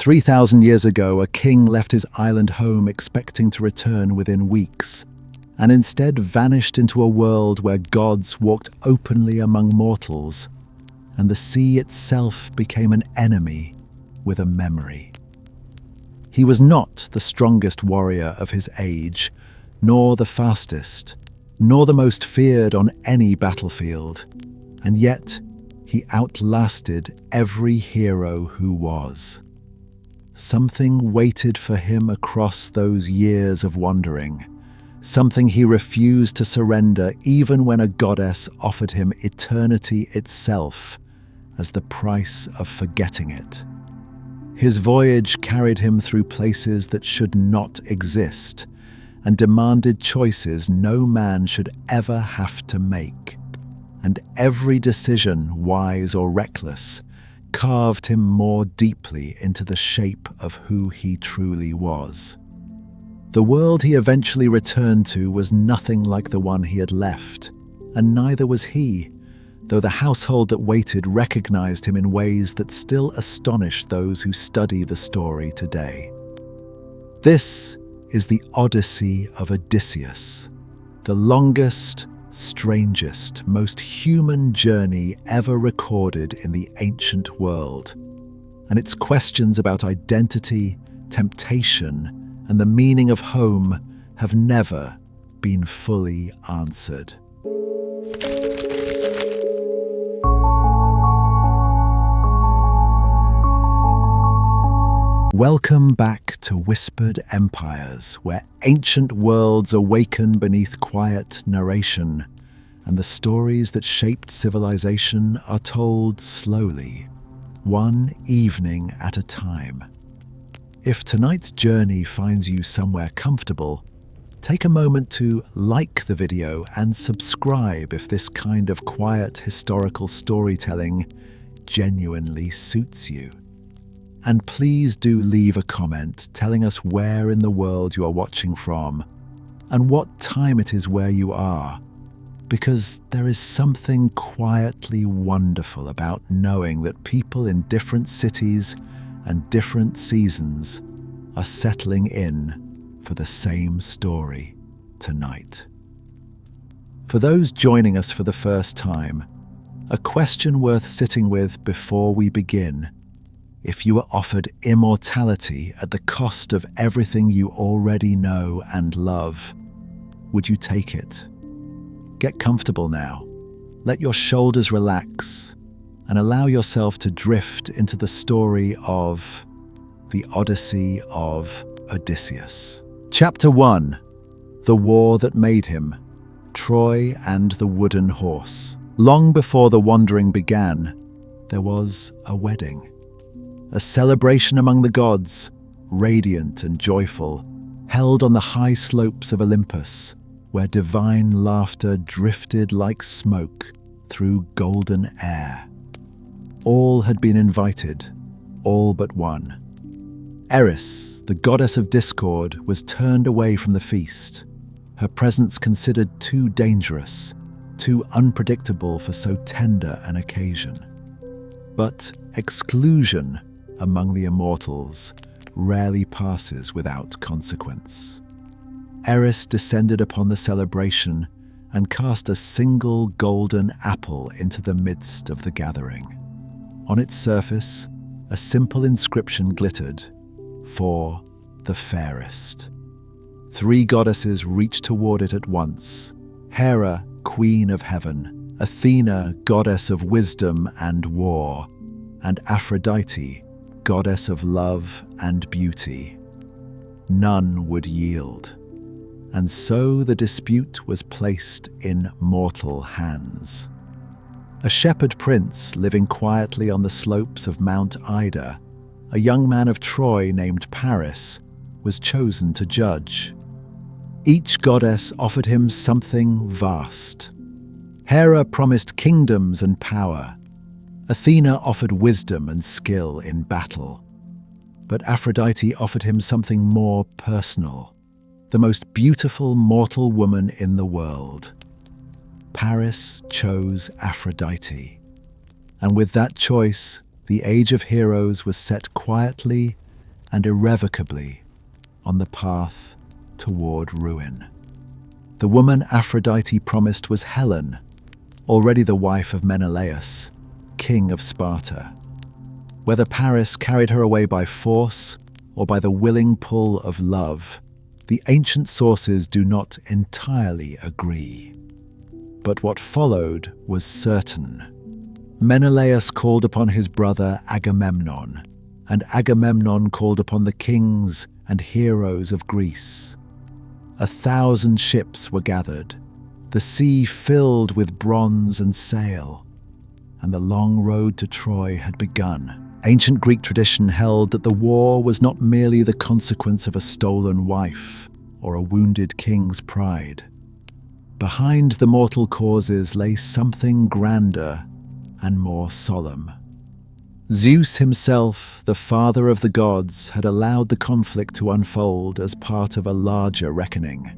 3,000 years ago, a king left his island home expecting to return within weeks, and instead vanished into a world where gods walked openly among mortals, and the sea itself became an enemy with a memory. He was not the strongest warrior of his age, nor the fastest, nor the most feared on any battlefield, and yet he outlasted every hero who was. Something waited for him across those years of wandering, something he refused to surrender even when a goddess offered him eternity itself as the price of forgetting it. His voyage carried him through places that should not exist and demanded choices no man should ever have to make. And every decision, wise or reckless, carved him more deeply into the shape of who he truly was. The world he eventually returned to was nothing like the one he had left, and neither was he, though the household that waited recognized him in ways that still astonish those who study the story today. This is the Odyssey of Odysseus, the longest, strangest, most human journey ever recorded in the ancient world, and its questions about identity, temptation, and the meaning of home have never been fully answered. Welcome back to Whispered Empires, where ancient worlds awaken beneath quiet narration, and the stories that shaped civilization are told slowly, one evening at a time. If tonight's journey finds you somewhere comfortable, take a moment to like the video and subscribe if this kind of quiet historical storytelling genuinely suits you. And please do leave a comment telling us where in the world you are watching from and what time it is where you are, because there is something quietly wonderful about knowing that people in different cities and different seasons are settling in for the same story tonight. For those joining us for the first time, a question worth sitting with before we begin: if you were offered immortality at the cost of everything you already know and love, would you take it? Get comfortable now. Let your shoulders relax and allow yourself to drift into the story of the Odyssey of Odysseus. Chapter 1: The War That Made Him, Troy and the Wooden Horse. Long before the wandering began, there was a wedding. A celebration among the gods, radiant and joyful, held on the high slopes of Olympus, where divine laughter drifted like smoke through golden air. All had been invited, all but one. Eris, the goddess of discord, was turned away from the feast, her presence considered too dangerous, too unpredictable for so tender an occasion. But exclusion among the immortals rarely passes without consequence. Eris descended upon the celebration and cast a single golden apple into the midst of the gathering. On its surface, a simple inscription glittered: "For the fairest." 3 goddesses reached toward it at once: Hera, queen of heaven; Athena, goddess of wisdom and war; and Aphrodite, goddess of love and beauty. None would yield, and so the dispute was placed in mortal hands. A shepherd prince living quietly on the slopes of Mount Ida, a young man of Troy named Paris, was chosen to judge. Each goddess offered him something vast. Hera promised kingdoms and power. Athena offered wisdom and skill in battle. But Aphrodite offered him something more personal: the most beautiful mortal woman in the world. Paris chose Aphrodite, and with that choice, the Age of Heroes was set quietly and irrevocably on the path toward ruin. The woman Aphrodite promised was Helen, already the wife of Menelaus, king of Sparta. Whether Paris carried her away by force or by the willing pull of love, the ancient sources do not entirely agree. But what followed was certain. Menelaus called upon his brother Agamemnon, and Agamemnon called upon the kings and heroes of Greece. 1,000 ships were gathered, the sea filled with bronze and sail, and the long road to Troy had begun. Ancient Greek tradition held that the war was not merely the consequence of a stolen wife or a wounded king's pride. Behind the mortal causes lay something grander and more solemn. Zeus himself, the father of the gods, had allowed the conflict to unfold as part of a larger reckoning,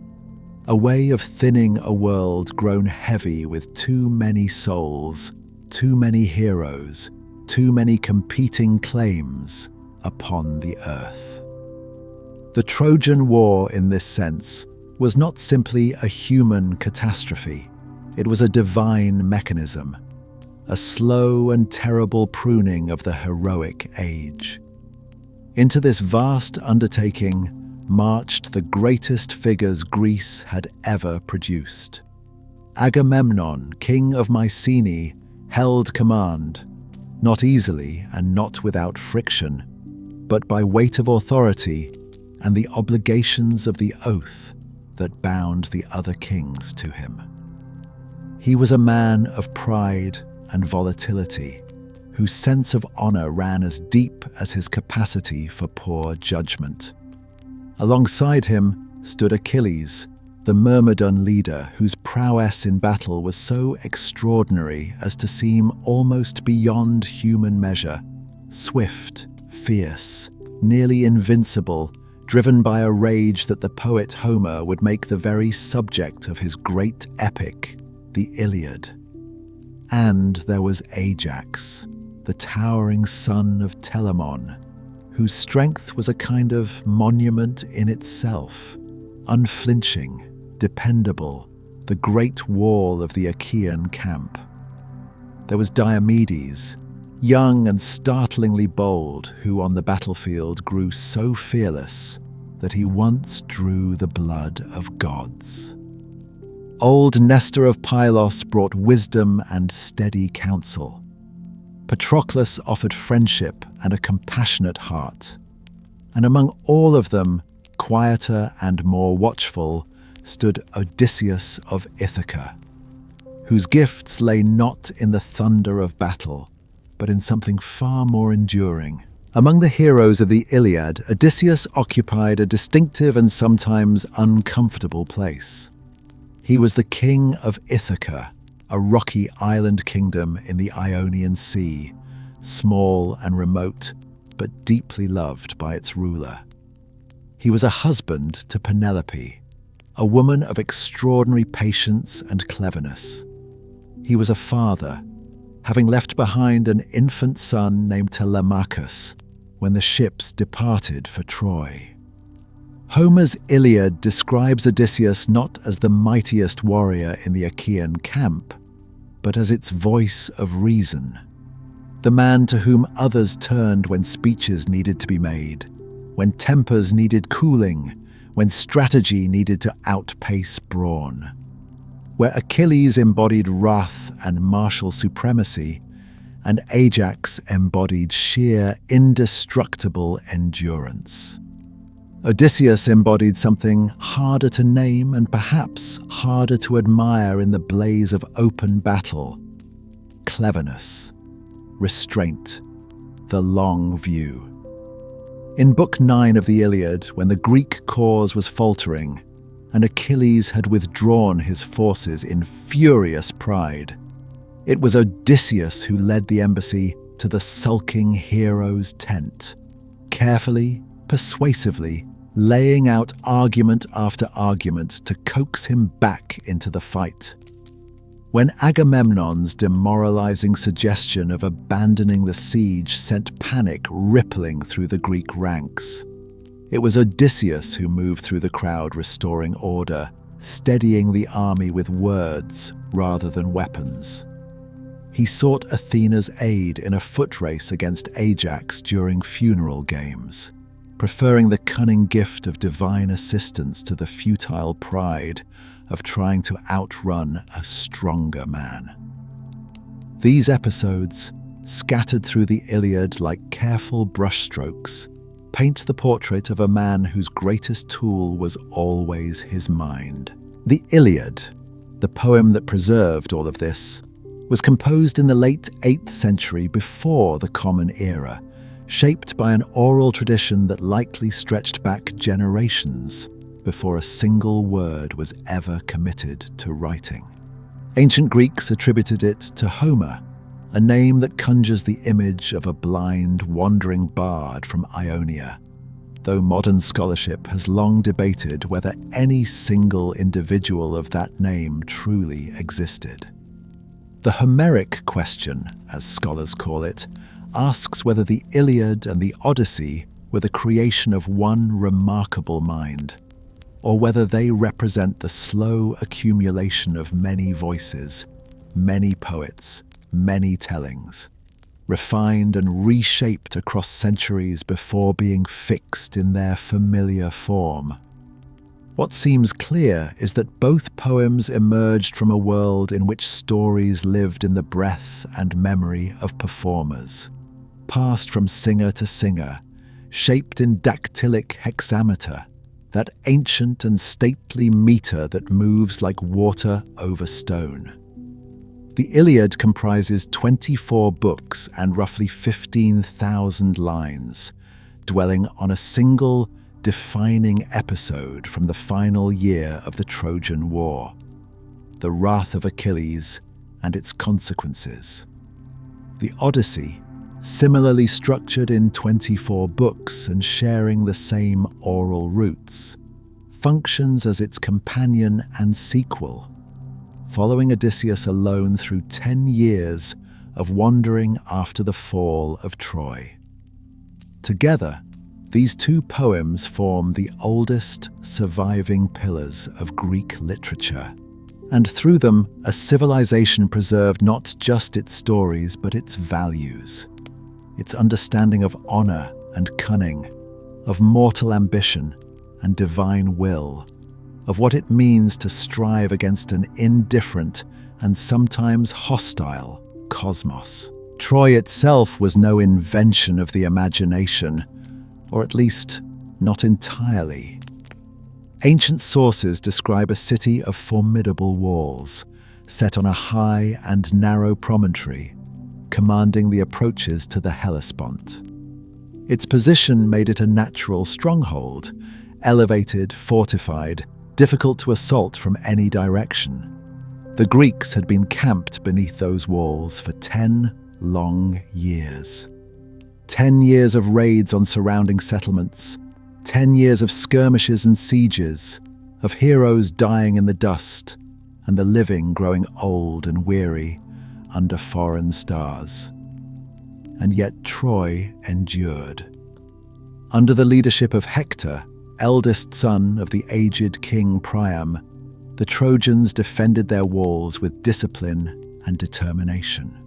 a way of thinning a world grown heavy with too many souls, too many heroes, too many competing claims upon the earth. The Trojan War, in this sense, was not simply a human catastrophe. It was a divine mechanism, a slow and terrible pruning of the heroic age. Into this vast undertaking marched the greatest figures Greece had ever produced. Agamemnon, king of Mycenae, held command, not easily and not without friction, but by weight of authority and the obligations of the oath that bound the other kings to him. He was a man of pride and volatility, whose sense of honor ran as deep as his capacity for poor judgment. Alongside him stood Achilles, the Myrmidon leader whose prowess in battle was so extraordinary as to seem almost beyond human measure, swift, fierce, nearly invincible, driven by a rage that the poet Homer would make the very subject of his great epic, the Iliad. And there was Ajax, the towering son of Telamon, whose strength was a kind of monument in itself, unflinching, dependable, the great wall of the Achaean camp. There was Diomedes, young and startlingly bold, who on the battlefield grew so fearless that he once drew the blood of gods. Old Nestor of Pylos brought wisdom and steady counsel. Patroclus offered friendship and a compassionate heart. And among all of them, quieter and more watchful, stood Odysseus of Ithaca, whose gifts lay not in the thunder of battle, but in something far more enduring. Among the heroes of the Iliad, Odysseus occupied a distinctive and sometimes uncomfortable place. He was the king of Ithaca, a rocky island kingdom in the Ionian Sea, small and remote, but deeply loved by its ruler. He was a husband to Penelope, a woman of extraordinary patience and cleverness. He was a father, having left behind an infant son named Telemachus when the ships departed for Troy. Homer's Iliad describes Odysseus not as the mightiest warrior in the Achaean camp, but as its voice of reason, the man to whom others turned when speeches needed to be made, when tempers needed cooling, when strategy needed to outpace brawn. Where Achilles embodied wrath and martial supremacy, and Ajax embodied sheer, indestructible endurance. Odysseus embodied something harder to name and perhaps harder to admire in the blaze of open battle: cleverness, restraint, the long view. In Book 9 of the Iliad, when the Greek cause was faltering, and Achilles had withdrawn his forces in furious pride, it was Odysseus who led the embassy to the sulking hero's tent, carefully, persuasively, laying out argument after argument to coax him back into the fight. When Agamemnon's demoralizing suggestion of abandoning the siege sent panic rippling through the Greek ranks. It was Odysseus who moved through the crowd restoring order, steadying the army with words rather than weapons. He sought Athena's aid in a foot race against Ajax during funeral games, preferring the cunning gift of divine assistance to the futile pride of trying to outrun a stronger man. These episodes, scattered through the Iliad like careful brushstrokes, paint the portrait of a man whose greatest tool was always his mind. The Iliad, the poem that preserved all of this, was composed in the late 8th century before the Common Era, shaped by an oral tradition that likely stretched back generations before a single word was ever committed to writing. Ancient Greeks attributed it to Homer, a name that conjures the image of a blind, wandering bard from Ionia, though modern scholarship has long debated whether any single individual of that name truly existed. The Homeric question, as scholars call it, asks whether the Iliad and the Odyssey were the creation of one remarkable mind, or whether they represent the slow accumulation of many voices, many poets, many tellings, refined and reshaped across centuries before being fixed in their familiar form. What seems clear is that both poems emerged from a world in which stories lived in the breath and memory of performers, passed from singer to singer, shaped in dactylic hexameter, that ancient and stately meter that moves like water over stone. The Iliad comprises 24 books and roughly 15,000 lines, dwelling on a single, defining episode from the final year of the Trojan War, the wrath of Achilles and its consequences. The Odyssey, similarly structured in 24 books and sharing the same oral roots, functions as its companion and sequel, following Odysseus alone through 10 years of wandering after the fall of Troy. Together, these two poems form the oldest surviving pillars of Greek literature, and through them, a civilization preserved not just its stories but its values, its understanding of honor and cunning, of mortal ambition and divine will, of what it means to strive against an indifferent and sometimes hostile cosmos. Troy itself was no invention of the imagination, or at least not entirely. Ancient sources describe a city of formidable walls, set on a high and narrow promontory, commanding the approaches to the Hellespont. Its position made it a natural stronghold, elevated, fortified, difficult to assault from any direction. The Greeks had been camped beneath those walls for 10 long years. 10 years of raids on surrounding settlements, 10 years of skirmishes and sieges, of heroes dying in the dust, and the living growing old and weary under foreign stars. And yet Troy endured. Under the leadership of Hector, eldest son of the aged king Priam, the Trojans defended their walls with discipline and determination.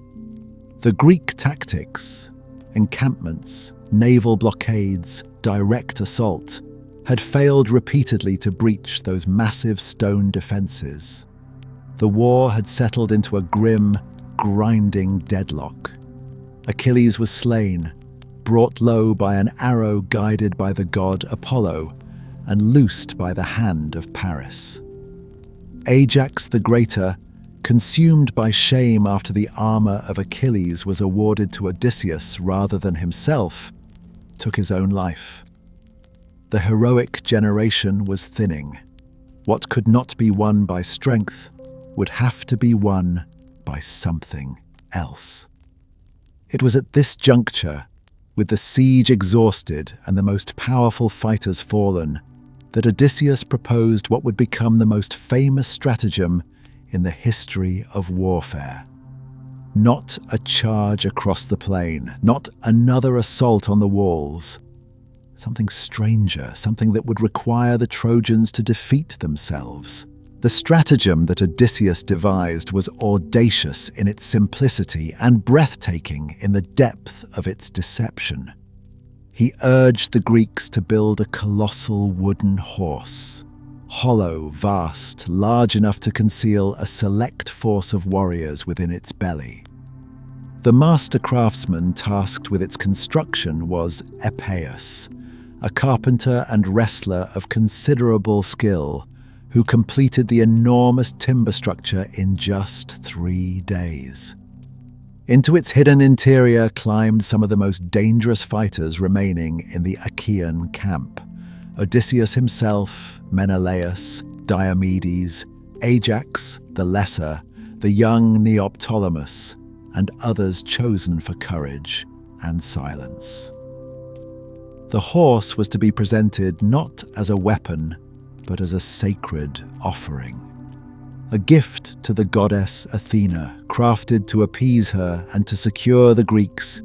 The Greek tactics, encampments, naval blockades, direct assault, had failed repeatedly to breach those massive stone defenses. The war had settled into a grim, grinding deadlock. Achilles was slain, brought low by an arrow guided by the god Apollo, and loosed by the hand of Paris. Ajax the Greater, consumed by shame after the armor of Achilles was awarded to Odysseus rather than himself, took his own life. The heroic generation was thinning. What could not be won by strength would have to be won by something else. It was at this juncture, with the siege exhausted and the most powerful fighters fallen, that Odysseus proposed what would become the most famous stratagem in the history of warfare. Not a charge across the plain, not another assault on the walls. Something stranger, something that would require the Trojans to defeat themselves. The stratagem that Odysseus devised was audacious in its simplicity and breathtaking in the depth of its deception. He urged the Greeks to build a colossal wooden horse, hollow, vast, large enough to conceal a select force of warriors within its belly. The master craftsman tasked with its construction was Epeius, a carpenter and wrestler of considerable skill, who completed the enormous timber structure in just 3 days. Into its hidden interior climbed some of the most dangerous fighters remaining in the Achaean camp: Odysseus himself, Menelaus, Diomedes, Ajax the Lesser, the young Neoptolemus, and others chosen for courage and silence. The horse was to be presented not as a weapon, but as a sacred offering. A gift to the goddess Athena, crafted to appease her and to secure the Greeks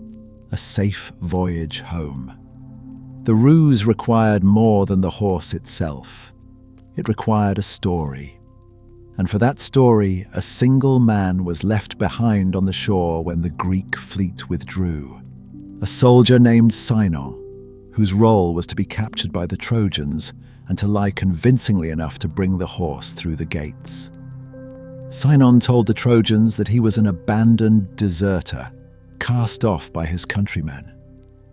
a safe voyage home. The ruse required more than the horse itself. It required a story. And for that story, a single man was left behind on the shore when the Greek fleet withdrew. A soldier named Sinon, whose role was to be captured by the Trojans and to lie convincingly enough to bring the horse through the gates. Sinon told the Trojans that he was an abandoned deserter, cast off by his countrymen.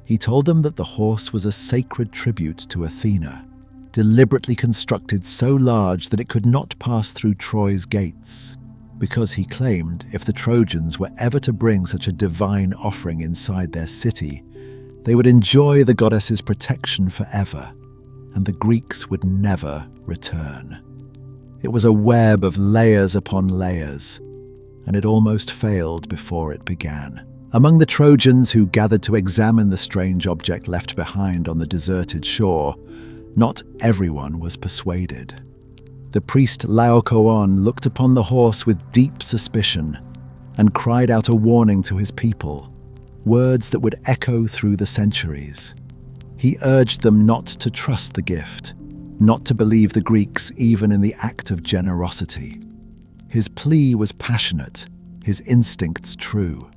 He told them that the horse was a sacred tribute to Athena, deliberately constructed so large that it could not pass through Troy's gates, because he claimed if the Trojans were ever to bring such a divine offering inside their city, they would enjoy the goddess's protection forever, and the Greeks would never return. It was a web of layers upon layers, and it almost failed before it began. Among the Trojans who gathered to examine the strange object left behind on the deserted shore, not everyone was persuaded. The priest Laocoon looked upon the horse with deep suspicion and cried out a warning to his people, words that would echo through the centuries. He urged them not to trust the gift, not to believe the Greeks even in the act of generosity. His plea was passionate, his instincts true.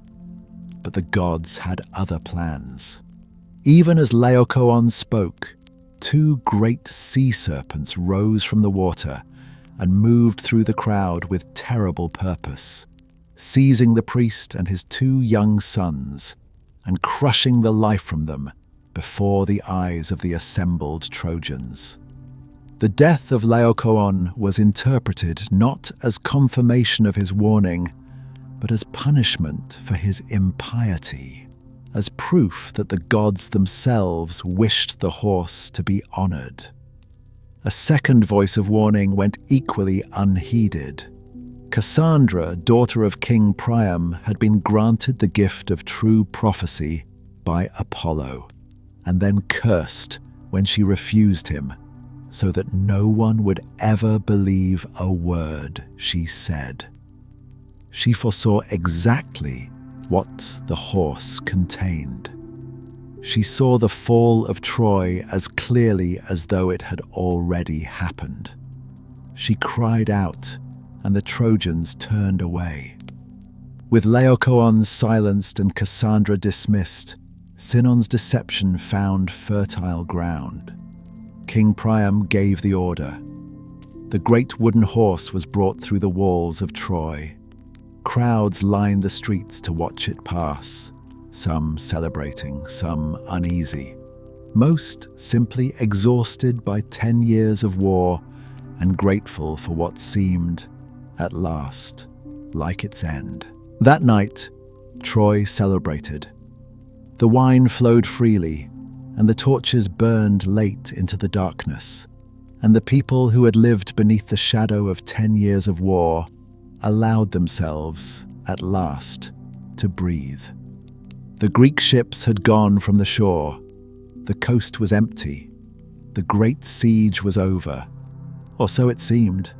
But the gods had other plans. Even as Laocoon spoke, 2 great sea serpents rose from the water and moved through the crowd with terrible purpose, seizing the priest and his 2 young sons and crushing the life from them before the eyes of the assembled Trojans. The death of Laocoon was interpreted not as confirmation of his warning, but as punishment for his impiety, as proof that the gods themselves wished the horse to be honored. A second voice of warning went equally unheeded. Cassandra, daughter of King Priam, had been granted the gift of true prophecy by Apollo, and then cursed when she refused him, so that no one would ever believe a word she said. She foresaw exactly what the horse contained. She saw the fall of Troy as clearly as though it had already happened. She cried out, and the Trojans turned away. With Laocoon silenced and Cassandra dismissed, Sinon's deception found fertile ground. King Priam gave the order. The great wooden horse was brought through the walls of Troy. Crowds lined the streets to watch it pass, some celebrating, some uneasy, most simply exhausted by 10 years of war and grateful for what seemed, at last, like its end. That night, Troy celebrated. The wine flowed freely, and the torches burned late into the darkness, and the people who had lived beneath the shadow of 10 years of war allowed themselves, at last, to breathe. The Greek ships had gone from the shore. The coast was empty. The great siege was over, or so it seemed.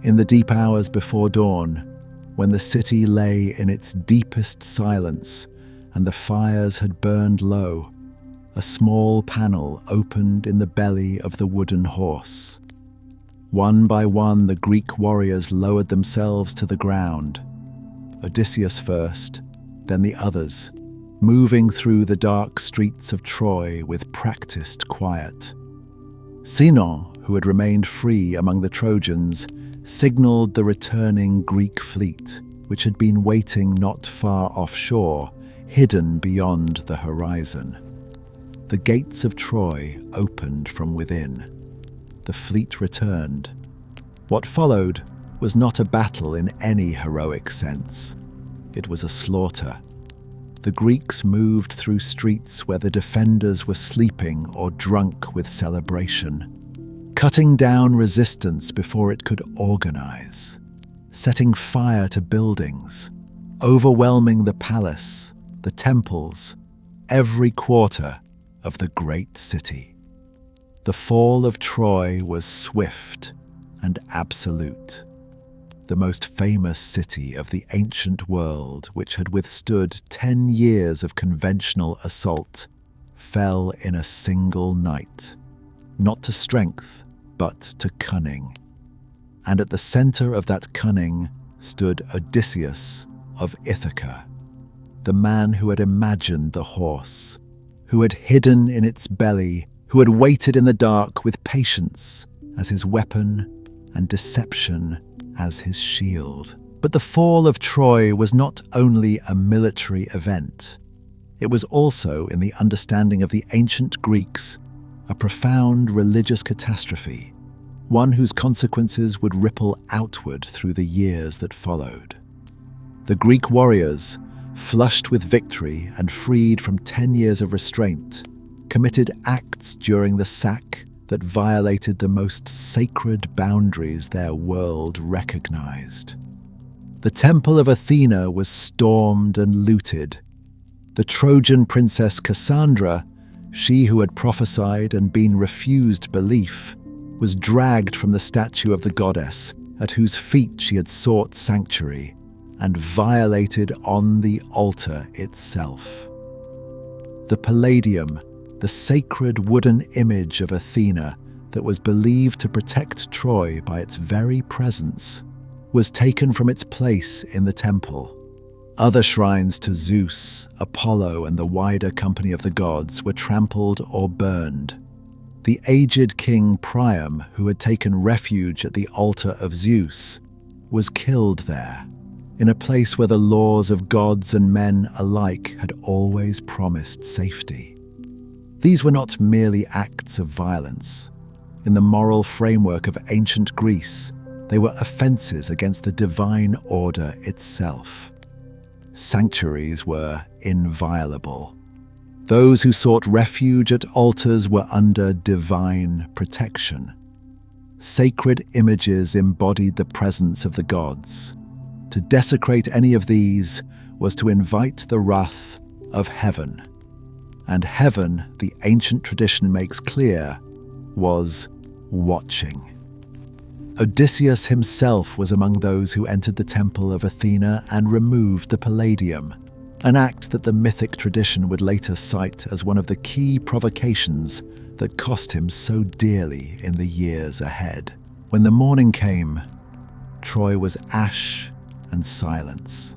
In the deep hours before dawn, when the city lay in its deepest silence and the fires had burned low, a small panel opened in the belly of the wooden horse. One by one, the Greek warriors lowered themselves to the ground. Odysseus first, then the others, moving through the dark streets of Troy with practiced quiet. Sinon, who had remained free among the Trojans, signaled the returning Greek fleet, which had been waiting not far offshore, hidden beyond the horizon. The gates of Troy opened from within. The fleet returned. What followed was not a battle in any heroic sense. It was a slaughter. The Greeks moved through streets where the defenders were sleeping or drunk with celebration, cutting down resistance before it could organize, setting fire to buildings, overwhelming the palace, the temples, every quarter of the great city. The fall of Troy was swift and absolute. The most famous city of the ancient world, which had withstood 10 years of conventional assault, fell in a single night, not to strength, but to cunning. And at the center of that cunning stood Odysseus of Ithaca, the man who had imagined the horse, who had hidden in its belly, who had waited in the dark with patience as his weapon and deception as his shield. But the fall of Troy was not only a military event. It was also, in the understanding of the ancient Greeks, a profound religious catastrophe, one whose consequences would ripple outward through the years that followed. The Greek warriors, flushed with victory and freed from 10 years of restraint, committed acts during the sack that violated the most sacred boundaries their world recognized. The temple of Athena was stormed and looted. The Trojan princess Cassandra, she who had prophesied and been refused belief, was dragged from the statue of the goddess at whose feet she had sought sanctuary and violated on the altar itself. The Palladium, the sacred wooden image of Athena that was believed to protect Troy by its very presence, was taken from its place in the temple. Other shrines to Zeus, Apollo, and the wider company of the gods were trampled or burned. The aged king Priam, who had taken refuge at the altar of Zeus, was killed there, in a place where the laws of gods and men alike had always promised safety. These were not merely acts of violence. In the moral framework of ancient Greece, they were offenses against the divine order itself. Sanctuaries were inviolable. Those who sought refuge at altars were under divine protection. Sacred images embodied the presence of the gods. To desecrate any of these was to invite the wrath of heaven. And heaven, the ancient tradition makes clear, was watching. Odysseus himself was among those who entered the temple of Athena and removed the Palladium, an act that the mythic tradition would later cite as one of the key provocations that cost him so dearly in the years ahead. When the morning came, Troy was ash and silence.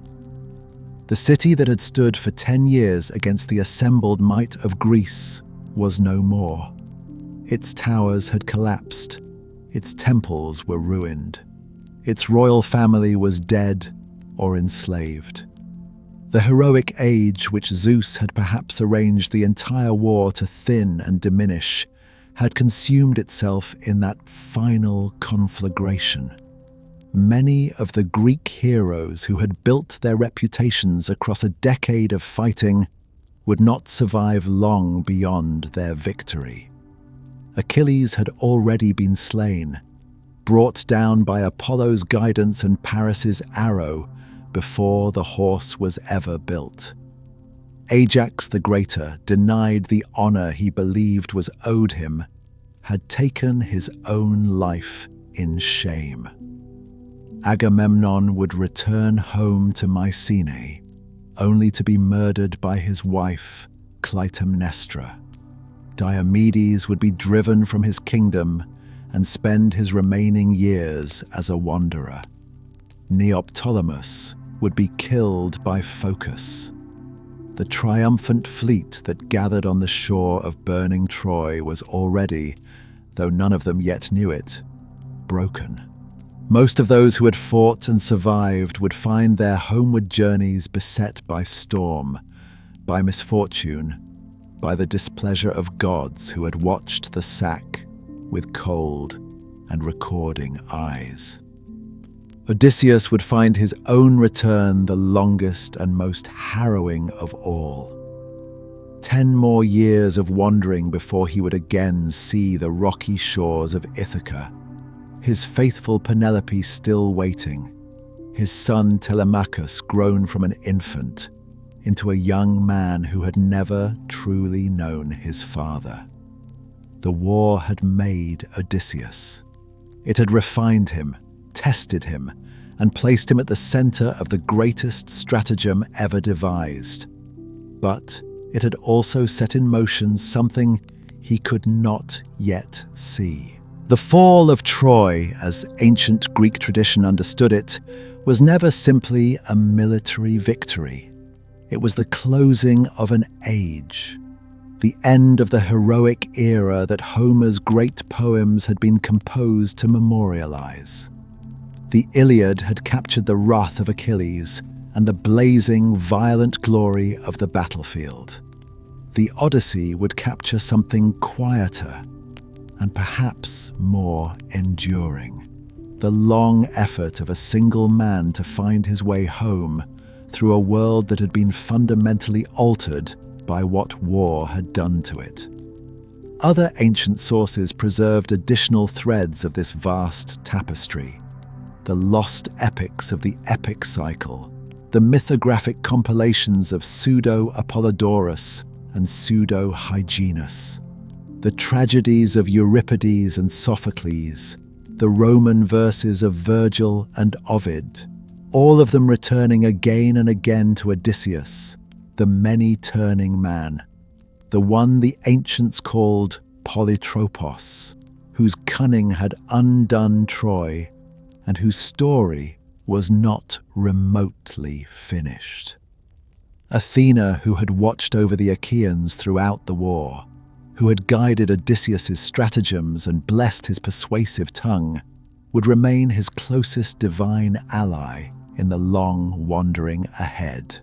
The city that had stood for 10 years against the assembled might of Greece was no more. Its towers had collapsed. Its temples were ruined. Its royal family was dead or enslaved. The heroic age which Zeus had perhaps arranged the entire war to thin and diminish had consumed itself in that final conflagration. Many of the Greek heroes who had built their reputations across a decade of fighting would not survive long beyond their victory. Achilles had already been slain, brought down by Apollo's guidance and Paris's arrow before the horse was ever built. Ajax the Greater, denied the honor he believed was owed him, had taken his own life in shame. Agamemnon would return home to Mycenae, only to be murdered by his wife, Clytemnestra. Diomedes would be driven from his kingdom and spend his remaining years as a wanderer. Neoptolemus would be killed by Phocus. The triumphant fleet that gathered on the shore of burning Troy was already, though none of them yet knew it, broken. Most of those who had fought and survived would find their homeward journeys beset by storm, by misfortune, by the displeasure of gods who had watched the sack with cold and recording eyes. Odysseus would find his own return the longest and most harrowing of all. 10 more years of wandering before he would again see the rocky shores of Ithaca, his faithful Penelope still waiting, his son Telemachus grown from an infant into a young man who had never truly known his father. The war had made Odysseus. It had refined him, tested him, and placed him at the center of the greatest stratagem ever devised. But it had also set in motion something he could not yet see. The fall of Troy, as ancient Greek tradition understood it, was never simply a military victory. It was the closing of an age, the end of the heroic era that Homer's great poems had been composed to memorialize. The Iliad had captured the wrath of Achilles and the blazing, violent glory of the battlefield. The Odyssey would capture something quieter and perhaps more enduring. The long effort of a single man to find his way home through a world that had been fundamentally altered by what war had done to it. Other ancient sources preserved additional threads of this vast tapestry: the lost epics of the epic cycle, the mythographic compilations of Pseudo-Apollodorus and Pseudo-Hyginus, the tragedies of Euripides and Sophocles, the Roman verses of Virgil and Ovid, all of them returning again and again to Odysseus, the many-turning man, the one the ancients called Polytropos, whose cunning had undone Troy and whose story was not remotely finished. Athena, who had watched over the Achaeans throughout the war, who had guided Odysseus's stratagems and blessed his persuasive tongue, would remain his closest divine ally in the long wandering ahead,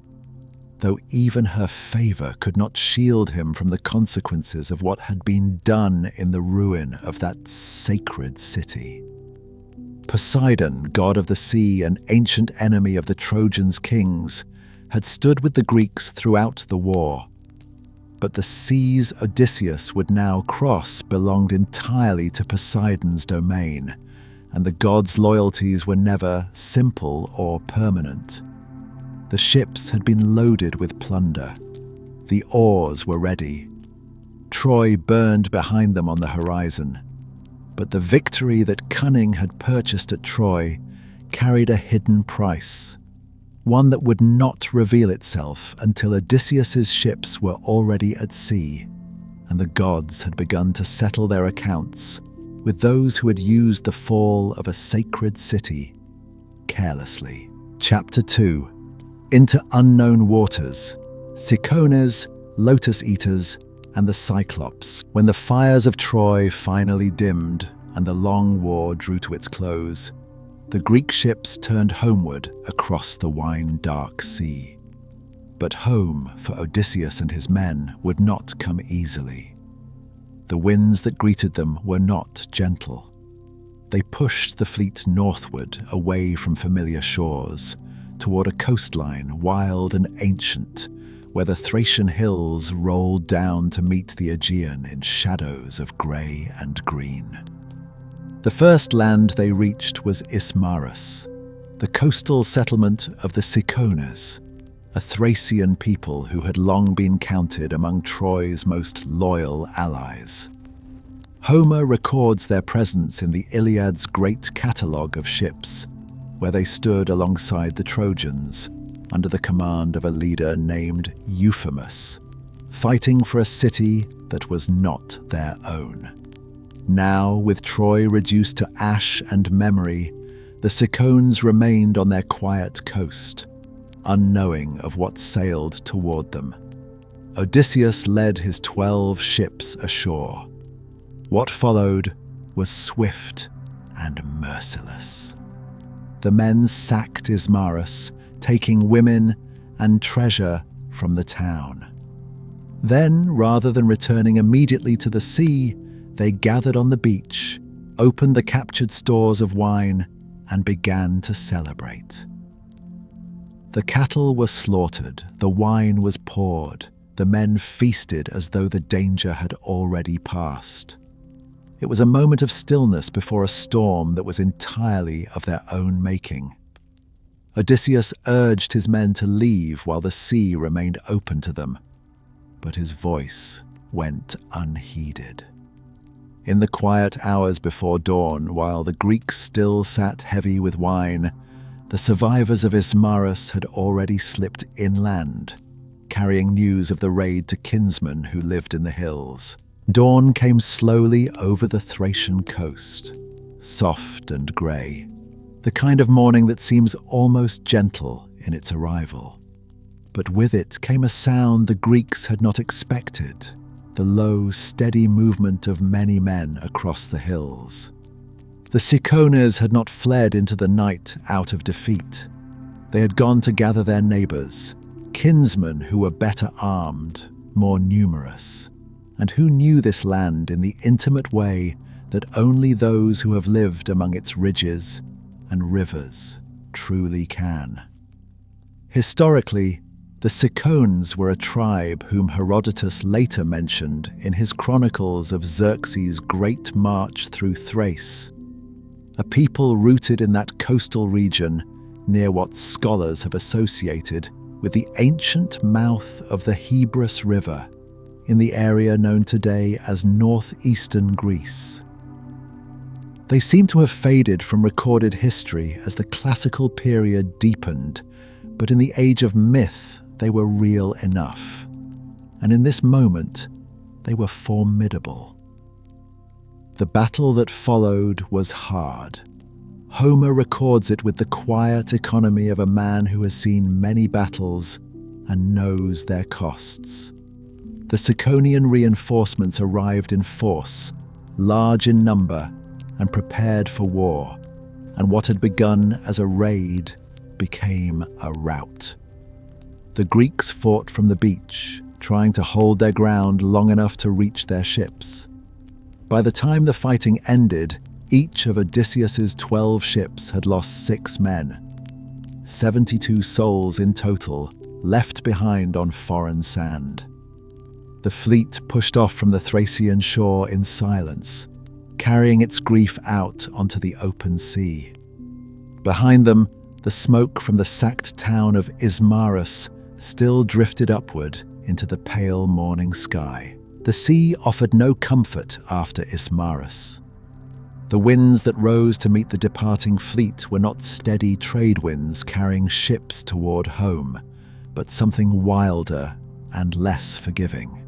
though even her favor could not shield him from the consequences of what had been done in the ruin of that sacred city. Poseidon, god of the sea and ancient enemy of the Trojans' kings, had stood with the Greeks throughout the war. But the seas Odysseus would now cross belonged entirely to Poseidon's domain, and the god's loyalties were never simple or permanent. The ships had been loaded with plunder. The oars were ready. Troy burned behind them on the horizon. But the victory that cunning had purchased at Troy carried a hidden price, one that would not reveal itself until Odysseus's ships were already at sea, and the gods had begun to settle their accounts with those who had used the fall of a sacred city carelessly. Chapter 2. Into unknown waters, Cicones, lotus eaters, and the Cyclops. When the fires of Troy finally dimmed and the long war drew to its close, the Greek ships turned homeward across the wine-dark sea. But home for Odysseus and his men would not come easily. The winds that greeted them were not gentle. They pushed the fleet northward, away from familiar shores, toward a coastline wild and ancient, where the Thracian hills rolled down to meet the Aegean in shadows of grey and green. The first land they reached was Ismarus, the coastal settlement of the Cicones, a Thracian people who had long been counted among Troy's most loyal allies. Homer records their presence in the Iliad's great catalogue of ships, where they stood alongside the Trojans, under the command of a leader named Euphemus, fighting for a city that was not their own. Now, with Troy reduced to ash and memory, the Cicons remained on their quiet coast, unknowing of what sailed toward them. Odysseus led his 12 ships ashore. What followed was swift and merciless. The men sacked Ismarus, taking women and treasure from the town. Then, rather than returning immediately to the sea, they gathered on the beach, opened the captured stores of wine, and began to celebrate. The cattle were slaughtered, the wine was poured, the men feasted as though the danger had already passed. It was a moment of stillness before a storm that was entirely of their own making. Odysseus urged his men to leave while the sea remained open to them, but his voice went unheeded. In the quiet hours before dawn, while the Greeks still sat heavy with wine, the survivors of Ismarus had already slipped inland, carrying news of the raid to kinsmen who lived in the hills. Dawn came slowly over the Thracian coast, soft and grey, the kind of morning that seems almost gentle in its arrival. But with it came a sound the Greeks had not expected, the low, steady movement of many men across the hills. The Cicones had not fled into the night out of defeat. They had gone to gather their neighbours, kinsmen who were better armed, more numerous, and who knew this land in the intimate way that only those who have lived among its ridges and rivers truly can. Historically, the Cicones were a tribe whom Herodotus later mentioned in his chronicles of Xerxes' great march through Thrace, a people rooted in that coastal region near what scholars have associated with the ancient mouth of the Hebrus River in the area known today as northeastern Greece. They seem to have faded from recorded history as the classical period deepened, but in the age of myth, they were real enough. And in this moment, they were formidable. The battle that followed was hard. Homer records it with the quiet economy of a man who has seen many battles and knows their costs. The Ciconian reinforcements arrived in force, large in number, and prepared for war, and what had begun as a raid became a rout. The Greeks fought from the beach, trying to hold their ground long enough to reach their ships. By the time the fighting ended, each of Odysseus's 12 ships had lost 6 men, 72 souls in total, left behind on foreign sand. The fleet pushed off from the Thracian shore in silence, carrying its grief out onto the open sea. Behind them, the smoke from the sacked town of Ismarus still drifted upward into the pale morning sky. The sea offered no comfort after Ismarus. The winds that rose to meet the departing fleet were not steady trade winds carrying ships toward home, but something wilder and less forgiving.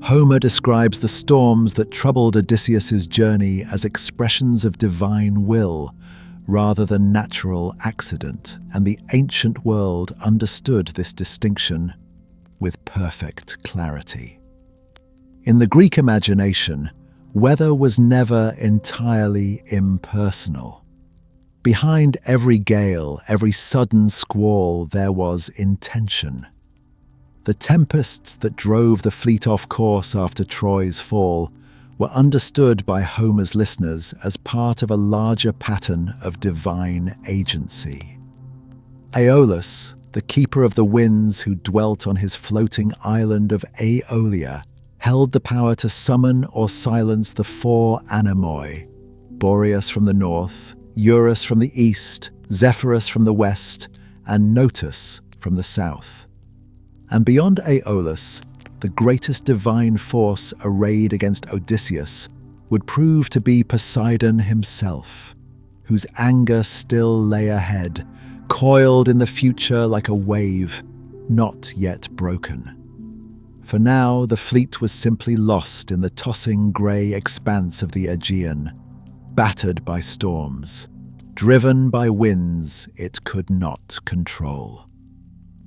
Homer describes the storms that troubled Odysseus's journey as expressions of divine will rather than natural accident, and the ancient world understood this distinction with perfect clarity. In the Greek imagination, weather was never entirely impersonal. Behind every gale, every sudden squall, there was intention. The tempests that drove the fleet off course after Troy's fall were understood by Homer's listeners as part of a larger pattern of divine agency. Aeolus, the keeper of the winds who dwelt on his floating island of Aeolia, held the power to summon or silence the 4 anemoi, Boreas from the north, Eurus from the east, Zephyrus from the west, and Notus from the south. And beyond Aeolus, the greatest divine force arrayed against Odysseus would prove to be Poseidon himself, whose anger still lay ahead, coiled in the future like a wave, not yet broken. For now, the fleet was simply lost in the tossing grey expanse of the Aegean, battered by storms, driven by winds it could not control.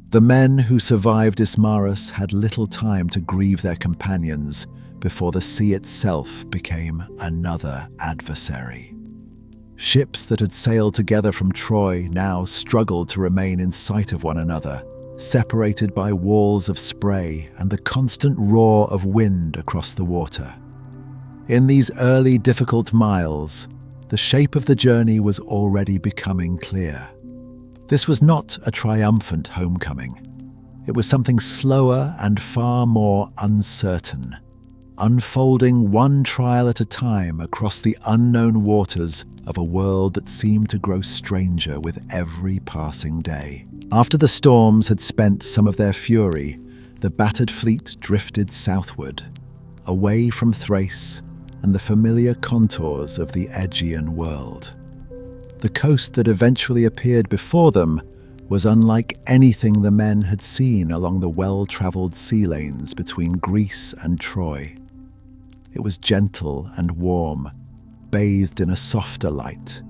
The men who survived Ismarus had little time to grieve their companions before the sea itself became another adversary. Ships that had sailed together from Troy now struggled to remain in sight of one another, separated by walls of spray and the constant roar of wind across the water. In these early difficult miles, the shape of the journey was already becoming clear. This was not a triumphant homecoming. It was something slower and far more uncertain, unfolding one trial at a time across the unknown waters of a world that seemed to grow stranger with every passing day. After the storms had spent some of their fury, the battered fleet drifted southward, away from Thrace and the familiar contours of the Aegean world. The coast that eventually appeared before them was unlike anything the men had seen along the well-travelled sea lanes between Greece and Troy. It was gentle and warm, bathed in a softer light,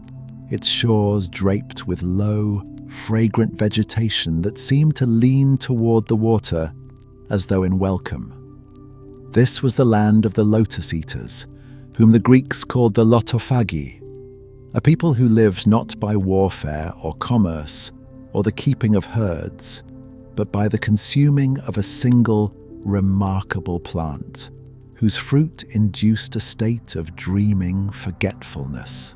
its shores draped with low, fragrant vegetation that seemed to lean toward the water as though in welcome. This was the land of the lotus eaters, whom the Greeks called the Lotophagi, a people who lived not by warfare or commerce or the keeping of herds, but by the consuming of a single, remarkable plant, whose fruit induced a state of dreaming forgetfulness.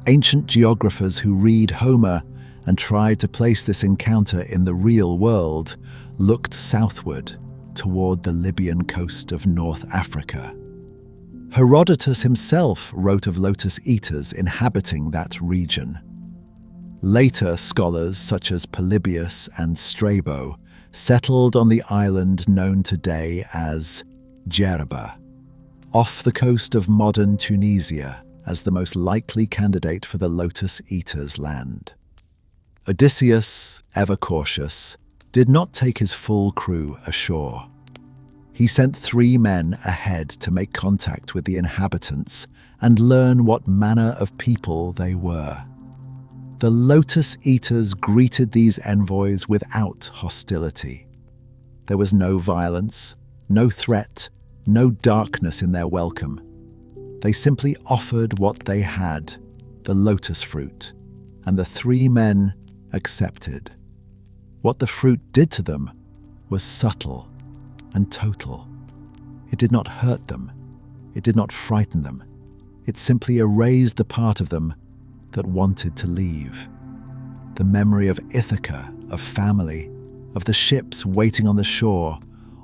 Ancient geographers who read Homer and tried to place this encounter in the real world looked southward toward the Libyan coast of North Africa. Herodotus himself wrote of lotus eaters inhabiting that region. Later scholars such as Polybius and Strabo settled on the island known today as Jerba, off the coast of modern Tunisia, as the most likely candidate for the lotus eaters' land. Odysseus, ever cautious, did not take his full crew ashore. He sent 3 men ahead to make contact with the inhabitants and learn what manner of people they were. The lotus eaters greeted these envoys without hostility. There was no violence, no threat, no darkness in their welcome. They simply offered what they had, the lotus fruit, and the 3 men accepted. What the fruit did to them was subtle and total. It did not hurt them. It did not frighten them. It simply erased the part of them that wanted to leave. The memory of Ithaca, of family, of the ships waiting on the shore,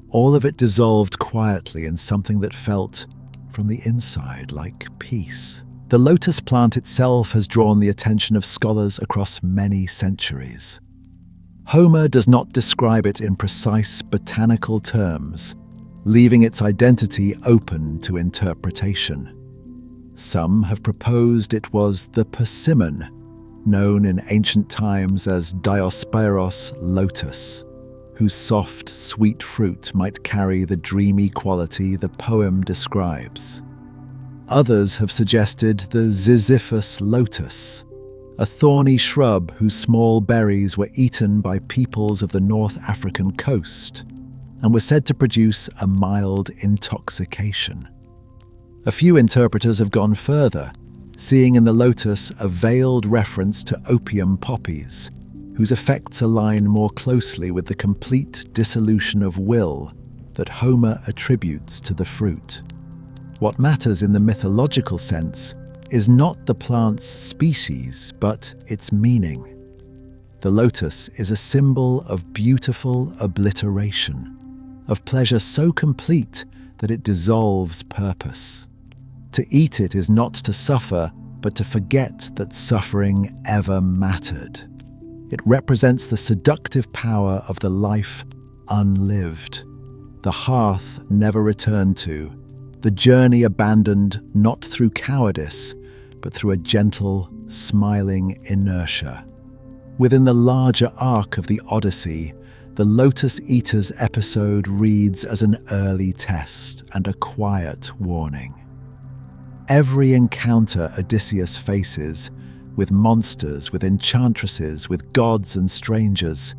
all of it dissolved quietly in something that felt, from the inside, like peace. The lotus plant itself has drawn the attention of scholars across many centuries. Homer does not describe it in precise botanical terms, leaving its identity open to interpretation. Some have proposed it was the persimmon, known in ancient times as Diospyros lotus, whose soft, sweet fruit might carry the dreamy quality the poem describes. Others have suggested the Sisyphus lotus, a thorny shrub whose small berries were eaten by peoples of the North African coast and were said to produce a mild intoxication. A few interpreters have gone further, seeing in the lotus a veiled reference to opium poppies, whose effects align more closely with the complete dissolution of will that Homer attributes to the fruit. What matters in the mythological sense is not the plant's species, but its meaning. The lotus is a symbol of beautiful obliteration, of pleasure so complete that it dissolves purpose. To eat it is not to suffer, but to forget that suffering ever mattered. It represents the seductive power of the life unlived, the hearth never returned to, the journey abandoned not through cowardice, but through a gentle, smiling inertia. Within the larger arc of the Odyssey, the Lotus Eaters episode reads as an early test and a quiet warning. Every encounter Odysseus faces, with monsters, with enchantresses, with gods and strangers,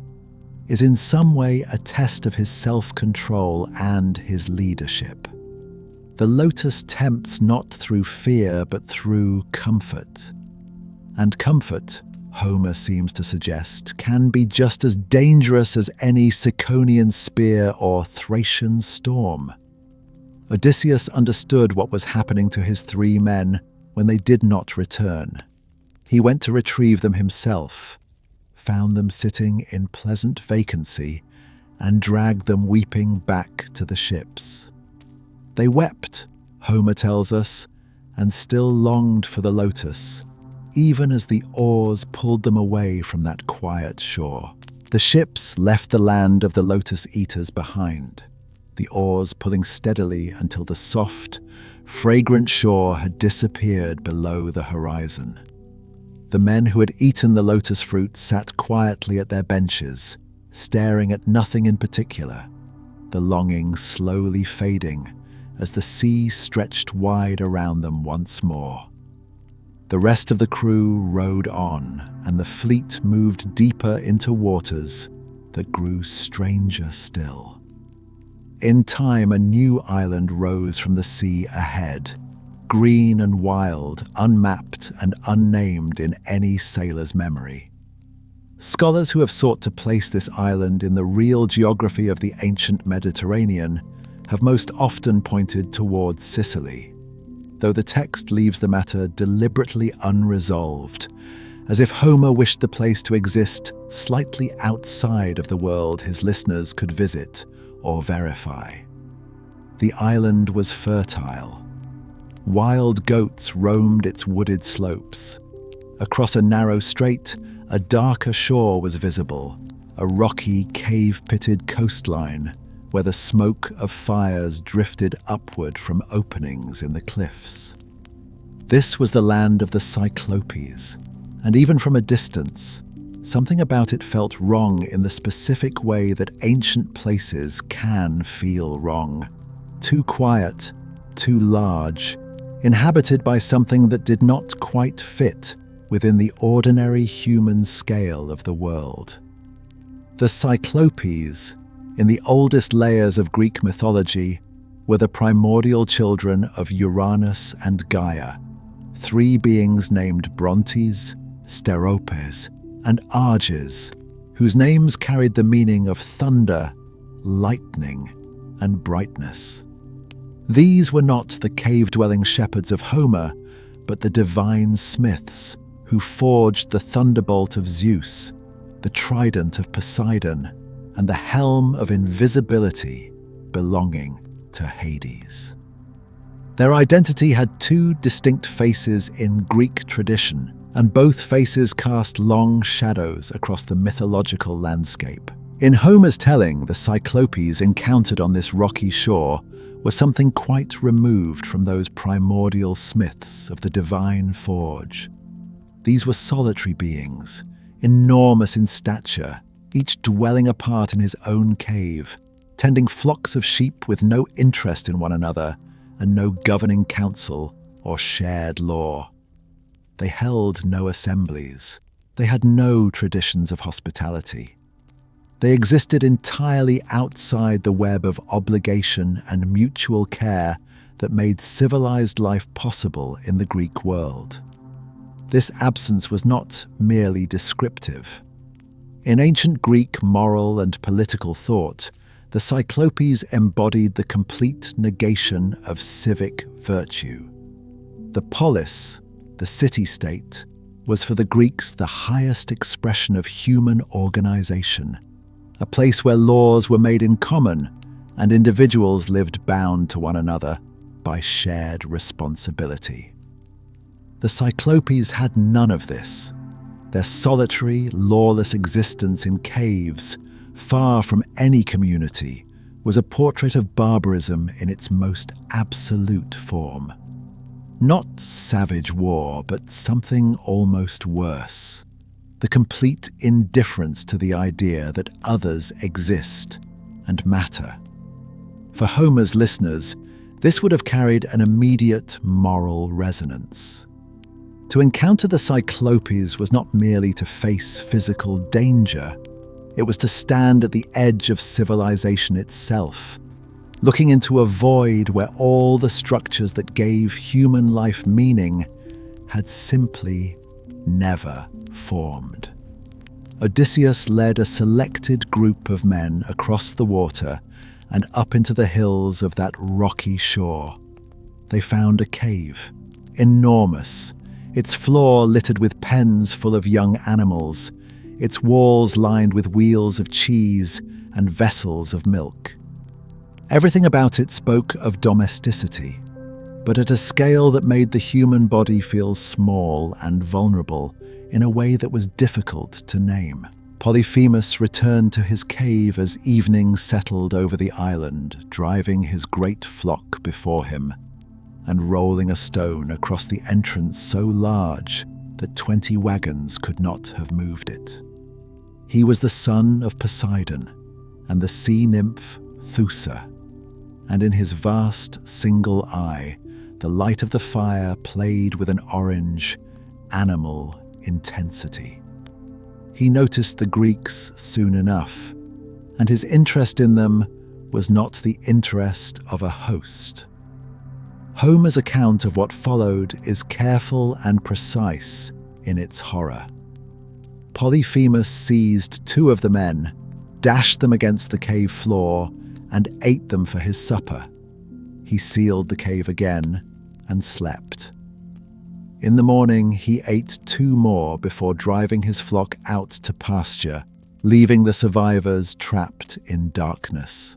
is in some way a test of his self-control and his leadership. The Lotus tempts not through fear but through comfort. And comfort, Homer seems to suggest, can be just as dangerous as any Ciconian spear or Thracian storm. Odysseus understood what was happening to his 3 men when they did not return. He went to retrieve them himself, found them sitting in pleasant vacancy, and dragged them weeping back to the ships. They wept, Homer tells us, and still longed for the lotus, even as the oars pulled them away from that quiet shore. The ships left the land of the Lotus Eaters behind, the oars pulling steadily until the soft, fragrant shore had disappeared below the horizon. The men who had eaten the lotus fruit sat quietly at their benches, staring at nothing in particular, the longing slowly fading as the sea stretched wide around them once more. The rest of the crew rowed on, and the fleet moved deeper into waters that grew stranger still. In time, a new island rose from the sea ahead, green and wild, unmapped and unnamed in any sailor's memory. Scholars who have sought to place this island in the real geography of the ancient Mediterranean have most often pointed towards Sicily, though the text leaves the matter deliberately unresolved, as if Homer wished the place to exist slightly outside of the world his listeners could visit or verify. The island was fertile. Wild goats roamed its wooded slopes. Across a narrow strait, a darker shore was visible, a rocky, cave-pitted coastline where the smoke of fires drifted upward from openings in the cliffs. This was the land of the Cyclopes, and even from a distance, something about it felt wrong in the specific way that ancient places can feel wrong. Too quiet, too large, inhabited by something that did not quite fit within the ordinary human scale of the world. The Cyclopes, in the oldest layers of Greek mythology, were the primordial children of Uranus and Gaia, 3 beings named Brontes, Steropes, and Arges, whose names carried the meaning of thunder, lightning, and brightness. These were not the cave-dwelling shepherds of Homer, but the divine smiths who forged the thunderbolt of Zeus, the trident of Poseidon, and the helm of invisibility belonging to Hades. Their identity had 2 distinct faces in Greek tradition, and both faces cast long shadows across the mythological landscape. In Homer's telling, the Cyclopes encountered on this rocky shore were something quite removed from those primordial smiths of the divine forge. These were solitary beings, enormous in stature, each dwelling apart in his own cave, tending flocks of sheep with no interest in one another and no governing council or shared law. They held no assemblies. They had no traditions of hospitality. They existed entirely outside the web of obligation and mutual care that made civilized life possible in the Greek world. This absence was not merely descriptive. In ancient Greek moral and political thought, the Cyclopes embodied the complete negation of civic virtue. The polis, the city-state, was for the Greeks the highest expression of human organization, a place where laws were made in common and individuals lived bound to one another by shared responsibility. The Cyclopes had none of this. Their solitary, lawless existence in caves, far from any community, was a portrait of barbarism in its most absolute form. Not savage war, but something almost worse. The complete indifference to the idea that others exist and matter. For Homer's listeners, this would have carried an immediate moral resonance. To encounter the Cyclopes was not merely to face physical danger, it was to stand at the edge of civilization itself, looking into a void where all the structures that gave human life meaning had simply never formed. Odysseus led a selected group of men across the water and up into the hills of that rocky shore. They found a cave, enormous, its floor littered with pens full of young animals, its walls lined with wheels of cheese and vessels of milk. Everything about it spoke of domesticity, but at a scale that made the human body feel small and vulnerable in a way that was difficult to name. Polyphemus returned to his cave as evening settled over the island, driving his great flock before him and rolling a stone across the entrance so large that 20 wagons could not have moved it. He was the son of Poseidon and the sea nymph Thusa, and in his vast single eye, the light of the fire played with an orange, animal intensity. He noticed the Greeks soon enough, and his interest in them was not the interest of a host. Homer's account of what followed is careful and precise in its horror. Polyphemus seized 2 of the men, dashed them against the cave floor, and ate them for his supper. He sealed the cave again and slept. In the morning, he ate 2 more before driving his flock out to pasture, leaving the survivors trapped in darkness.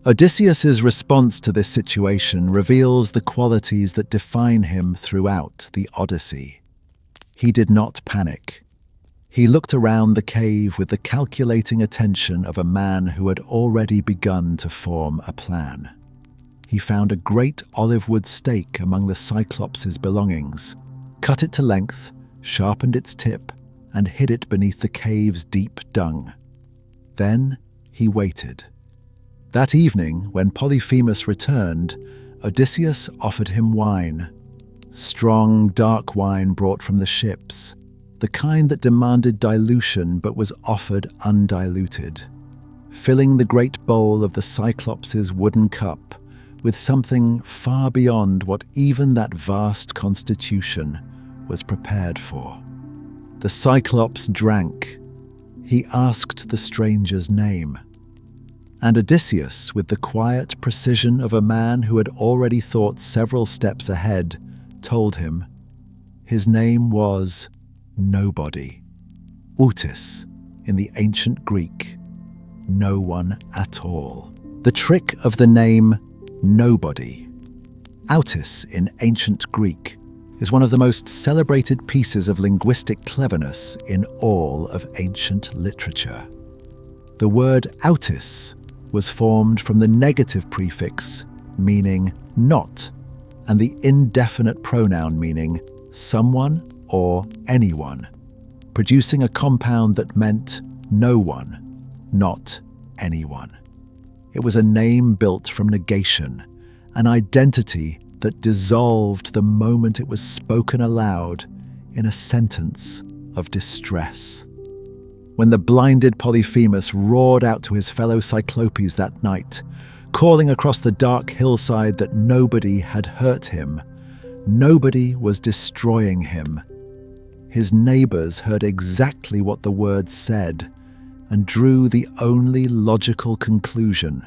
Odysseus's response to this situation reveals the qualities that define him throughout the Odyssey. He did not panic. He looked around the cave with the calculating attention of a man who had already begun to form a plan. He found a great olive wood stake among the Cyclops' belongings, cut it to length, sharpened its tip, and hid it beneath the cave's deep dung. Then he waited. That evening, when Polyphemus returned, Odysseus offered him wine. Strong, dark wine brought from the ships, the kind that demanded dilution but was offered undiluted, filling the great bowl of the Cyclops' wooden cup with something far beyond what even that vast constitution was prepared for. The Cyclops drank. He asked the stranger's name. And Odysseus, with the quiet precision of a man who had already thought several steps ahead, told him. His name was Nobody. Outis, in the ancient Greek, no one at all. The trick of the name Nobody. Outis in ancient Greek is one of the most celebrated pieces of linguistic cleverness in all of ancient literature. The word outis was formed from the negative prefix meaning not and the indefinite pronoun meaning someone or anyone, producing a compound that meant no one, not anyone. It was a name built from negation, an identity that dissolved the moment it was spoken aloud in a sentence of distress. When the blinded Polyphemus roared out to his fellow Cyclopes that night, calling across the dark hillside that nobody had hurt him, nobody was destroying him. His neighbors heard exactly what the words said and drew the only logical conclusion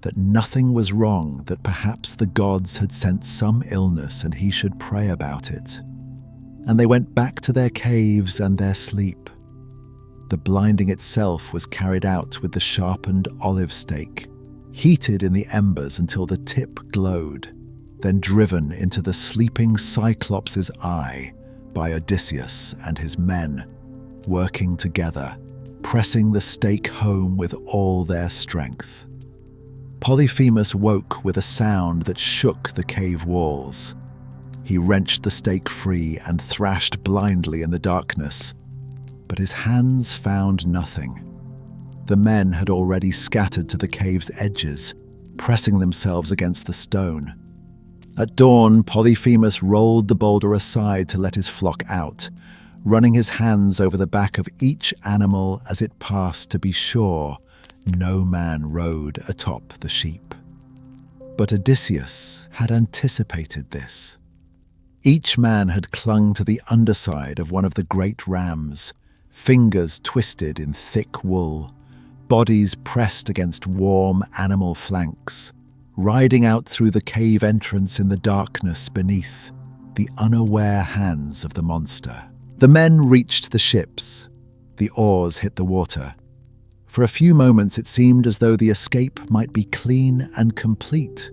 that nothing was wrong, that perhaps the gods had sent some illness and he should pray about it. And they went back to their caves and their sleep. The blinding itself was carried out with the sharpened olive stake, heated in the embers until the tip glowed, then driven into the sleeping Cyclops' eye by Odysseus and his men, working together, pressing the stake home with all their strength. Polyphemus woke with a sound that shook the cave walls. He wrenched the stake free and thrashed blindly in the darkness, but his hands found nothing. The men had already scattered to the cave's edges, pressing themselves against the stone. At dawn, Polyphemus rolled the boulder aside to let his flock out, running his hands over the back of each animal as it passed to be sure no man rode atop the sheep. But Odysseus had anticipated this. Each man had clung to the underside of one of the great rams, fingers twisted in thick wool, bodies pressed against warm animal flanks, riding out through the cave entrance in the darkness beneath the unaware hands of the monster. The men reached the ships. The oars hit the water. For a few moments it seemed as though the escape might be clean and complete.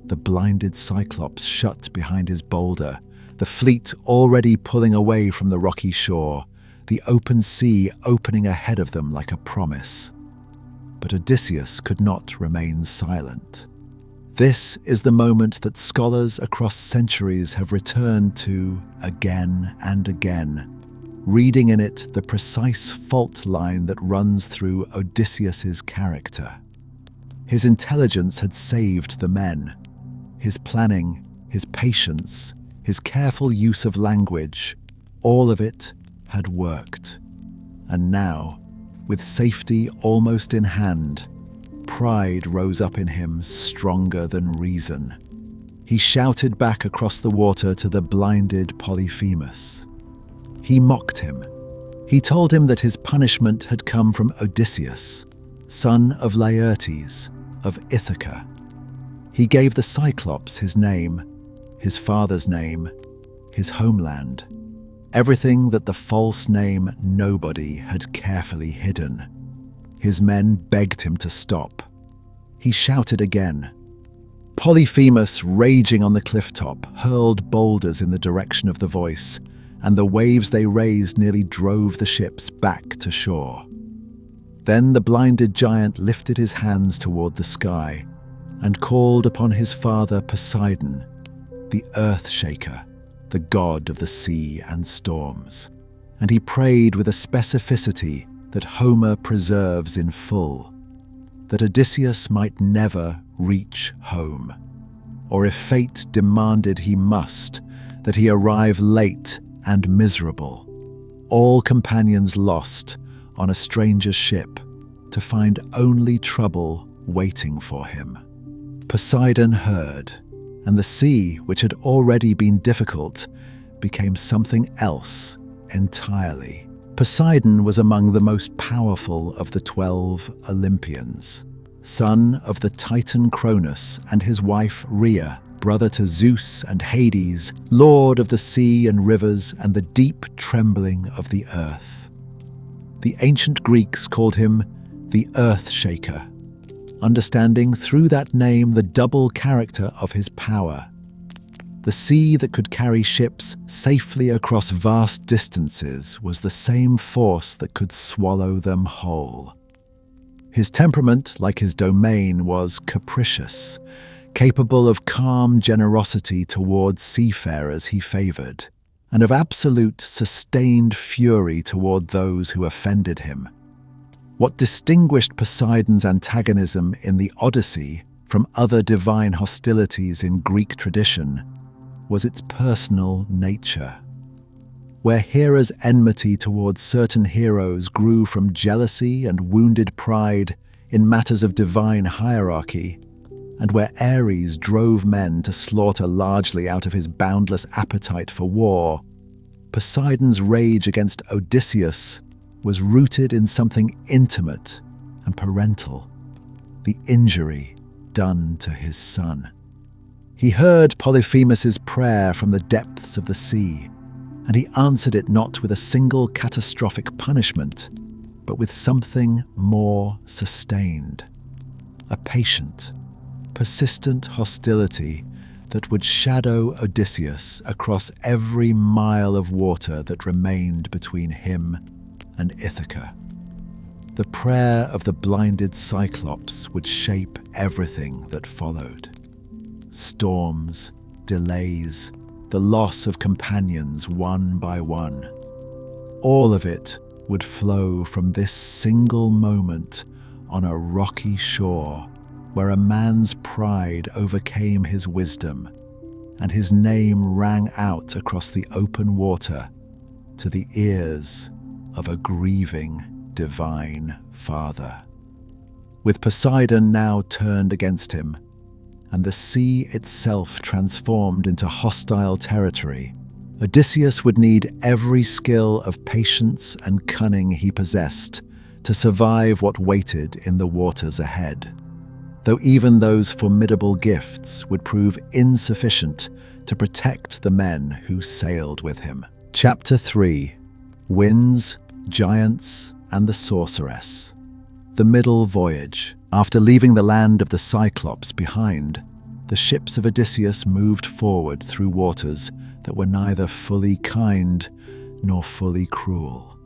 The blinded Cyclops shut behind his boulder, the fleet already pulling away from the rocky shore, the open sea opening ahead of them like a promise. But Odysseus could not remain silent. This is the moment that scholars across centuries have returned to again and again, reading in it the precise fault line that runs through Odysseus's character. His intelligence had saved the men. His planning, his patience, his careful use of language, all of it had worked. And now, with safety almost in hand, pride rose up in him stronger than reason. He shouted back across the water to the blinded Polyphemus. He mocked him. He told him that his punishment had come from Odysseus, son of Laertes, of Ithaca. He gave the Cyclops his name, his father's name, his homeland, everything that the false name Nobody had carefully hidden. His men begged him to stop. He shouted again. Polyphemus, raging on the clifftop, hurled boulders in the direction of the voice, and the waves they raised nearly drove the ships back to shore. Then the blinded giant lifted his hands toward the sky and called upon his father Poseidon, the earth shaker, the god of the sea and storms, and he prayed with a specificity that Homer preserves in full, that Odysseus might never reach home, or if fate demanded he must, that he arrive late and miserable, all companions lost on a stranger's ship, to find only trouble waiting for him. Poseidon heard, and the sea, which had already been difficult, became something else entirely. Poseidon was among the most powerful of the 12 Olympians, son of the Titan Cronus and his wife Rhea, brother to Zeus and Hades, lord of the sea and rivers and the deep trembling of the earth. The ancient Greeks called him the Earth Shaker, understanding through that name the double character of his power. The sea that could carry ships safely across vast distances was the same force that could swallow them whole. His temperament, like his domain, was capricious, capable of calm generosity towards seafarers he favoured, and of absolute sustained fury toward those who offended him. What distinguished Poseidon's antagonism in the Odyssey from other divine hostilities in Greek tradition was its personal nature. Where Hera's enmity towards certain heroes grew from jealousy and wounded pride in matters of divine hierarchy, and where Ares drove men to slaughter largely out of his boundless appetite for war, Poseidon's rage against Odysseus was rooted in something intimate and parental, the injury done to his son. He heard Polyphemus's prayer from the depths of the sea, and he answered it not with a single catastrophic punishment, but with something more sustained, a patient, persistent hostility that would shadow Odysseus across every mile of water that remained between him and Ithaca. The prayer of the blinded Cyclops would shape everything that followed. Storms, delays, the loss of companions one by one. All of it would flow from this single moment on a rocky shore where a man's pride overcame his wisdom, and his name rang out across the open water to the ears of a grieving divine father. With Poseidon now turned against him, and the sea itself transformed into hostile territory, Odysseus would need every skill of patience and cunning he possessed to survive what waited in the waters ahead, though even those formidable gifts would prove insufficient to protect the men who sailed with him. Chapter 3: Winds, Giants, and the Sorceress. The middle voyage. After leaving the land of the Cyclops behind, the ships of Odysseus moved forward through waters that were neither fully kind nor fully cruel.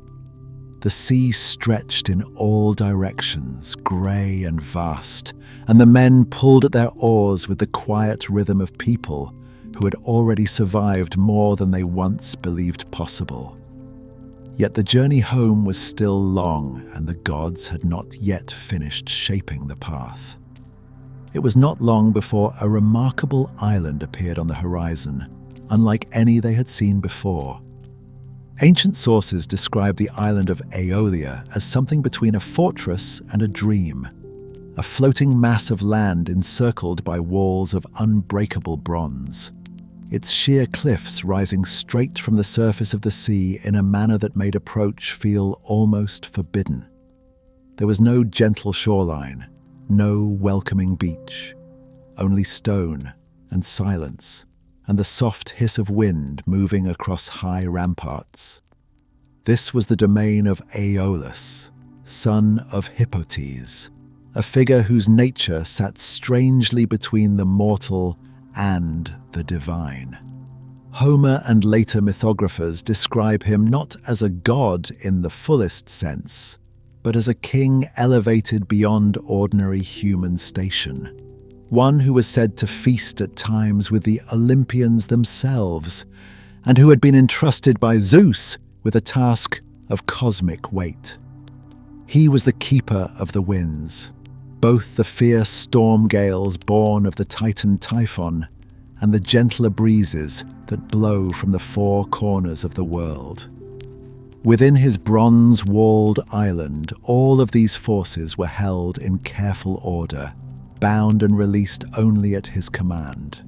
The sea stretched in all directions, grey and vast, and the men pulled at their oars with the quiet rhythm of people who had already survived more than they once believed possible. Yet the journey home was still long, and the gods had not yet finished shaping the path. It was not long before a remarkable island appeared on the horizon, unlike any they had seen before. Ancient sources describe the island of Aeolia as something between a fortress and a dream, a floating mass of land encircled by walls of unbreakable bronze, its sheer cliffs rising straight from the surface of the sea in a manner that made approach feel almost forbidden. There was no gentle shoreline, no welcoming beach, only stone and silence, and the soft hiss of wind moving across high ramparts. This was the domain of Aeolus, son of Hippotes, a figure whose nature sat strangely between the mortal and the divine. Homer and later mythographers describe him not as a god in the fullest sense, but as a king elevated beyond ordinary human station, one who was said to feast at times with the Olympians themselves, and who had been entrusted by Zeus with a task of cosmic weight. He was the keeper of the winds, both the fierce storm gales born of the Titan Typhon and the gentler breezes that blow from the four corners of the world. Within his bronze-walled island, all of these forces were held in careful order, bound and released only at his command.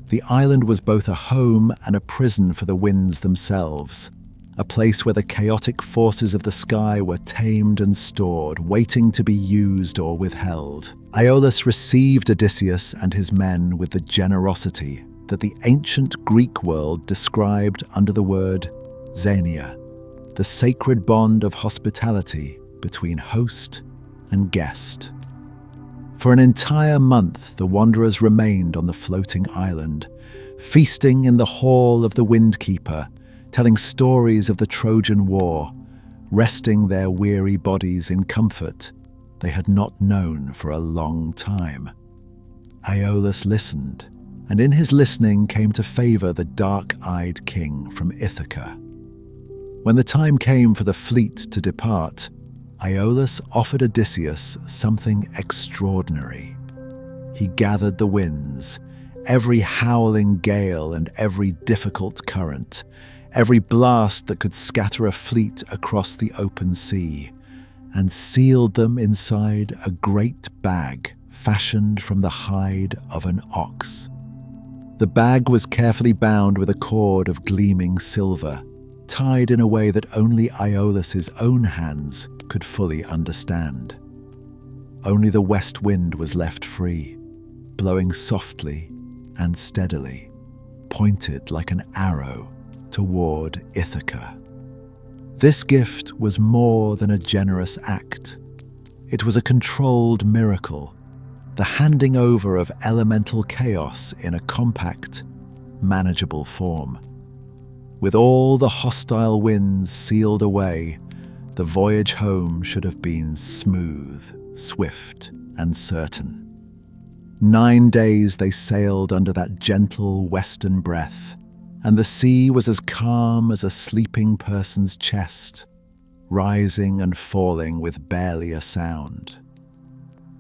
The island was both a home and a prison for the winds themselves, a place where the chaotic forces of the sky were tamed and stored, waiting to be used or withheld. Aeolus received Odysseus and his men with the generosity that the ancient Greek world described under the word xenia, the sacred bond of hospitality between host and guest. For an entire month, the wanderers remained on the floating island, feasting in the hall of the Windkeeper, telling stories of the Trojan War, resting their weary bodies in comfort they had not known for a long time. Aeolus listened, and in his listening came to favor the dark-eyed king from Ithaca. When the time came for the fleet to depart, Aeolus offered Odysseus something extraordinary. He gathered the winds, every howling gale and every difficult current, every blast that could scatter a fleet across the open sea, and sealed them inside a great bag fashioned from the hide of an ox. The bag was carefully bound with a cord of gleaming silver, tied in a way that only Aeolus's own hands could fully understand. Only the west wind was left free, blowing softly and steadily, pointed like an arrow toward Ithaca. This gift was more than a generous act. It was a controlled miracle, the handing over of elemental chaos in a compact, manageable form. With all the hostile winds sealed away, the voyage home should have been smooth, swift, and certain. 9 days they sailed under that gentle western breath, and the sea was as calm as a sleeping person's chest, rising and falling with barely a sound.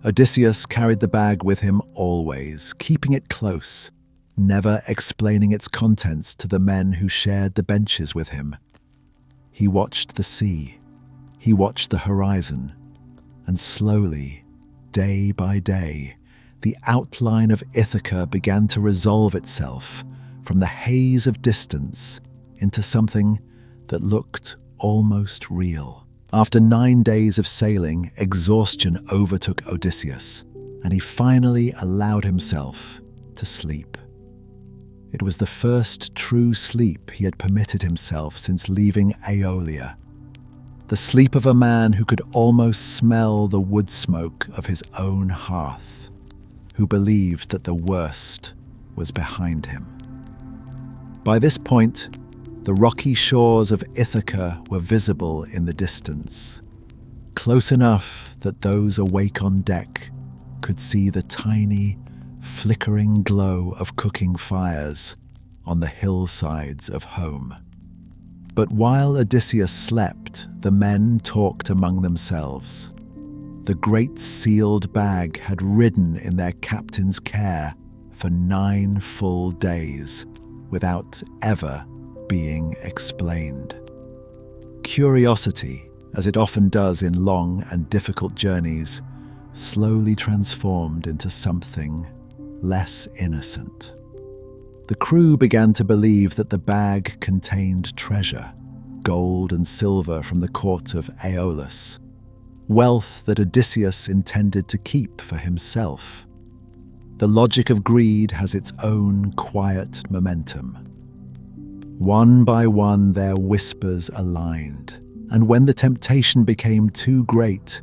Odysseus carried the bag with him always, keeping it close, never explaining its contents to the men who shared the benches with him. He watched the sea, he watched the horizon, and slowly, day by day, the outline of Ithaca began to resolve itself from the haze of distance into something that looked almost real. After 9 days of sailing, exhaustion overtook Odysseus, and he finally allowed himself to sleep. It was the first true sleep he had permitted himself since leaving Aeolia. The sleep of a man who could almost smell the wood smoke of his own hearth, who believed that the worst was behind him. By this point, the rocky shores of Ithaca were visible in the distance, close enough that those awake on deck could see the tiny, flickering glow of cooking fires on the hillsides of home. But while Odysseus slept, the men talked among themselves. The great sealed bag had ridden in their captain's care for 9 full days without ever being explained. Curiosity, as it often does in long and difficult journeys, slowly transformed into something less innocent. The crew began to believe that the bag contained treasure, gold and silver from the court of Aeolus, wealth that Odysseus intended to keep for himself. The logic of greed has its own quiet momentum. One by one their whispers aligned, and when the temptation became too great,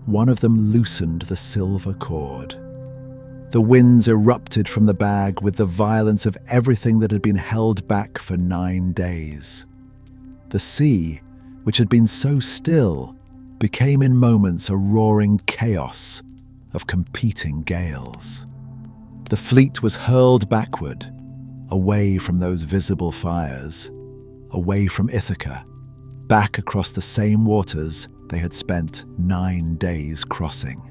one of them loosened the silver cord. The winds erupted from the bag with the violence of everything that had been held back for 9 days. The sea, which had been so still, became in moments a roaring chaos of competing gales. The fleet was hurled backward, away from those visible fires, away from Ithaca, back across the same waters they had spent 9 days crossing.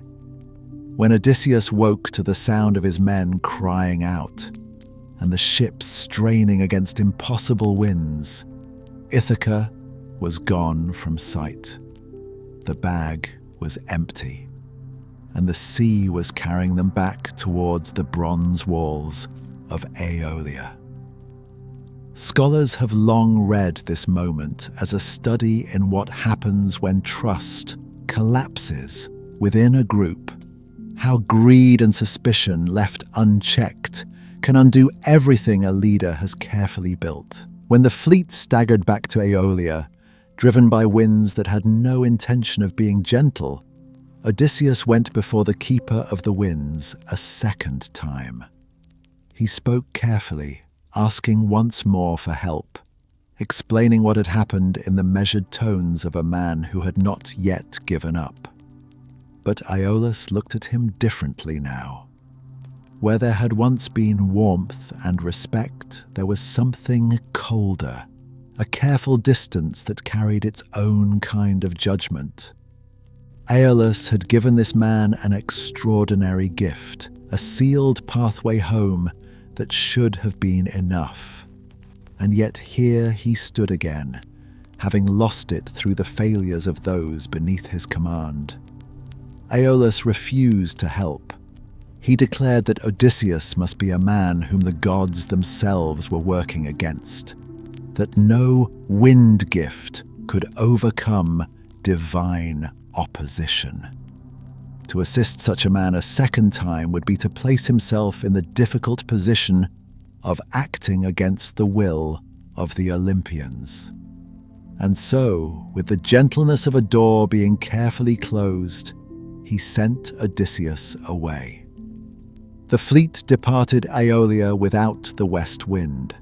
When Odysseus woke to the sound of his men crying out, and the ship straining against impossible winds, Ithaca was gone from sight. The bag was empty, and the sea was carrying them back towards the bronze walls of Aeolia. Scholars have long read this moment as a study in what happens when trust collapses within a group, how greed and suspicion left unchecked can undo everything a leader has carefully built. When the fleet staggered back to Aeolia, driven by winds that had no intention of being gentle, Odysseus went before the keeper of the winds a second time. He spoke carefully, asking once more for help, explaining what had happened in the measured tones of a man who had not yet given up. But Aeolus looked at him differently now. Where there had once been warmth and respect, there was something colder, a careful distance that carried its own kind of judgment. Aeolus had given this man an extraordinary gift, a sealed pathway home that should have been enough. And yet here he stood again, having lost it through the failures of those beneath his command. Aeolus refused to help. He declared that Odysseus must be a man whom the gods themselves were working against, that no wind gift could overcome divine opposition. To assist such a man a second time would be to place himself in the difficult position of acting against the will of the Olympians. And so, with the gentleness of a door being carefully closed, he sent Odysseus away. The fleet departed Aeolia without the west wind,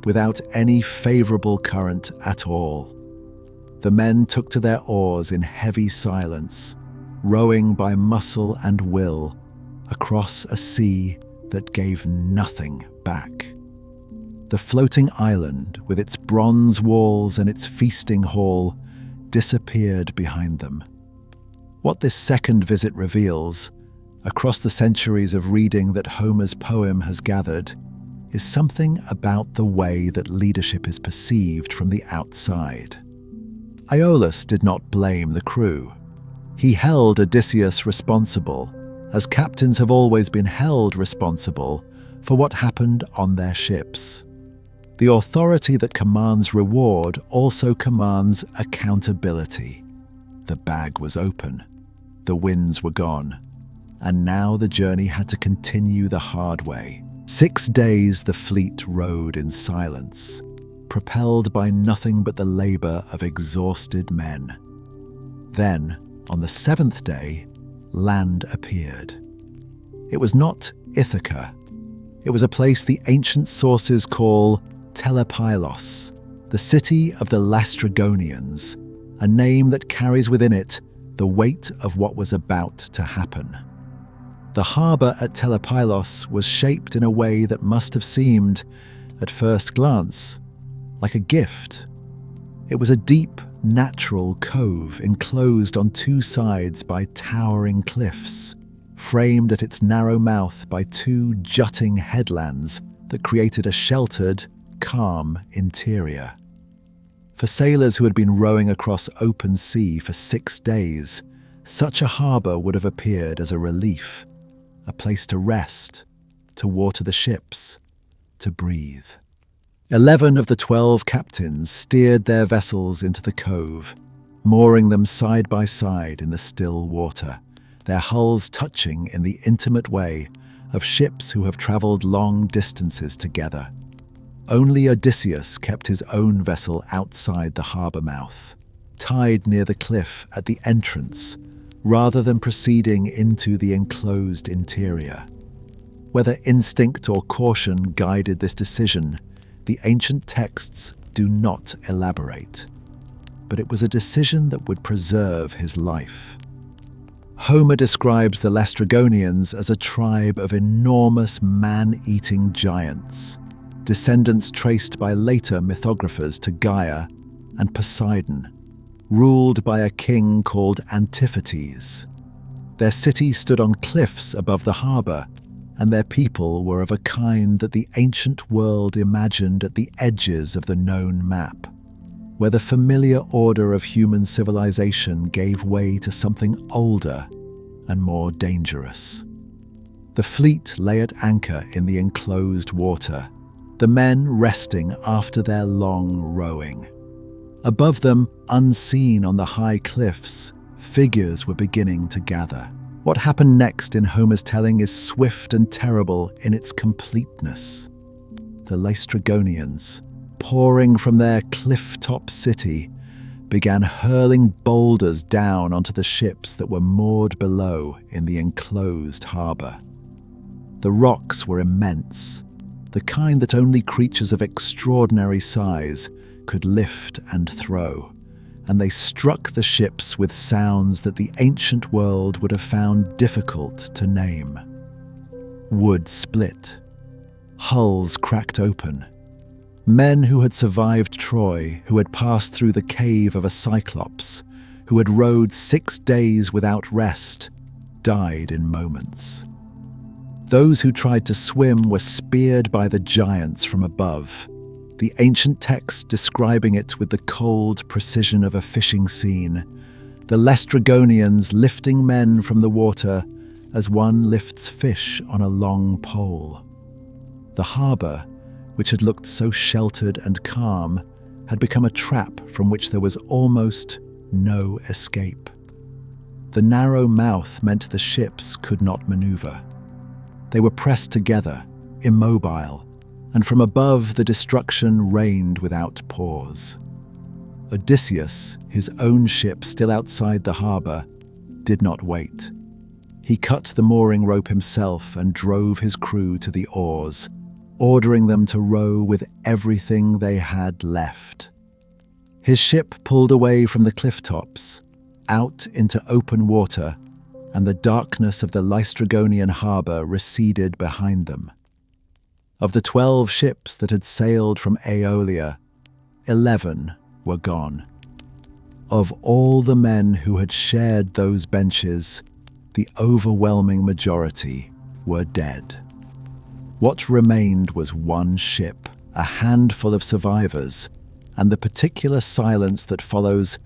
without any favorable current at all. The men took to their oars in heavy silence, rowing by muscle and will across a sea that gave nothing back. The floating island, with its bronze walls and its feasting hall, disappeared behind them. What this second visit reveals, across the centuries of reading that Homer's poem has gathered, is something about the way that leadership is perceived from the outside. Aeolus did not blame the crew. He held Odysseus responsible, as captains have always been held responsible for what happened on their ships. The authority that commands reward also commands accountability. The bag was open, the winds were gone, and now the journey had to continue the hard way. 6 days the fleet rode in silence, propelled by nothing but the labor of exhausted men. Then, on the 7th day, land appeared. It was not Ithaca. It was a place the ancient sources call Telemachus, the city of the Laestrygonians, a name that carries within it the weight of what was about to happen. The harbour at Telemachus was shaped in a way that must have seemed, at first glance, like a gift. It was a deep, natural cove enclosed on 2 sides by towering cliffs, framed at its narrow mouth by 2 jutting headlands that created a sheltered, calm interior. For sailors who had been rowing across open sea for 6 days, such a harbour would have appeared as a relief, a place to rest, to water the ships, to breathe. 11 of the 12 captains steered their vessels into the cove, mooring them side by side in the still water, their hulls touching in the intimate way of ships who have travelled long distances together. Only Odysseus kept his own vessel outside the harbour mouth, tied near the cliff at the entrance, rather than proceeding into the enclosed interior. Whether instinct or caution guided this decision, the ancient texts do not elaborate. But it was a decision that would preserve his life. Homer describes the Laestrygonians as a tribe of enormous man-eating giants, descendants traced by later mythographers to Gaia and Poseidon, ruled by a king called Antiphates. Their city stood on cliffs above the harbour, and their people were of a kind that the ancient world imagined at the edges of the known map, where the familiar order of human civilization gave way to something older and more dangerous. The fleet lay at anchor in the enclosed water, the men resting after their long rowing. Above them, unseen on the high cliffs, figures were beginning to gather. What happened next in Homer's telling is swift and terrible in its completeness. The Laestrygonians, pouring from their cliff-top city, began hurling boulders down onto the ships that were moored below in the enclosed harbour. The rocks were immense, the kind that only creatures of extraordinary size could lift and throw, and they struck the ships with sounds that the ancient world would have found difficult to name. Wood split. Hulls cracked open. Men who had survived Troy, who had passed through the cave of a Cyclops, who had rowed 6 days without rest, died in moments. Those who tried to swim were speared by the giants from above, the ancient text describing it with the cold precision of a fishing scene, the Laestrygonians lifting men from the water as one lifts fish on a long pole. The harbour, which had looked so sheltered and calm, had become a trap from which there was almost no escape. The narrow mouth meant the ships could not manoeuvre. They were pressed together, immobile, and from above the destruction rained without pause. Odysseus, his own ship still outside the harbour, did not wait. He cut the mooring rope himself and drove his crew to the oars, ordering them to row with everything they had left. His ship pulled away from the cliff tops, out into open water, and the darkness of the Laestrygonian harbour receded behind them. Of the 12 ships that had sailed from Aeolia, 11 were gone. Of all the men who had shared those benches, the overwhelming majority were dead. What remained was one ship, a handful of survivors, and the particular silence that follows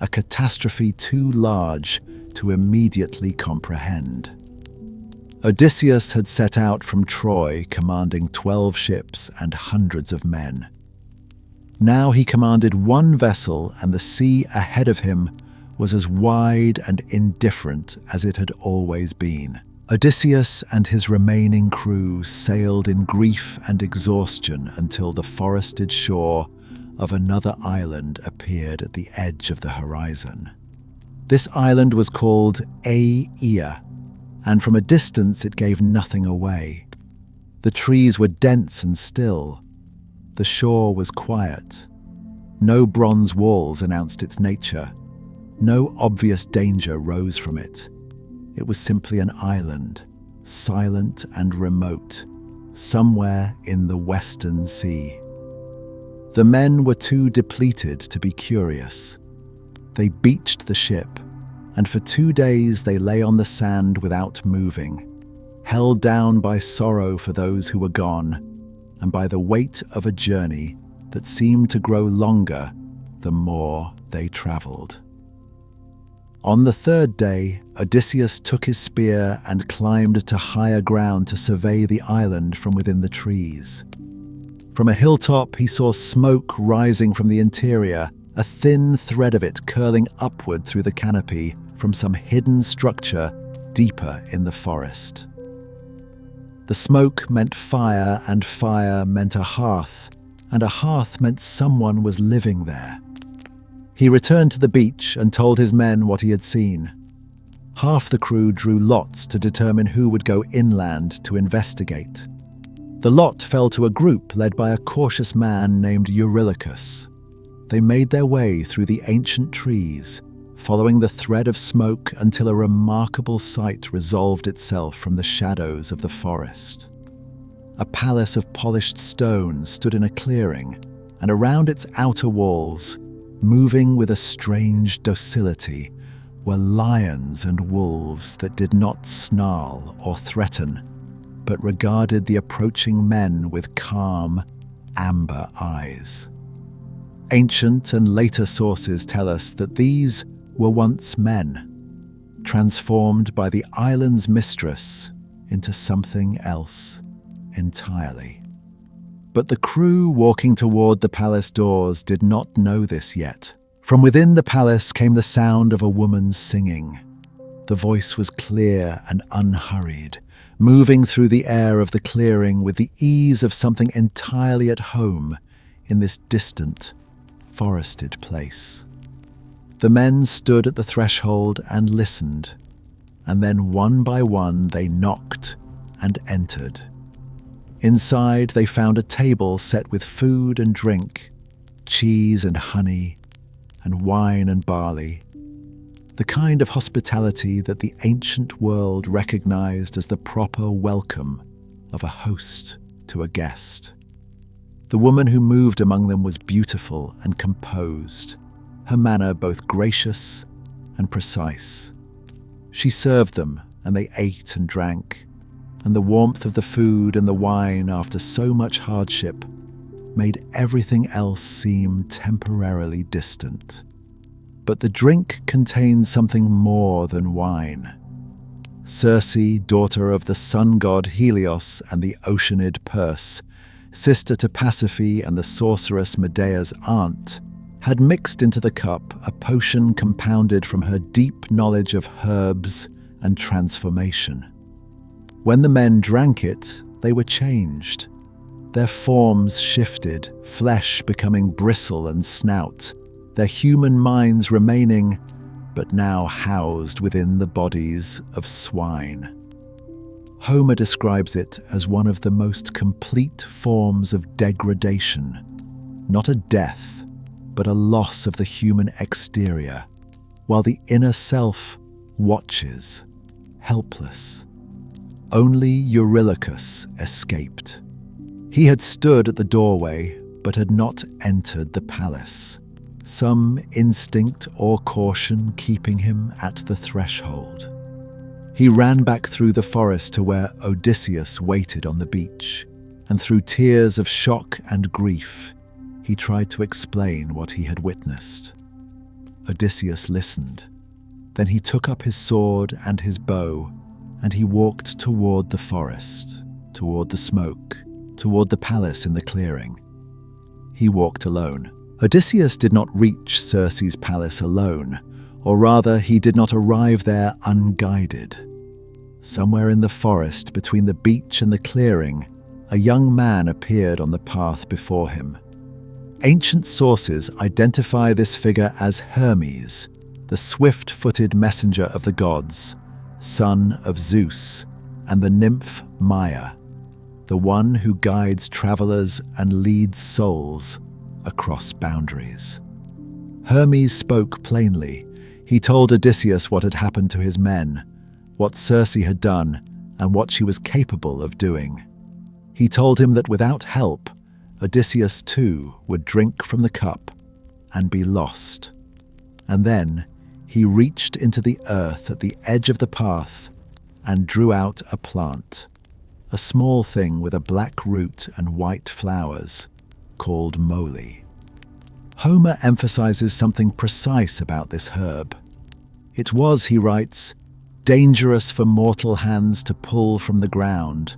a catastrophe too large to immediately comprehend. Odysseus had set out from Troy commanding 12 ships and hundreds of men. Now he commanded one vessel, and the sea ahead of him was as wide and indifferent as it had always been. Odysseus and his remaining crew sailed in grief and exhaustion until the forested shore of another island appeared at the edge of the horizon. This island was called Aea, and from a distance it gave nothing away. The trees were dense and still. The shore was quiet. No bronze walls announced its nature. No obvious danger rose from it. It was simply an island, silent and remote, somewhere in the Western Sea. The men were too depleted to be curious. They beached the ship, and for 2 days they lay on the sand without moving, held down by sorrow for those who were gone, and by the weight of a journey that seemed to grow longer the more they traveled. On the 3rd day, Odysseus took his spear and climbed to higher ground to survey the island from within the trees. From a hilltop, he saw smoke rising from the interior, a thin thread of it curling upward through the canopy from some hidden structure deeper in the forest. The smoke meant fire, and fire meant a hearth, and a hearth meant someone was living there. He returned to the beach and told his men what he had seen. Half the crew drew lots to determine who would go inland to investigate. The lot fell to a group led by a cautious man named Eurylochus. They made their way through the ancient trees, following the thread of smoke until a remarkable sight resolved itself from the shadows of the forest. A palace of polished stone stood in a clearing, and around its outer walls, moving with a strange docility, were lions and wolves that did not snarl or threaten, but regarded the approaching men with calm, amber eyes. Ancient and later sources tell us that these were once men, transformed by the island's mistress into something else entirely. But the crew walking toward the palace doors did not know this yet. From within the palace came the sound of a woman singing. The voice was clear and unhurried, moving through the air of the clearing with the ease of something entirely at home in this distant, forested place. The men stood at the threshold and listened, and then one by one they knocked and entered. Inside they found a table set with food and drink, cheese and honey, and wine and barley, the kind of hospitality that the ancient world recognized as the proper welcome of a host to a guest. The woman who moved among them was beautiful and composed, her manner both gracious and precise. She served them, and they ate and drank, and the warmth of the food and the wine after so much hardship made everything else seem temporarily distant. But the drink contained something more than wine. Circe, daughter of the sun god Helios and the oceanid Perse, sister to Pasiphae and the sorceress Medea's aunt, had mixed into the cup a potion compounded from her deep knowledge of herbs and transformation. When the men drank it, they were changed. Their forms shifted, flesh becoming bristle and snout, their human minds remaining, but now housed within the bodies of swine. Homer describes it as one of the most complete forms of degradation, not a death, but a loss of the human exterior, while the inner self watches, helpless. Only Eurylochus escaped. He had stood at the doorway, but had not entered the palace, some instinct or caution keeping him at the threshold. He ran back through the forest to where Odysseus waited on the beach, and through tears of shock and grief, he tried to explain what he had witnessed. Odysseus listened. Then he took up his sword and his bow, and he walked toward the forest, toward the smoke, toward the palace in the clearing. He walked alone. Odysseus did not reach Circe's palace alone, or rather, he did not arrive there unguided. Somewhere in the forest between the beach and the clearing, a young man appeared on the path before him. Ancient sources identify this figure as Hermes, the swift-footed messenger of the gods, son of Zeus, and the nymph Maia, the one who guides travelers and leads souls across boundaries. Hermes spoke plainly. He told Odysseus what had happened to his men, what Circe had done, and what she was capable of doing. He told him that without help, Odysseus too would drink from the cup and be lost. And then he reached into the earth at the edge of the path and drew out a plant, a small thing with a black root and white flowers, called moly. Homer emphasizes something precise about this herb. It was, he writes, dangerous for mortal hands to pull from the ground,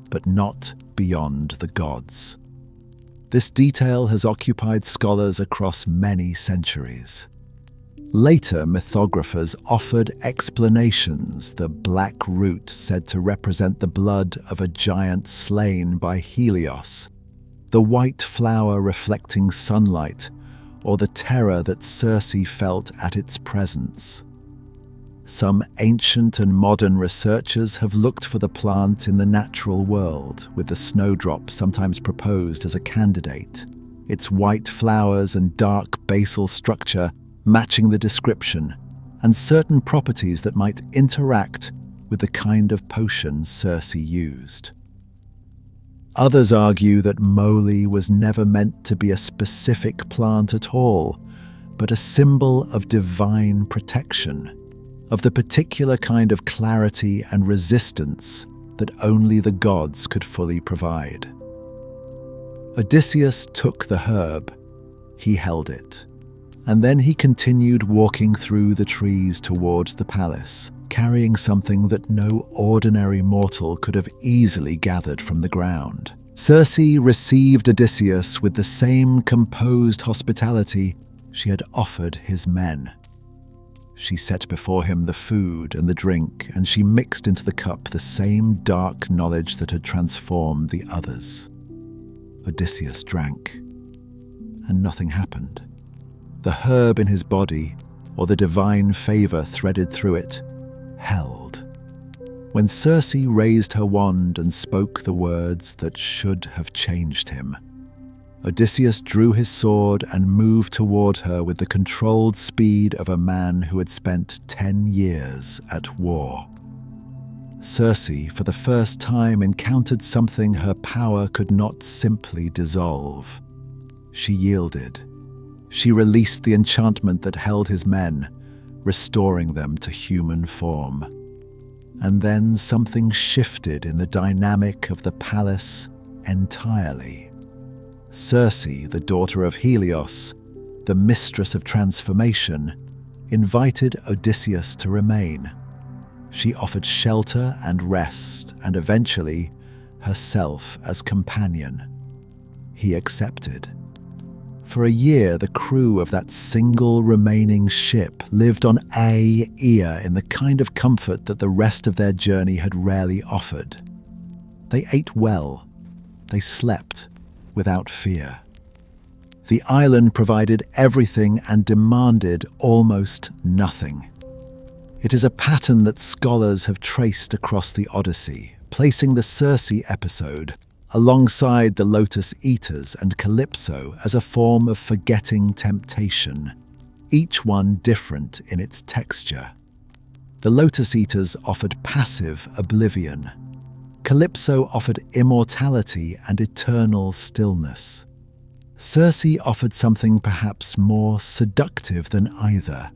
but not beyond the gods. This detail has occupied scholars across many centuries. Later mythographers offered explanations, the black root said to represent the blood of a giant slain by Helios, the white flower reflecting sunlight, or the terror that Circe felt at its presence. Some ancient and modern researchers have looked for the plant in the natural world, with the snowdrop sometimes proposed as a candidate, its white flowers and dark basal structure matching the description, and certain properties that might interact with the kind of potion Circe used. Others argue that moly was never meant to be a specific plant at all, but a symbol of divine protection, of the particular kind of clarity and resistance that only the gods could fully provide. Odysseus took the herb, he held it, and then he continued walking through the trees towards the palace, carrying something that no ordinary mortal could have easily gathered from the ground. Circe received Odysseus with the same composed hospitality she had offered his men. She set before him the food and the drink, and she mixed into the cup the same dark knowledge that had transformed the others. Odysseus drank, and nothing happened. The herb in his body, or the divine favor threaded through it, held. When Circe raised her wand and spoke the words that should have changed him, Odysseus drew his sword and moved toward her with the controlled speed of a man who had spent 10 years at war. Circe, for the first time, encountered something her power could not simply dissolve. She yielded. She released the enchantment that held his men, restoring them to human form. And then something shifted in the dynamic of the palace entirely. Circe, the daughter of Helios, the mistress of transformation, invited Odysseus to remain. She offered shelter and rest, and eventually herself as companion. He accepted. For a year, the crew of that single remaining ship lived on Aea in the kind of comfort that the rest of their journey had rarely offered. They ate well. They slept without fear. The island provided everything and demanded almost nothing. It is a pattern that scholars have traced across the Odyssey, placing the Circe episode alongside the Lotus Eaters and Calypso as a form of forgetting temptation, each one different in its texture. The Lotus Eaters offered passive oblivion. Calypso offered immortality and eternal stillness. Circe offered something perhaps more seductive than either,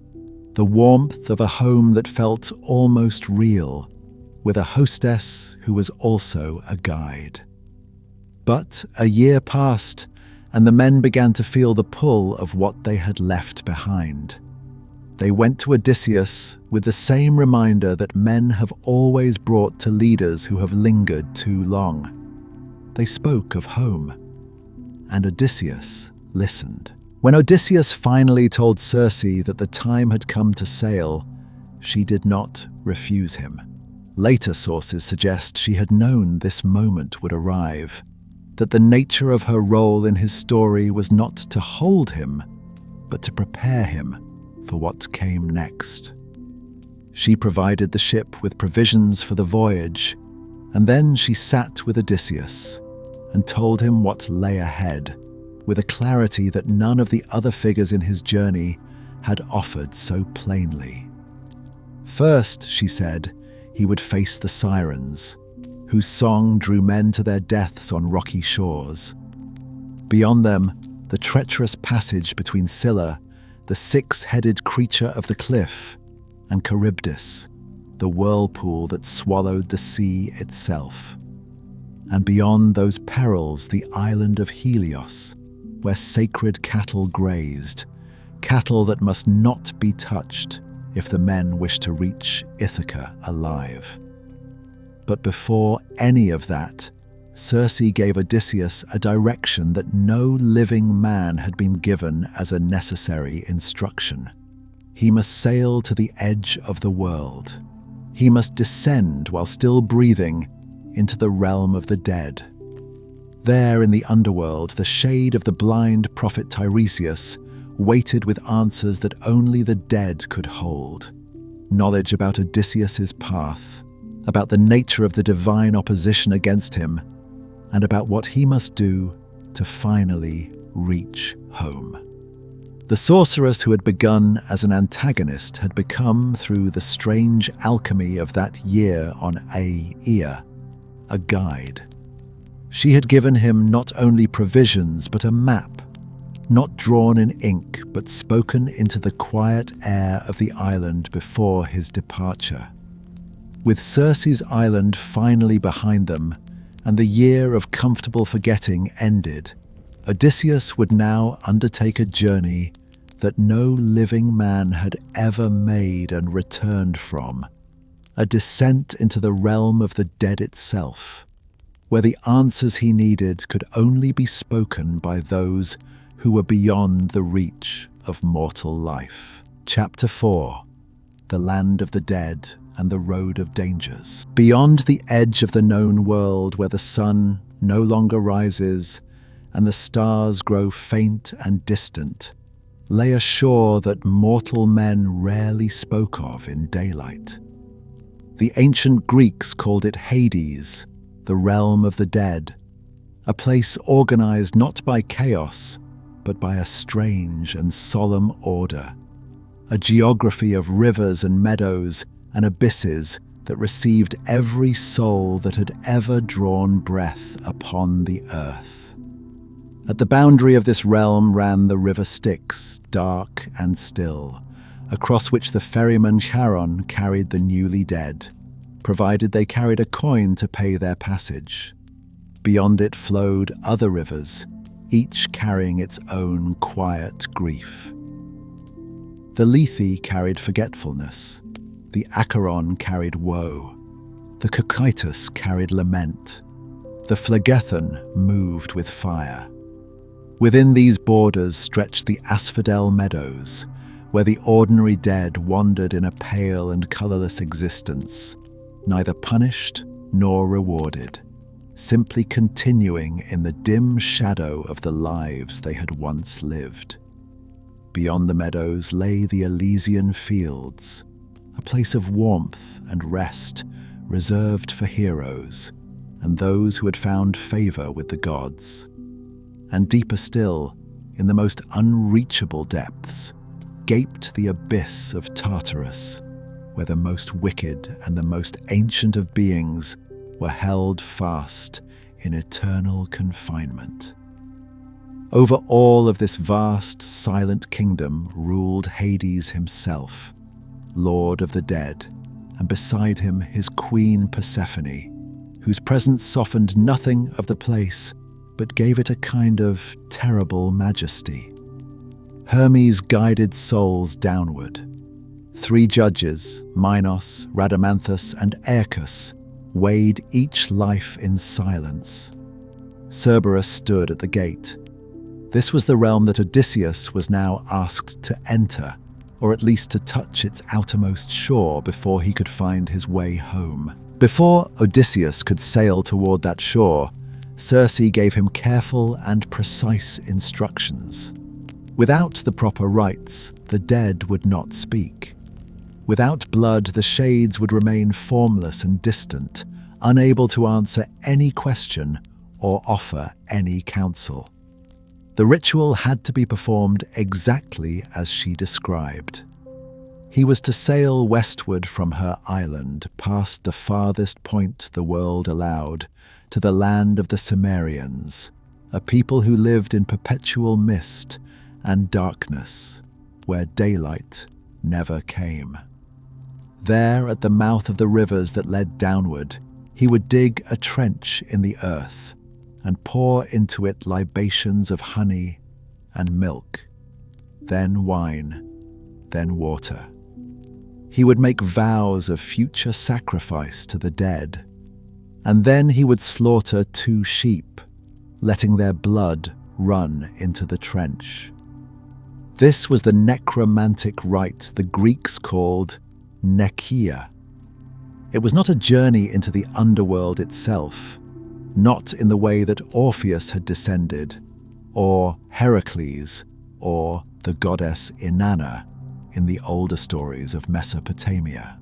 the warmth of a home that felt almost real, with a hostess who was also a guide. But a year passed, and the men began to feel the pull of what they had left behind. They went to Odysseus with the same reminder that men have always brought to leaders who have lingered too long. They spoke of home, and Odysseus listened. When Odysseus finally told Circe that the time had come to sail, she did not refuse him. Later sources suggest she had known this moment would arrive, that the nature of her role in his story was not to hold him, but to prepare him for what came next. She provided the ship with provisions for the voyage, and then she sat with Odysseus and told him what lay ahead, with a clarity that none of the other figures in his journey had offered so plainly. First, she said, he would face the Sirens, whose song drew men to their deaths on rocky shores. Beyond them, the treacherous passage between Scylla, the six-headed creature of the cliff, and Charybdis, the whirlpool that swallowed the sea itself. And beyond those perils, the island of Helios, where sacred cattle grazed, cattle that must not be touched if the men wish to reach Ithaca alive. But before any of that, Circe gave Odysseus a direction that no living man had been given as a necessary instruction. He must sail to the edge of the world. He must descend while still breathing into the realm of the dead. There in the underworld, the shade of the blind prophet Tiresias waited with answers that only the dead could hold. Knowledge about Odysseus's path, about the nature of the divine opposition against him, and about what he must do to finally reach home. The sorceress who had begun as an antagonist had become, through the strange alchemy of that year on Aea, a guide. She had given him not only provisions but a map, not drawn in ink but spoken into the quiet air of the island before his departure. With Circe's island finally behind them, and the year of comfortable forgetting ended, Odysseus would now undertake a journey that no living man had ever made and returned from, a descent into the realm of the dead itself, where the answers he needed could only be spoken by those who were beyond the reach of mortal life. Chapter 4: The Land of the Dead and the Road of Dangers. Beyond the edge of the known world, where the sun no longer rises and the stars grow faint and distant, lay a shore that mortal men rarely spoke of in daylight. The ancient Greeks called it Hades, the realm of the dead, a place organized not by chaos, but by a strange and solemn order, a geography of rivers and meadows and abysses that received every soul that had ever drawn breath upon the earth. At the boundary of this realm ran the river Styx, dark and still, across which the ferryman Charon carried the newly dead, provided they carried a coin to pay their passage. Beyond it flowed other rivers, each carrying its own quiet grief. The Lethe carried forgetfulness. The Acheron carried woe. The Cocytus carried lament. The Phlegethon moved with fire. Within these borders stretched the asphodel meadows, where the ordinary dead wandered in a pale and colourless existence, neither punished nor rewarded, simply continuing in the dim shadow of the lives they had once lived. Beyond the meadows lay the Elysian fields, a place of warmth and rest reserved for heroes and those who had found favour with the gods. And deeper still, in the most unreachable depths, gaped the abyss of Tartarus, where the most wicked and the most ancient of beings were held fast in eternal confinement. Over all of this vast, silent kingdom ruled Hades himself, lord of the dead, and beside him his queen Persephone, whose presence softened nothing of the place, but gave it a kind of terrible majesty. Hermes guided souls downward. 3 judges, Minos, Rhadamanthus, and Aeacus, weighed each life in silence. Cerberus stood at the gate. This was the realm that Odysseus was now asked to enter, or at least to touch its outermost shore before he could find his way home. Before Odysseus could sail toward that shore, Circe gave him careful and precise instructions. Without the proper rites, the dead would not speak. Without blood, the shades would remain formless and distant, unable to answer any question or offer any counsel. The ritual had to be performed exactly as she described. He was to sail westward from her island, past the farthest point the world allowed, to the land of the Cimmerians, a people who lived in perpetual mist and darkness, where daylight never came. There, at the mouth of the rivers that led downward, he would dig a trench in the earth and pour into it libations of honey and milk, then wine, then water. He would make vows of future sacrifice to the dead, and then he would slaughter 2 sheep, letting their blood run into the trench. This was the necromantic rite the Greeks called nekia. It was not a journey into the underworld itself, not in the way that Orpheus had descended, or Heracles, or the goddess Inanna in the older stories of Mesopotamia.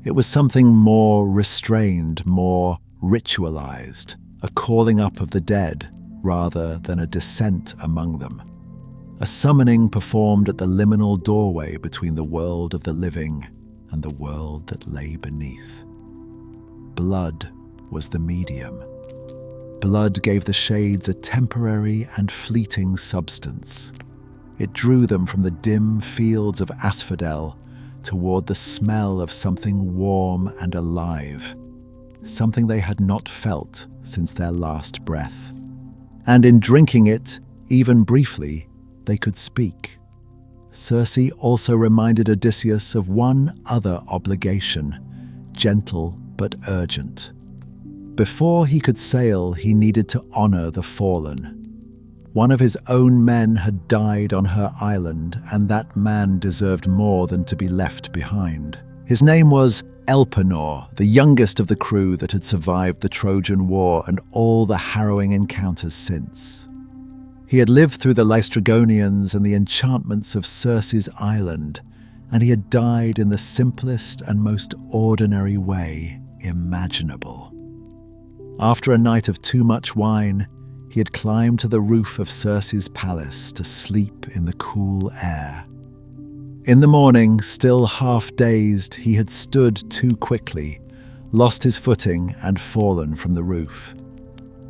It was something more restrained, more ritualized, a calling up of the dead rather than a descent among them. A summoning performed at the liminal doorway between the world of the living and the world that lay beneath. Blood was the medium. Blood gave the shades a temporary and fleeting substance. It drew them from the dim fields of asphodel toward the smell of something warm and alive, something they had not felt since their last breath. And in drinking it, even briefly, they could speak. Circe also reminded Odysseus of one other obligation, gentle but urgent. Before he could sail, he needed to honor the fallen. One of his own men had died on her island, and that man deserved more than to be left behind. His name was Elpenor, the youngest of the crew that had survived the Trojan War and all the harrowing encounters since. He had lived through the Laestrygonians and the enchantments of Circe's island, and he had died in the simplest and most ordinary way imaginable. After a night of too much wine, he had climbed to the roof of Circe's palace to sleep in the cool air. In the morning, still half-dazed, he had stood too quickly, lost his footing and fallen from the roof.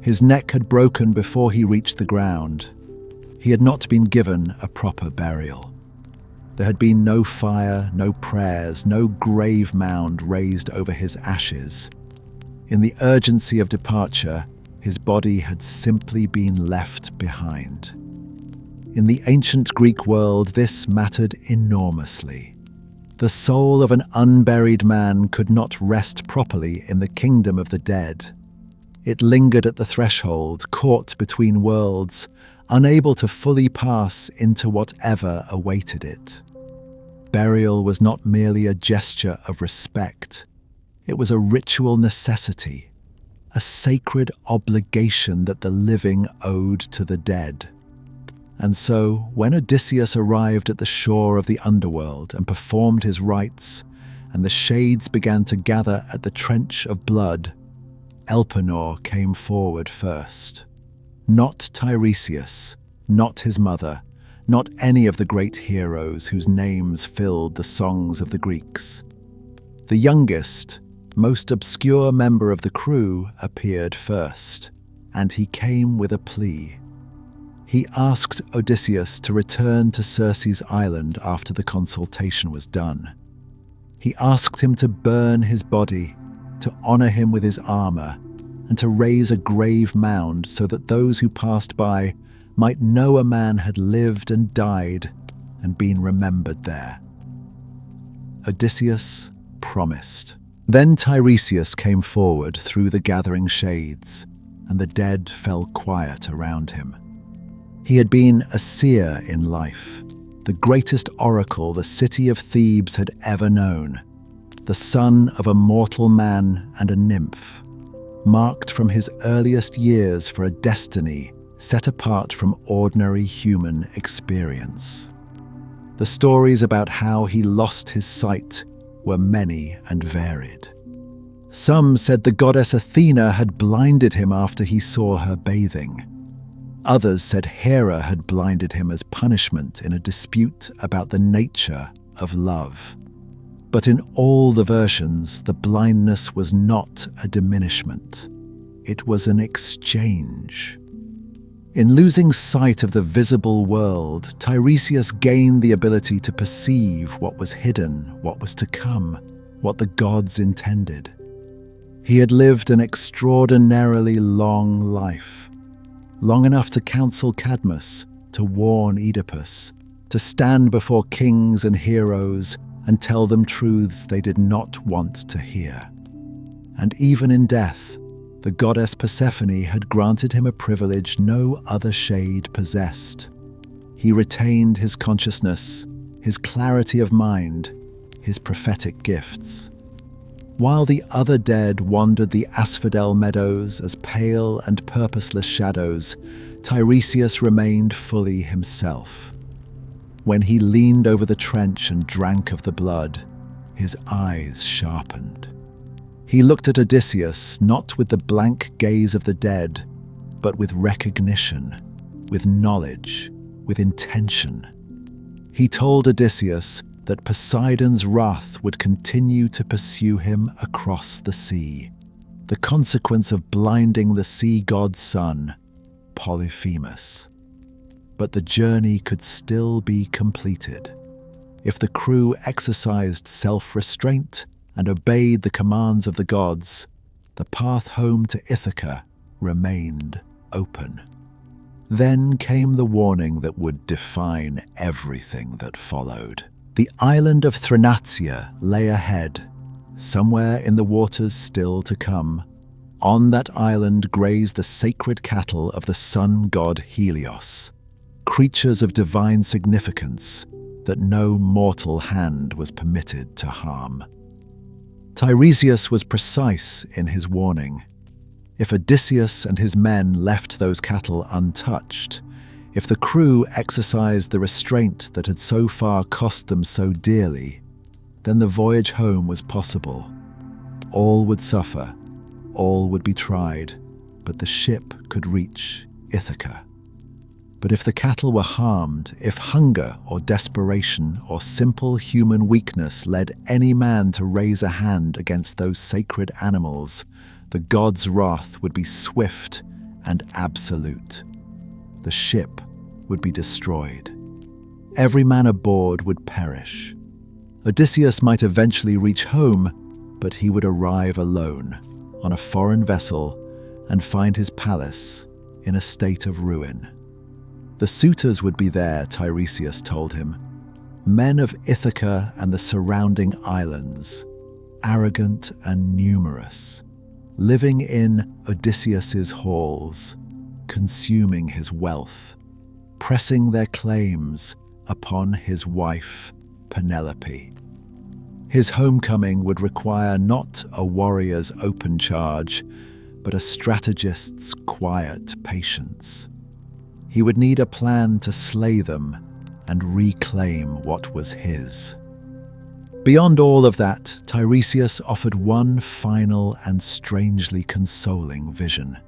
His neck had broken before he reached the ground. He had not been given a proper burial. There had been no fire, no prayers, no grave mound raised over his ashes. In the urgency of departure, his body had simply been left behind. In the ancient Greek world, this mattered enormously. The soul of an unburied man could not rest properly in the kingdom of the dead. It lingered at the threshold, caught between worlds, unable to fully pass into whatever awaited it. Burial was not merely a gesture of respect. It was a ritual necessity, a sacred obligation that the living owed to the dead. And so, when Odysseus arrived at the shore of the underworld and performed his rites, and the shades began to gather at the trench of blood, Elpenor came forward first. Not Tiresias, not his mother, not any of the great heroes whose names filled the songs of the Greeks. The youngest, most obscure member of the crew appeared first, and he came with a plea. He asked Odysseus to return to Circe's island after the consultation was done. He asked him to burn his body, to honor him with his armor, and to raise a grave mound so that those who passed by might know a man had lived and died and been remembered there. Odysseus promised. Then Tiresias came forward through the gathering shades, and the dead fell quiet around him. He had been a seer in life, the greatest oracle the city of Thebes had ever known, the son of a mortal man and a nymph, marked from his earliest years for a destiny set apart from ordinary human experience. The stories about how he lost his sight were many and varied. Some said the goddess Athena had blinded him after he saw her bathing. Others said Hera had blinded him as punishment in a dispute about the nature of love. But in all the versions, the blindness was not a diminishment. It was an exchange. In losing sight of the visible world, Tiresias gained the ability to perceive what was hidden, what was to come, what the gods intended. He had lived an extraordinarily long life, long enough to counsel Cadmus, to warn Oedipus, to stand before kings and heroes and tell them truths they did not want to hear. And even in death, the goddess Persephone had granted him a privilege no other shade possessed. He retained his consciousness, his clarity of mind, his prophetic gifts. While the other dead wandered the asphodel meadows as pale and purposeless shadows, Tiresias remained fully himself. When he leaned over the trench and drank of the blood, his eyes sharpened. He looked at Odysseus not with the blank gaze of the dead, but with recognition, with knowledge, with intention. He told Odysseus that Poseidon's wrath would continue to pursue him across the sea, the consequence of blinding the sea god's son, Polyphemus. But the journey could still be completed. If the crew exercised self-restraint and obeyed the commands of the gods, the path home to Ithaca remained open. Then came the warning that would define everything that followed. The island of Thrinacia lay ahead, somewhere in the waters still to come. On that island grazed the sacred cattle of the sun god Helios, creatures of divine significance that no mortal hand was permitted to harm. Tiresias was precise in his warning. If Odysseus and his men left those cattle untouched, if the crew exercised the restraint that had so far cost them so dearly, then the voyage home was possible. All would suffer, all would be tried, but the ship could reach Ithaca. But if the cattle were harmed, if hunger or desperation or simple human weakness led any man to raise a hand against those sacred animals, the gods' wrath would be swift and absolute. The ship would be destroyed. Every man aboard would perish. Odysseus might eventually reach home, but he would arrive alone on a foreign vessel and find his palace in a state of ruin. The suitors would be there, Tiresias told him, men of Ithaca and the surrounding islands, arrogant and numerous, living in Odysseus's halls, consuming his wealth, pressing their claims upon his wife, Penelope. His homecoming would require not a warrior's open charge, but a strategist's quiet patience. He would need a plan to slay them and reclaim what was his. Beyond all of that, Tiresias offered one final and strangely consoling vision.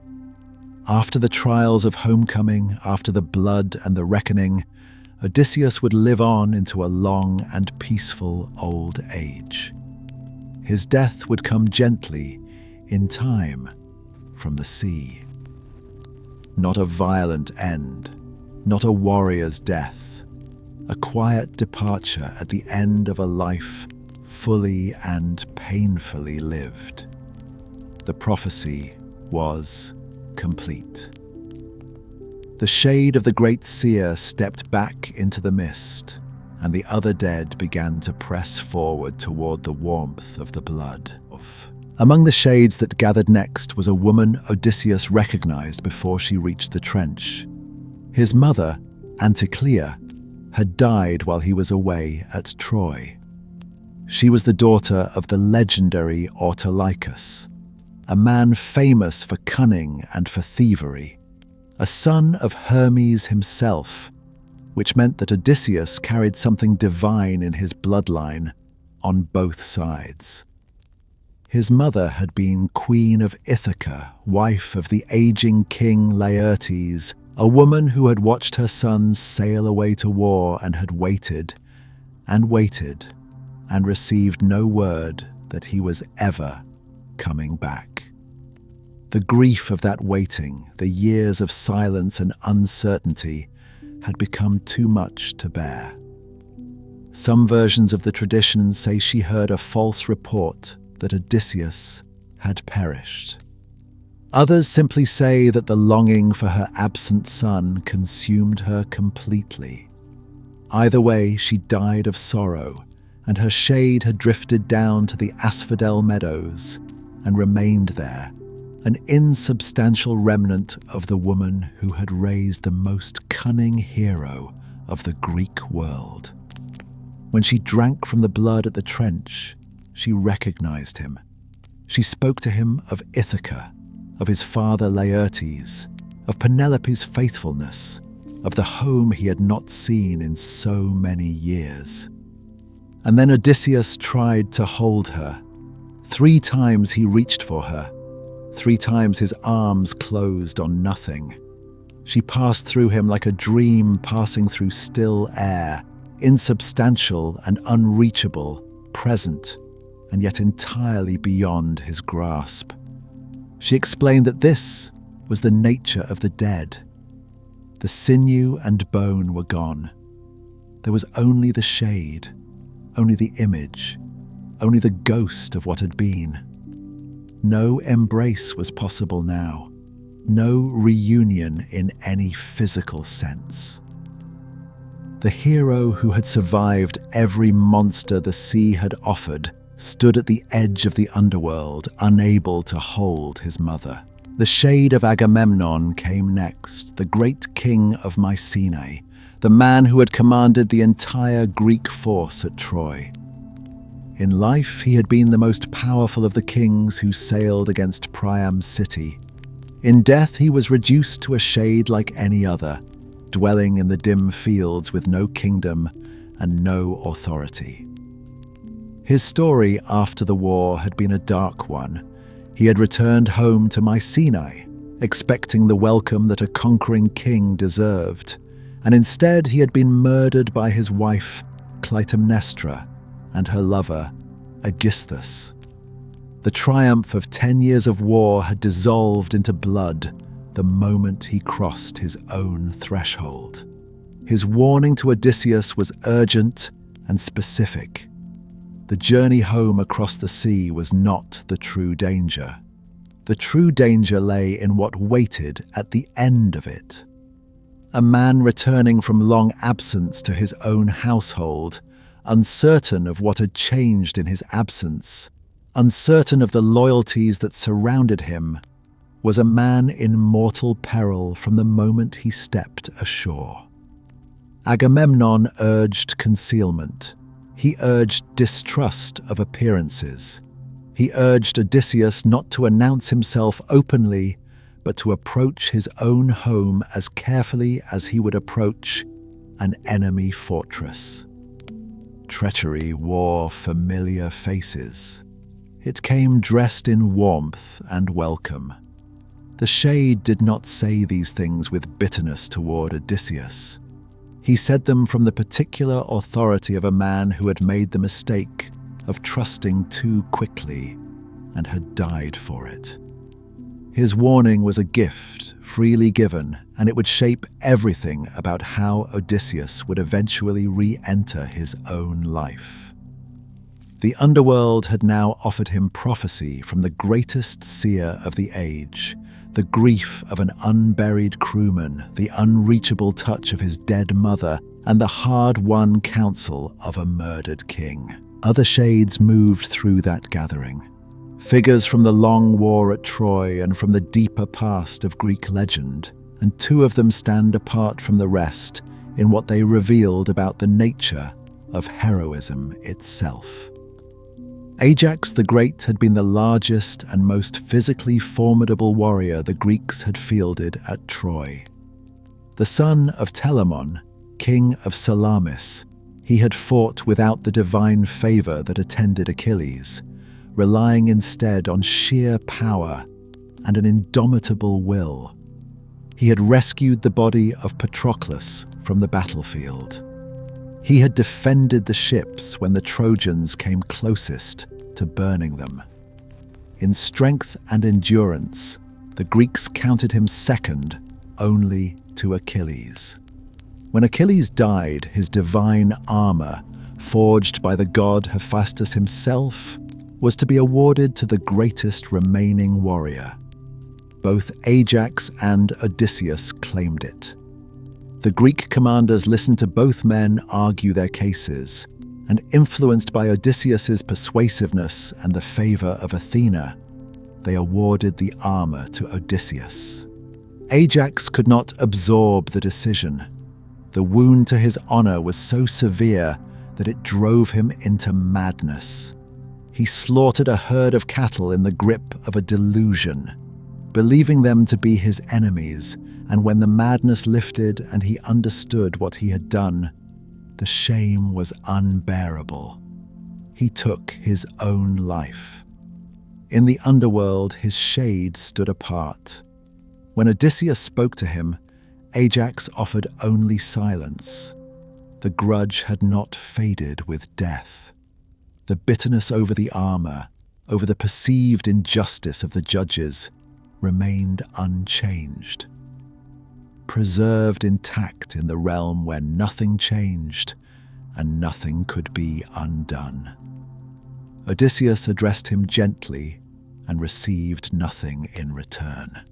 After the trials of homecoming, after the blood and the reckoning, Odysseus would live on into a long and peaceful old age. His death would come gently, in time, from the sea. Not a violent end, not a warrior's death, a quiet departure at the end of a life fully and painfully lived. The prophecy was complete. The shade of the great seer stepped back into the mist, and the other dead began to press forward toward the warmth of the blood. Among the shades that gathered next was a woman Odysseus recognized before she reached the trench. His mother, Anticlea, had died while he was away at Troy. She was the daughter of the legendary Telemachus, a man famous for cunning and for thievery, a son of Hermes himself, which meant that Odysseus carried something divine in his bloodline on both sides. His mother had been Queen of Ithaca, wife of the aging king Laertes, a woman who had watched her sons sail away to war and had waited and waited and received no word that he was ever coming back. The grief of that waiting, the years of silence and uncertainty, had become too much to bear. Some versions of the tradition say she heard a false report that Odysseus had perished. Others simply say that the longing for her absent son consumed her completely. Either way, she died of sorrow, and her shade had drifted down to the asphodel meadows and remained there, an insubstantial remnant of the woman who had raised the most cunning hero of the Greek world. When she drank from the blood at the trench, she recognized him. She spoke to him of Ithaca, of his father Laertes, of Penelope's faithfulness, of the home he had not seen in so many years. And then Odysseus tried to hold her. 3 times he reached for her. 3 times his arms closed on nothing. She passed through him like a dream passing through still air, insubstantial and unreachable, present, and yet entirely beyond his grasp. She explained that this was the nature of the dead. The sinew and bone were gone. There was only the shade, only the image, only the ghost of what had been. No embrace was possible now, no reunion in any physical sense. The hero who had survived every monster the sea had offered stood at the edge of the underworld, unable to hold his mother. The shade of Agamemnon came next, the great king of Mycenae, the man who had commanded the entire Greek force at Troy. In life, he had been the most powerful of the kings who sailed against Priam's city. In death, he was reduced to a shade like any other, dwelling in the dim fields with no kingdom and no authority. His story after the war had been a dark one. He had returned home to Mycenae, expecting the welcome that a conquering king deserved, and instead he had been murdered by his wife, Clytemnestra, and her lover, Aegisthus. The triumph of 10 years of war had dissolved into blood the moment he crossed his own threshold. His warning to Odysseus was urgent and specific. The journey home across the sea was not the true danger. The true danger lay in what waited at the end of it. A man returning from long absence to his own household, uncertain of what had changed in his absence, uncertain of the loyalties that surrounded him, was a man in mortal peril from the moment he stepped ashore. Agamemnon urged concealment. He urged distrust of appearances. He urged Odysseus not to announce himself openly, but to approach his own home as carefully as he would approach an enemy fortress. Treachery wore familiar faces. It came dressed in warmth and welcome. The shade did not say these things with bitterness toward Odysseus. He said them from the particular authority of a man who had made the mistake of trusting too quickly and had died for it. His warning was a gift freely given, and it would shape everything about how Odysseus would eventually re-enter his own life. The underworld had now offered him prophecy from the greatest seer of the age, the grief of an unburied crewman, the unreachable touch of his dead mother, and the hard-won counsel of a murdered king. Other shades moved through that gathering. Figures from the long war at Troy and from the deeper past of Greek legend, and two of them stand apart from the rest in what they revealed about the nature of heroism itself. Ajax the Great had been the largest and most physically formidable warrior the Greeks had fielded at Troy. The son of Telamon, king of Salamis, he had fought without the divine favor that attended Achilles, relying instead on sheer power and an indomitable will. He had rescued the body of Patroclus from the battlefield. He had defended the ships when the Trojans came closest to burning them. In strength and endurance, the Greeks counted him second only to Achilles. When Achilles died, his divine armor, forged by the god Hephaestus himself, was to be awarded to the greatest remaining warrior. Both Ajax and Odysseus claimed it. The Greek commanders listened to both men argue their cases, and influenced by Odysseus's persuasiveness and the favor of Athena, they awarded the armor to Odysseus. Ajax could not absorb the decision. The wound to his honor was so severe that it drove him into madness. He slaughtered a herd of cattle in the grip of a delusion, believing them to be his enemies, and when the madness lifted and he understood what he had done, the shame was unbearable. He took his own life. In the underworld, his shade stood apart. When Odysseus spoke to him, Ajax offered only silence. The grudge had not faded with death. The bitterness over the armor, over the perceived injustice of the judges, remained unchanged. Preserved intact in the realm where nothing changed and nothing could be undone. Odysseus addressed him gently and received nothing in return.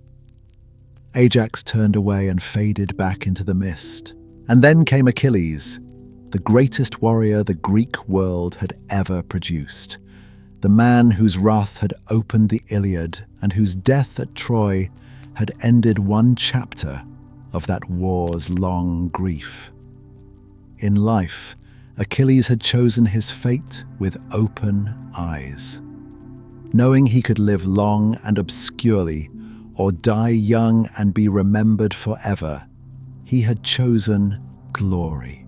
Ajax turned away and faded back into the mist. And then came Achilles, the greatest warrior the Greek world had ever produced, the man whose wrath had opened the Iliad and whose death at Troy had ended one chapter of that war's long grief. In life, Achilles had chosen his fate with open eyes. Knowing he could live long and obscurely, or die young and be remembered forever, he had chosen glory.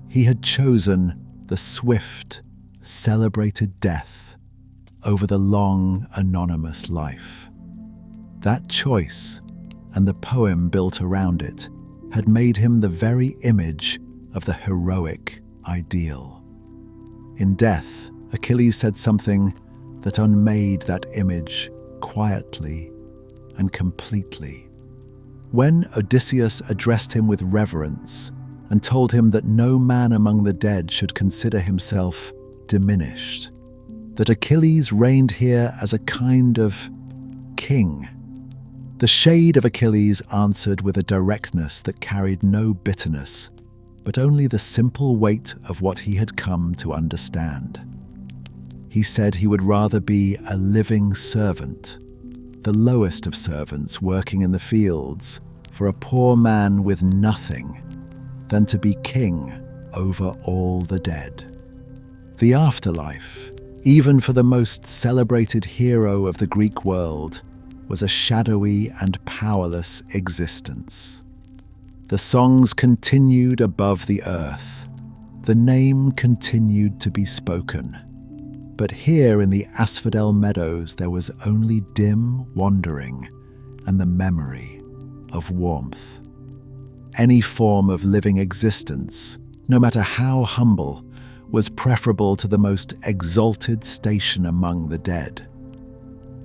He had chosen the swift, celebrated death over the long, anonymous life. That choice, and the poem built around it, had made him the very image of the heroic ideal. In death, Achilles said something that unmade that image quietly and completely. When Odysseus addressed him with reverence and told him that no man among the dead should consider himself diminished, that Achilles reigned here as a kind of king, the shade of Achilles answered with a directness that carried no bitterness, but only the simple weight of what he had come to understand. He said he would rather be a living servant, the lowest of servants working in the fields for a poor man with nothing, than to be king over all the dead. The afterlife, even for the most celebrated hero of the Greek world, was a shadowy and powerless existence. The songs continued above the earth. The name continued to be spoken. But here in the asphodel meadows there was only dim wandering and the memory of warmth. Any form of living existence, no matter how humble, was preferable to the most exalted station among the dead.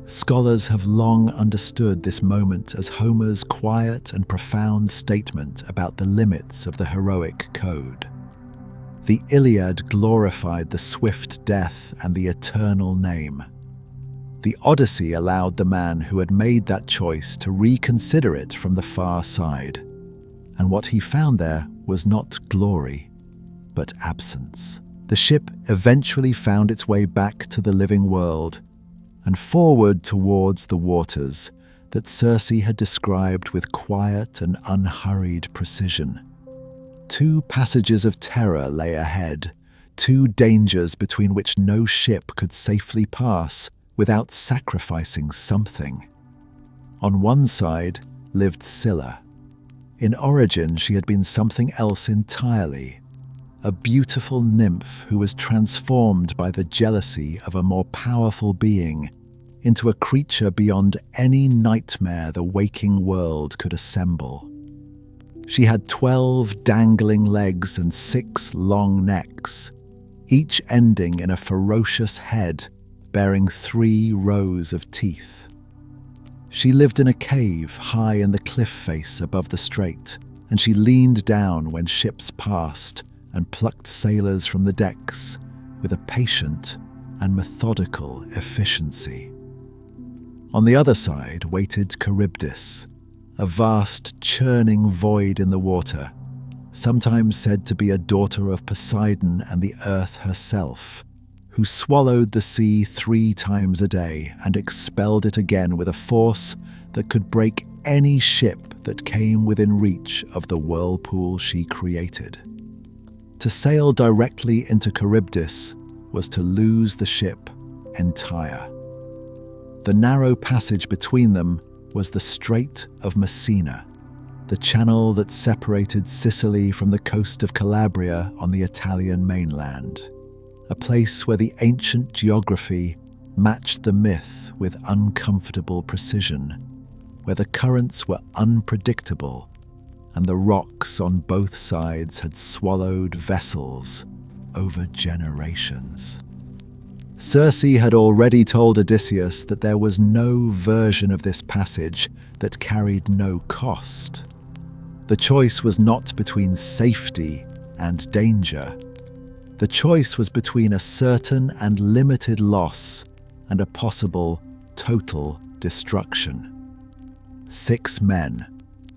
Scholars have long understood this moment as Homer's quiet and profound statement about the limits of the heroic code. The Iliad glorified the swift death and the eternal name. The Odyssey allowed the man who had made that choice to reconsider it from the far side, and what he found there was not glory, but absence. The ship eventually found its way back to the living world and forward towards the waters that Circe had described with quiet and unhurried precision. 2 passages of terror lay ahead, 2 dangers between which no ship could safely pass without sacrificing something. On one side lived Scylla. In origin, she had been something else entirely, a beautiful nymph who was transformed by the jealousy of a more powerful being into a creature beyond any nightmare the waking world could assemble. She had 12 dangling legs and 6 long necks, each ending in a ferocious head bearing 3 rows of teeth. She lived in a cave high in the cliff face above the strait, and she leaned down when ships passed and plucked sailors from the decks with a patient and methodical efficiency. On the other side waited Charybdis, a vast churning void in the water, sometimes said to be a daughter of Poseidon and the earth herself, who swallowed the sea 3 times a day and expelled it again with a force that could break any ship that came within reach of the whirlpool she created. To sail directly into Charybdis was to lose the ship entire. The narrow passage between them was the Strait of Messina, the channel that separated Sicily from the coast of Calabria on the Italian mainland, a place where the ancient geography matched the myth with uncomfortable precision, where the currents were unpredictable and the rocks on both sides had swallowed vessels over generations. Circe had already told Odysseus that there was no version of this passage that carried no cost. The choice was not between safety and danger. The choice was between a certain and limited loss and a possible total destruction. 6 men,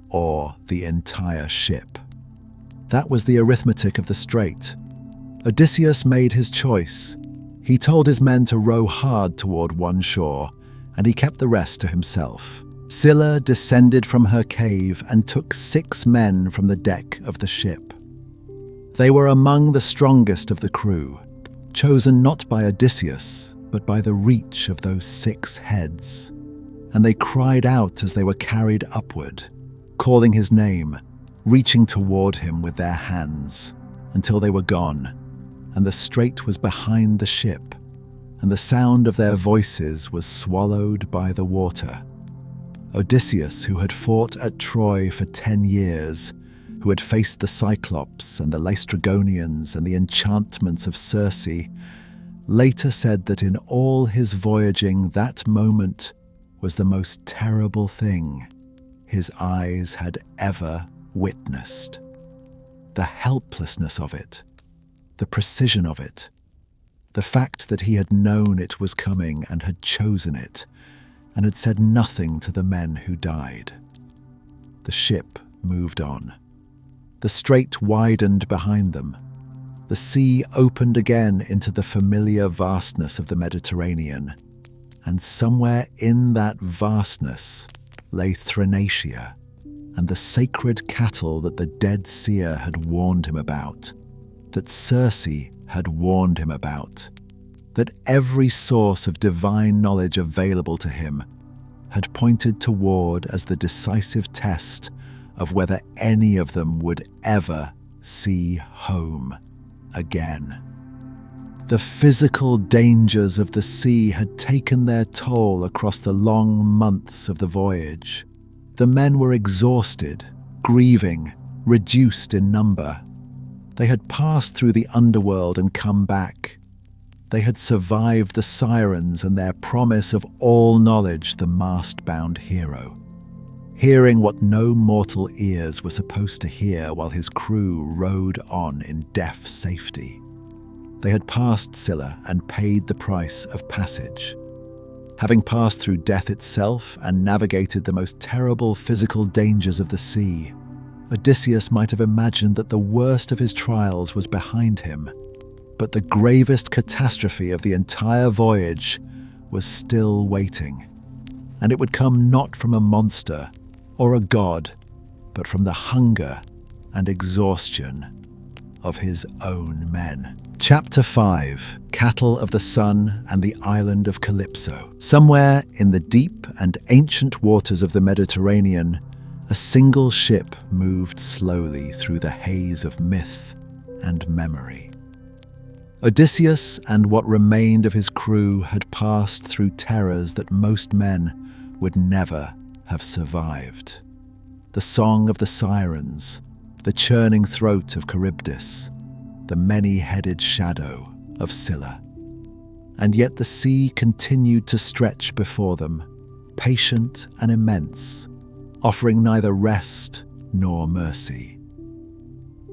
or the entire ship. That was the arithmetic of the strait. Odysseus made his choice. He told his men to row hard toward one shore, and he kept the rest to himself. Scylla descended from her cave and took 6 men from the deck of the ship. They were among the strongest of the crew, chosen not by Odysseus, but by the reach of those 6 heads. And they cried out as they were carried upward, calling his name, reaching toward him with their hands, until they were gone, and the strait was behind the ship, and the sound of their voices was swallowed by the water. Odysseus, who had fought at Troy for 10 years, who had faced the Cyclops and the Laestrygonians and the enchantments of Circe, later said that in all his voyaging that moment was the most terrible thing his eyes had ever witnessed. The helplessness of it, the precision of it, the fact that he had known it was coming and had chosen it, and had said nothing to the men who died. The ship moved on. The strait widened behind them. The sea opened again into the familiar vastness of the Mediterranean, and somewhere in that vastness lay Thrinacia and the sacred cattle that the dead seer had warned him about, that Circe had warned him about, that every source of divine knowledge available to him had pointed toward as the decisive test of whether any of them would ever see home again. The physical dangers of the sea had taken their toll across the long months of the voyage. The men were exhausted, grieving, reduced in number. They had passed through the underworld and come back. They had survived the Sirens and their promise of all knowledge, the mast-bound hero. Hearing what no mortal ears were supposed to hear while his crew rode on in deaf safety. They had passed Scylla and paid the price of passage. Having passed through death itself and navigated the most terrible physical dangers of the sea, Odysseus might have imagined that the worst of his trials was behind him, but the gravest catastrophe of the entire voyage was still waiting. And it would come not from a monster or a god, but from the hunger and exhaustion of his own men. Chapter 5: Cattle of the Sun and the Island of Calypso. Somewhere in the deep and ancient waters of the Mediterranean, a single ship moved slowly through the haze of myth and memory. Odysseus and what remained of his crew had passed through terrors that most men would never have survived. The song of the Sirens, the churning throat of Charybdis, the many-headed shadow of Scylla. And yet the sea continued to stretch before them, patient and immense, offering neither rest nor mercy.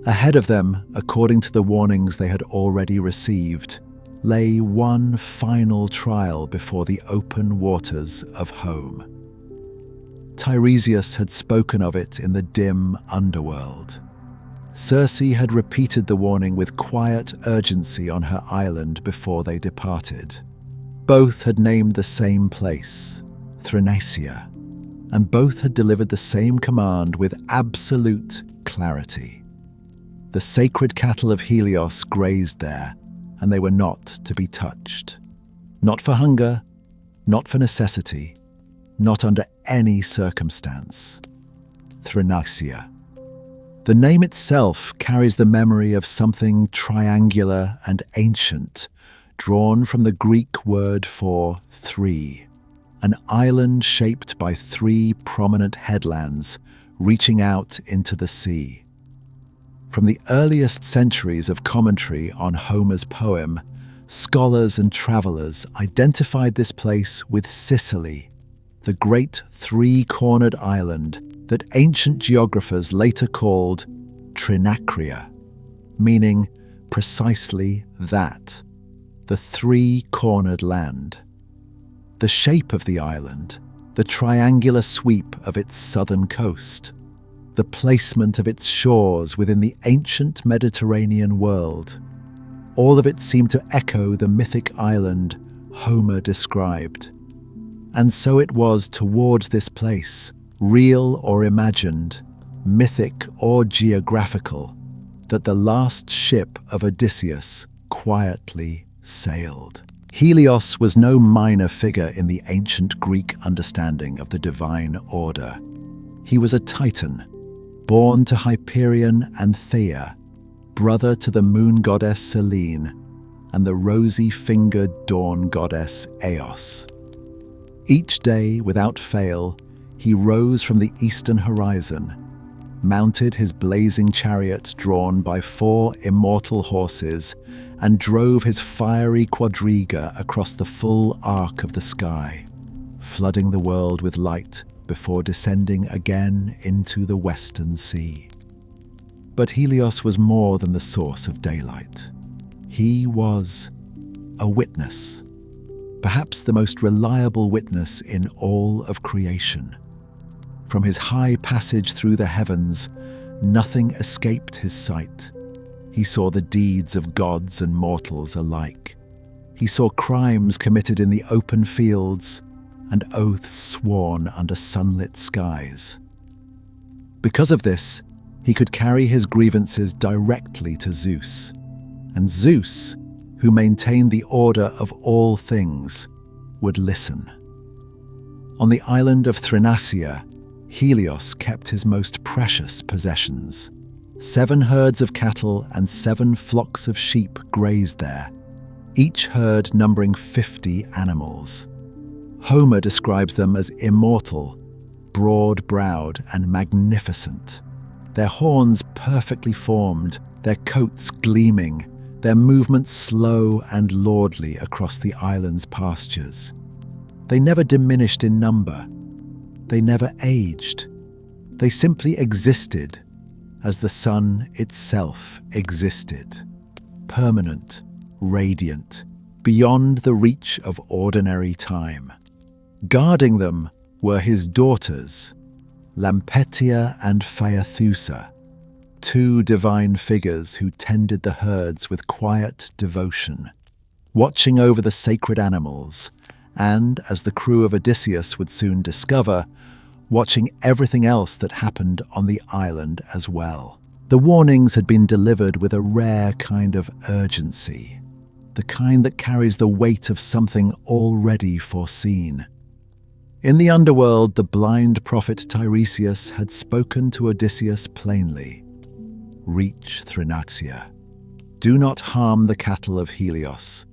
Ahead of them, according to the warnings they had already received, lay one final trial before the open waters of home. Tiresias had spoken of it in the dim underworld. Circe had repeated the warning with quiet urgency on her island before they departed. Both had named the same place, Thrinacia, and both had delivered the same command with absolute clarity. The sacred cattle of Helios grazed there, and they were not to be touched. Not for hunger, not for necessity, not under any circumstance. Thrinacia. The name itself carries the memory of something triangular and ancient, drawn from the Greek word for three, an island shaped by three prominent headlands reaching out into the sea. From the earliest centuries of commentary on Homer's poem, scholars and travelers identified this place with Sicily, the great three-cornered island that ancient geographers later called Trinacria, meaning precisely that, the three-cornered land. The shape of the island, the triangular sweep of its southern coast, the placement of its shores within the ancient Mediterranean world, all of it seemed to echo the mythic island Homer described. And so it was toward this place, real or imagined, mythic or geographical, that the last ship of Odysseus quietly sailed. Helios was no minor figure in the ancient Greek understanding of the divine order. He was a Titan, born to Hyperion and Thea, brother to the moon goddess Selene and the rosy-fingered dawn goddess Eos. Each day, without fail, he rose from the eastern horizon, mounted his blazing chariot drawn by 4 immortal horses, and drove his fiery quadriga across the full arc of the sky, flooding the world with light before descending again into the western sea. But Helios was more than the source of daylight. He was a witness, perhaps the most reliable witness in all of creation. From his high passage through the heavens, nothing escaped his sight. He saw the deeds of gods and mortals alike. He saw crimes committed in the open fields and oaths sworn under sunlit skies. Because of this, he could carry his grievances directly to Zeus. And Zeus, who maintained the order of all things, would listen. On the island of Thrinacia, Helios kept his most precious possessions. 7 herds of cattle and 7 flocks of sheep grazed there, each herd numbering 50 animals. Homer describes them as immortal, broad-browed and magnificent, their horns perfectly formed, their coats gleaming, their movements slow and lordly across the island's pastures. They never diminished in number. They never aged. They simply existed as the sun itself existed, permanent, radiant, beyond the reach of ordinary time. Guarding them were his daughters, Lampetia and Phaethusa, two divine figures who tended the herds with quiet devotion, watching over the sacred animals, and, as the crew of Odysseus would soon discover, watching everything else that happened on the island as well. The warnings had been delivered with a rare kind of urgency, the kind that carries the weight of something already foreseen. In the underworld, the blind prophet Tiresias had spoken to Odysseus plainly. Reach Thrinacia. Do not harm the cattle of Helios.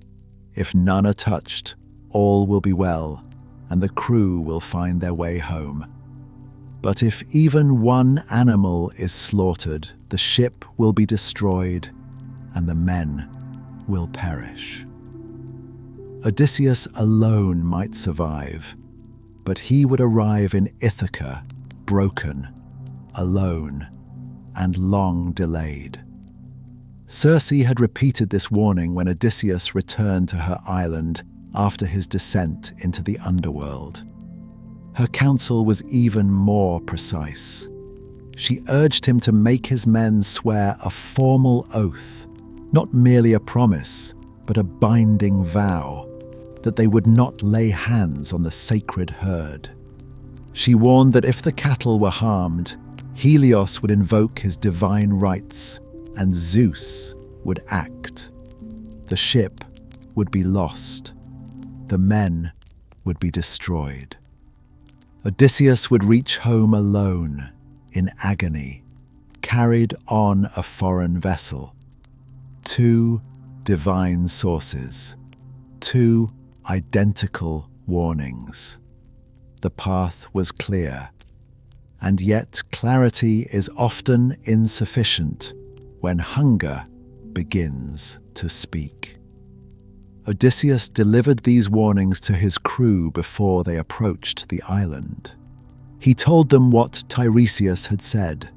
If none are touched, all will be well, and the crew will find their way home. But if even one animal is slaughtered, the ship will be destroyed, and the men will perish. Odysseus alone might survive, but he would arrive in Ithaca, broken, alone, and long delayed. Circe had repeated this warning when Odysseus returned to her island after his descent into the underworld. Her counsel was even more precise. She urged him to make his men swear a formal oath, not merely a promise, but a binding vow, that they would not lay hands on the sacred herd. She warned that if the cattle were harmed, Helios would invoke his divine rights, and Zeus would act. The ship would be lost. The men would be destroyed. Odysseus would reach home alone, in agony, carried on a foreign vessel. Two divine sources, two identical warnings. The path was clear, and yet clarity is often insufficient when hunger begins to speak. Odysseus delivered these warnings to his crew before they approached the island. He told them what Tiresias had said.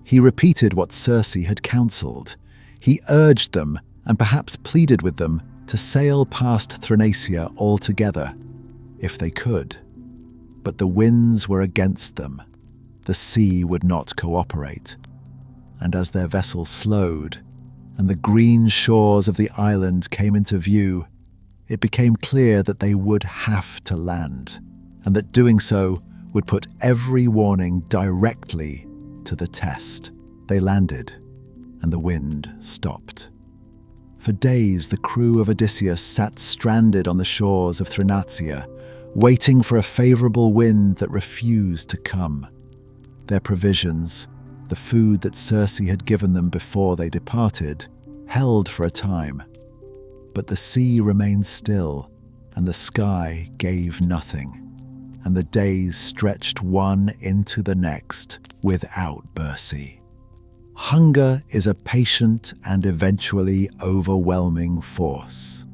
He repeated what Circe had counseled. He urged them, and perhaps pleaded with them, to sail past Thrinacia altogether, if they could. But the winds were against them. The sea would not cooperate. And as their vessel slowed, and the green shores of the island came into view, it became clear that they would have to land, and that doing so would put every warning directly to the test. They landed, and the wind stopped. For days, the crew of Odysseus sat stranded on the shores of Thrinacia, waiting for a favorable wind that refused to come. Their provisions, the food that Circe had given them before they departed, held for a time. But the sea remained still, and the sky gave nothing, and the days stretched one into the next without mercy. Hunger is a patient and eventually overwhelming force.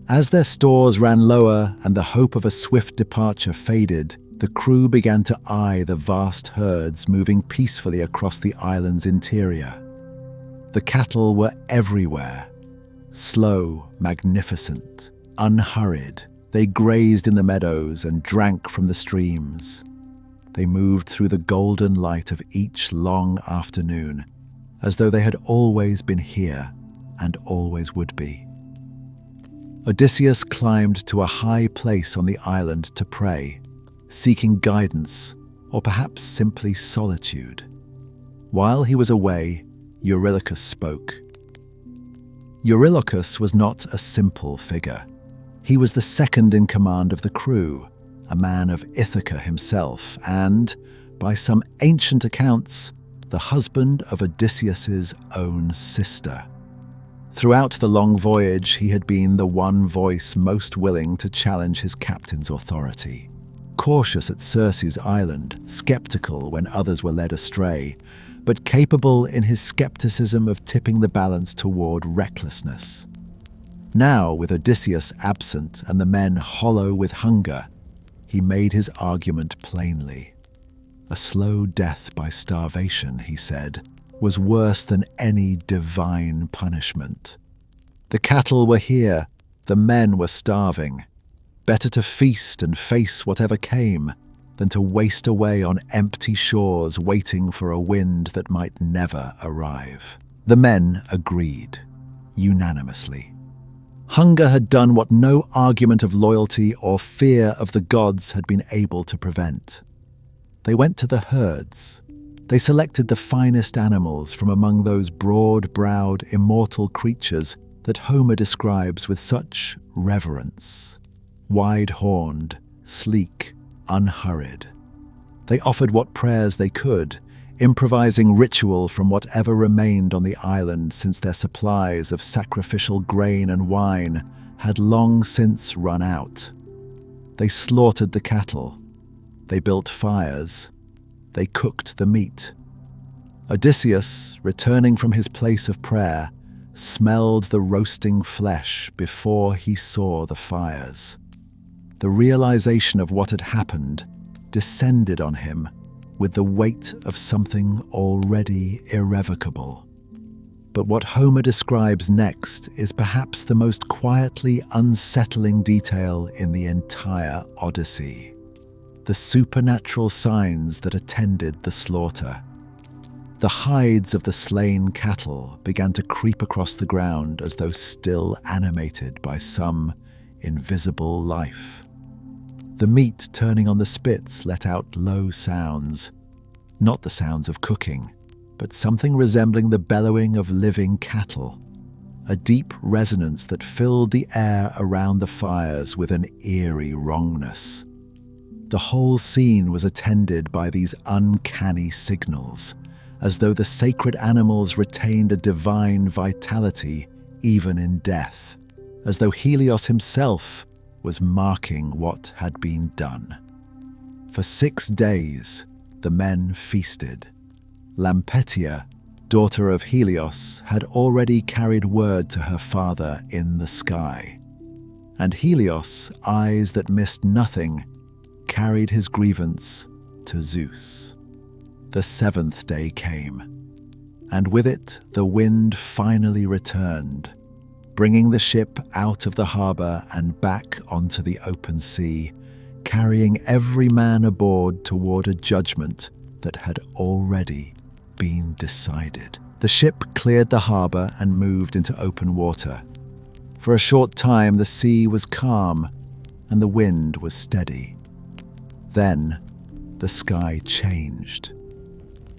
As their stores ran lower and the hope of a swift departure faded, the crew began to eye the vast herds moving peacefully across the island's interior. The cattle were everywhere, slow, magnificent, unhurried. They grazed in the meadows and drank from the streams. They moved through the golden light of each long afternoon, as though they had always been here and always would be. Odysseus climbed to a high place on the island to pray, seeking guidance or perhaps simply solitude. While he was away, Eurylochus spoke. Eurylochus was not a simple figure. He was the second in command of the crew, a man of Ithaca himself, and, by some ancient accounts, the husband of Odysseus's own sister. Throughout the long voyage, he had been the one voice most willing to challenge his captain's authority. Cautious at Circe's island, skeptical when others were led astray, but capable in his skepticism of tipping the balance toward recklessness. Now, with Odysseus absent and the men hollow with hunger, he made his argument plainly. A slow death by starvation, he said, was worse than any divine punishment. The cattle were here, the men were starving. Better to feast and face whatever came than to waste away on empty shores waiting for a wind that might never arrive. The men agreed, unanimously. Hunger had done what no argument of loyalty or fear of the gods had been able to prevent. They went to the herds. They selected the finest animals from among those broad-browed, immortal creatures that Homer describes with such reverence. Wide-horned, sleek, unhurried. They offered what prayers they could, improvising ritual from whatever remained on the island since their supplies of sacrificial grain and wine had long since run out. They slaughtered the cattle. They built fires. They cooked the meat. Odysseus, returning from his place of prayer, smelled the roasting flesh before he saw the fires. The realization of what had happened descended on him with the weight of something already irrevocable. But what Homer describes next is perhaps the most quietly unsettling detail in the entire Odyssey: the supernatural signs that attended the slaughter. The hides of the slain cattle began to creep across the ground as though still animated by some invisible life. The meat turning on the spits let out low sounds, not the sounds of cooking, but something resembling the bellowing of living cattle, a deep resonance that filled the air around the fires with an eerie wrongness. The whole scene was attended by these uncanny signals, as though the sacred animals retained a divine vitality even in death, as though Helios himself was marking what had been done. For 6 days, the men feasted. Lampetia, daughter of Helios, had already carried word to her father in the sky. And Helios, eyes that missed nothing, carried his grievance to Zeus. The 7th day came, and with it the wind finally returned, bringing the ship out of the harbor and back onto the open sea, carrying every man aboard toward a judgment that had already been decided. The ship cleared the harbor and moved into open water. For a short time the sea was calm and the wind was steady. Then the sky changed.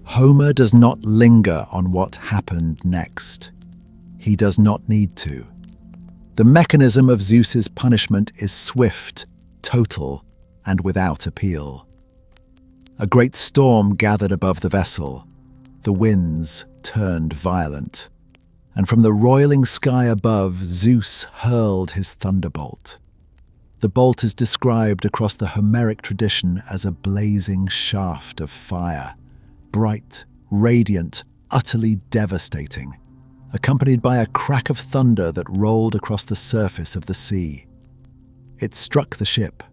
Homer does not linger on what happened next. He does not need to. The mechanism of Zeus's punishment is swift, total, and without appeal. A great storm gathered above the vessel. The winds turned violent, and from the roiling sky above, Zeus hurled his thunderbolt. The bolt is described across the Homeric tradition as a blazing shaft of fire, bright, radiant, utterly devastating, accompanied by a crack of thunder that rolled across the surface of the sea. It struck the ship.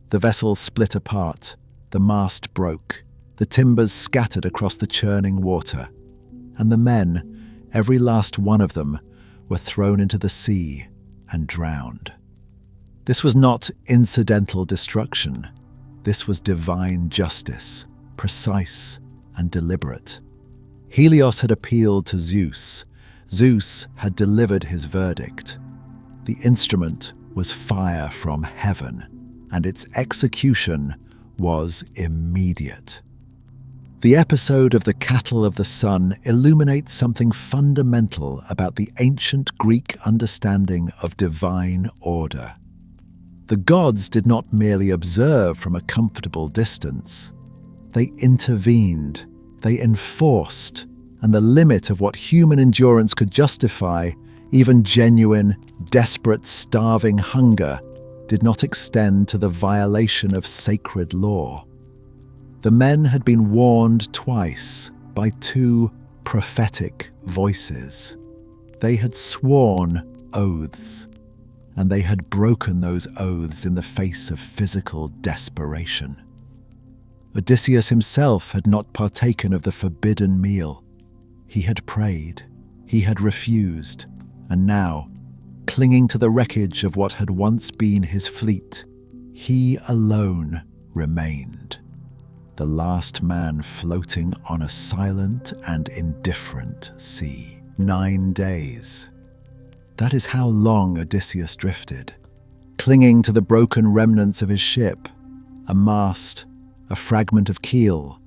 The vessel split apart, the mast broke, the timbers scattered across the churning water, and the men, every last one of them, were thrown into the sea and drowned. This was not incidental destruction. This was divine justice, precise and deliberate. Helios had appealed to Zeus. Zeus had delivered his verdict. The instrument was fire from heaven, and its execution was immediate. The episode of the Cattle of the Sun illuminates something fundamental about the ancient Greek understanding of divine order. The gods did not merely observe from a comfortable distance. They intervened, they enforced, and the limit of what human endurance could justify, even genuine, desperate, starving hunger, did not extend to the violation of sacred law. The men had been warned twice, by two prophetic voices. They had sworn oaths, and they had broken those oaths in the face of physical desperation. Odysseus himself had not partaken of the forbidden meal. He had prayed, he had refused, and now, clinging to the wreckage of what had once been his fleet, he alone remained, the last man floating on a silent and indifferent sea. 9 days. That is how long Odysseus drifted, clinging to the broken remnants of his ship, a mast, a fragment of keel,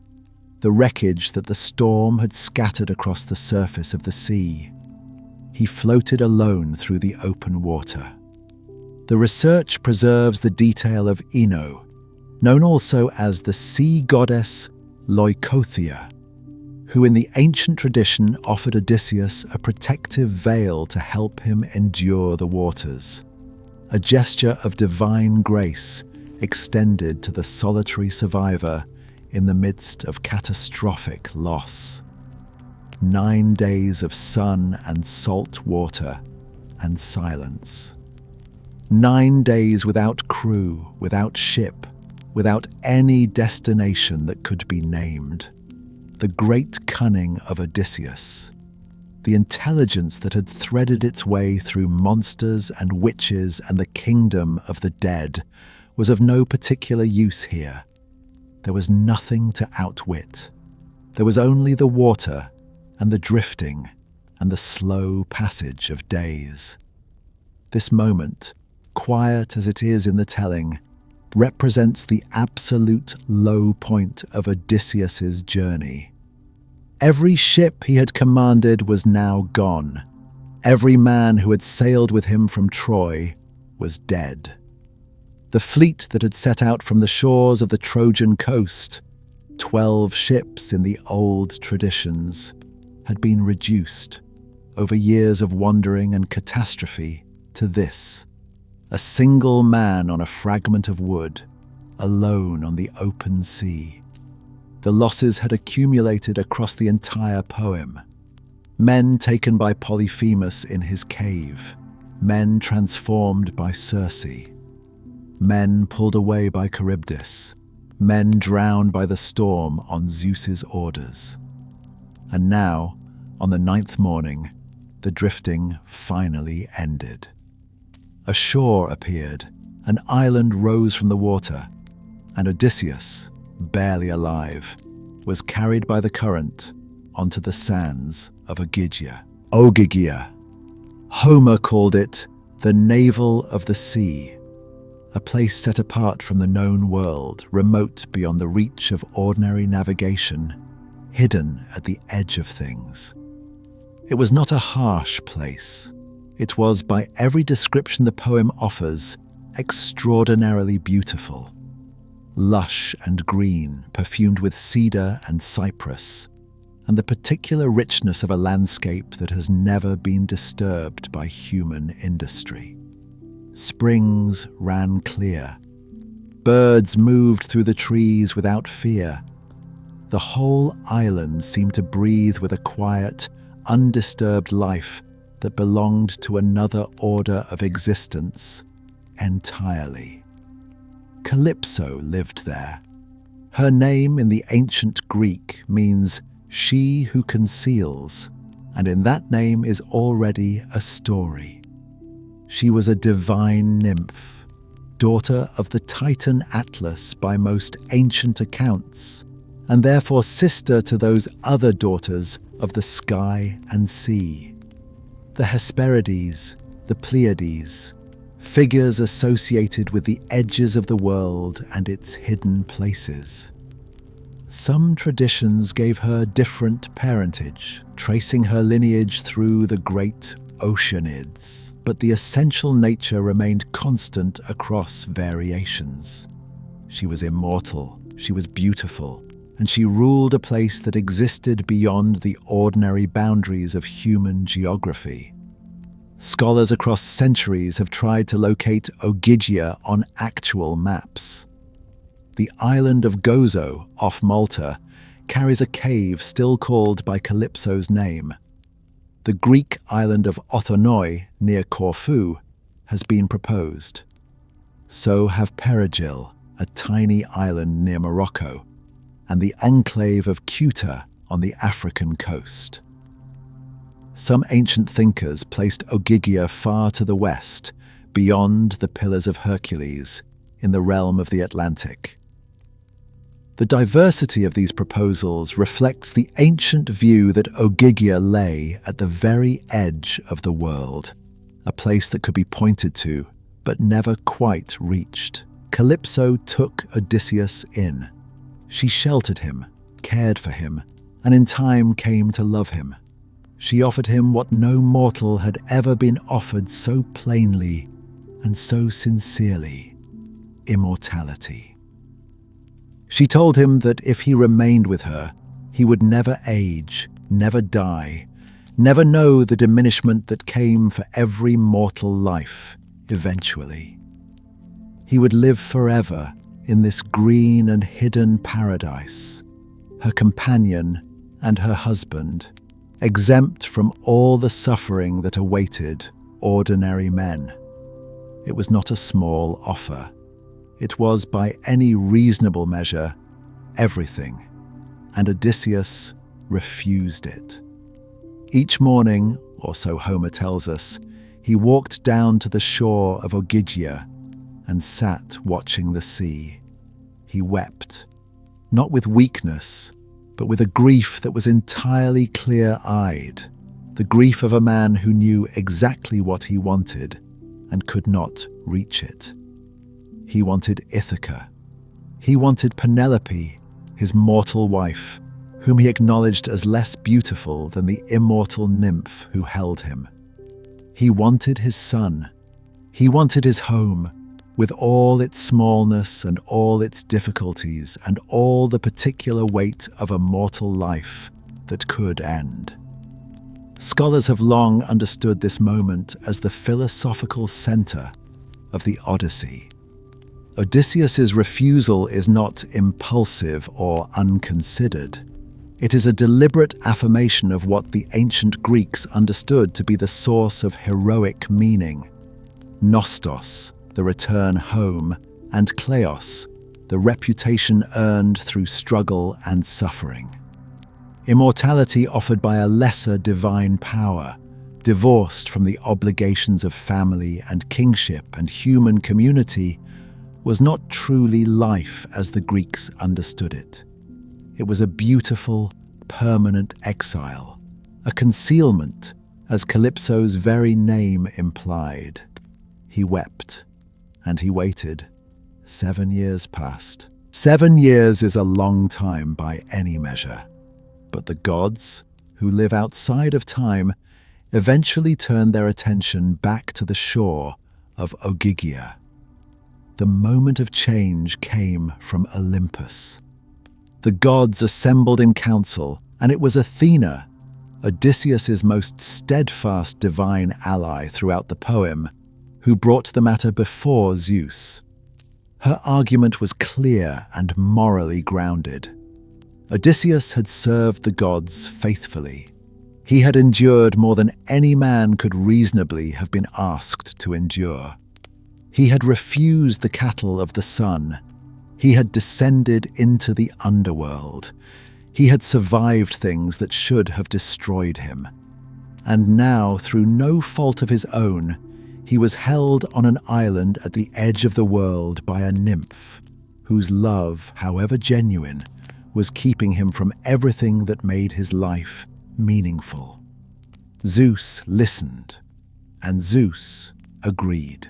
the wreckage that the storm had scattered across the surface of the sea. He floated alone through the open water. The research preserves the detail of Ino, known also as the sea goddess Leucothea, who in the ancient tradition offered Odysseus a protective veil to help him endure the waters, a gesture of divine grace extended to the solitary survivor in the midst of catastrophic loss. 9 days of sun and salt water and silence. 9 days without crew, without ship, without any destination that could be named. The great cunning of Odysseus, the intelligence that had threaded its way through monsters and witches and the kingdom of the dead, was of no particular use here. There was nothing to outwit. There was only the water and the drifting and the slow passage of days. This moment, quiet as it is in the telling, represents the absolute low point of Odysseus's journey. Every ship he had commanded was now gone. Every man who had sailed with him from Troy was dead. The fleet that had set out from the shores of the Trojan coast, 12 ships in the old traditions, had been reduced, over years of wandering and catastrophe, to this: a single man on a fragment of wood, alone on the open sea. The losses had accumulated across the entire poem. Men taken by Polyphemus in his cave, men transformed by Circe, men pulled away by Charybdis, men drowned by the storm on Zeus's orders. And now, on the 9th morning, the drifting finally ended. A shore appeared, an island rose from the water, and Odysseus, barely alive, was carried by the current onto the sands of Ogygia. Homer called it the navel of the sea, a place set apart from the known world, remote beyond the reach of ordinary navigation, hidden at the edge of things. It was not a harsh place. It was, by every description the poem offers, extraordinarily beautiful. Lush and green, perfumed with cedar and cypress, and the particular richness of a landscape that has never been disturbed by human industry. Springs ran clear. Birds moved through the trees without fear. The whole island seemed to breathe with a quiet, undisturbed life that belonged to another order of existence entirely. Calypso lived there. Her name in the ancient Greek means she who conceals, and in that name is already a story. She was a divine nymph, daughter of the Titan Atlas by most ancient accounts, and therefore sister to those other daughters of the sky and sea. The Hesperides, the Pleiades, figures associated with the edges of the world and its hidden places. Some traditions gave her different parentage, tracing her lineage through the great Oceanids, but the essential nature remained constant across variations. She was immortal, she was beautiful, and she ruled a place that existed beyond the ordinary boundaries of human geography. Scholars across centuries have tried to locate Ogygia on actual maps. The island of Gozo, off Malta, carries a cave still called by Calypso's name. The Greek island of Othonoi, near Corfu, has been proposed. So have Perigil, a tiny island near Morocco, and the enclave of Ceuta on the African coast. Some ancient thinkers placed Ogygia far to the west, beyond the Pillars of Hercules, in the realm of the Atlantic. The diversity of these proposals reflects the ancient view that Ogygia lay at the very edge of the world, a place that could be pointed to, but never quite reached. Calypso took Odysseus in. She sheltered him, cared for him, and in time came to love him. She offered him what no mortal had ever been offered so plainly and so sincerely: immortality. She told him that if he remained with her, he would never age, never die, never know the diminishment that came for every mortal life eventually. He would live forever in this green and hidden paradise, her companion and her husband, exempt from all the suffering that awaited ordinary men. It was not a small offer. It was, by any reasonable measure, everything, and Odysseus refused it. Each morning, or so Homer tells us, he walked down to the shore of Ogygia and sat watching the sea. He wept, not with weakness, but with a grief that was entirely clear-eyed, the grief of a man who knew exactly what he wanted and could not reach it. He wanted Ithaca. He wanted Penelope, his mortal wife, whom he acknowledged as less beautiful than the immortal nymph who held him. He wanted his son. He wanted his home, with all its smallness and all its difficulties and all the particular weight of a mortal life that could end. Scholars have long understood this moment as the philosophical center of the Odyssey. Odysseus's refusal is not impulsive or unconsidered. It is a deliberate affirmation of what the ancient Greeks understood to be the source of heroic meaning: nostos, the return home, and kleos, the reputation earned through struggle and suffering. Immortality offered by a lesser divine power, divorced from the obligations of family and kingship and human community, was not truly life as the Greeks understood it. It was a beautiful, permanent exile, a concealment, as Calypso's very name implied. He wept, and he waited. 7 years passed. 7 years is a long time by any measure. But the gods, who live outside of time, eventually turned their attention back to the shore of Ogygia. The moment of change came from Olympus. The gods assembled in council, and it was Athena, Odysseus's most steadfast divine ally throughout the poem, who brought the matter before Zeus. Her argument was clear and morally grounded. Odysseus had served the gods faithfully. He had endured more than any man could reasonably have been asked to endure. He had refused the cattle of the sun. He had descended into the underworld. He had survived things that should have destroyed him. And now, through no fault of his own, he was held on an island at the edge of the world by a nymph, whose love, however genuine, was keeping him from everything that made his life meaningful. Zeus listened, and Zeus agreed.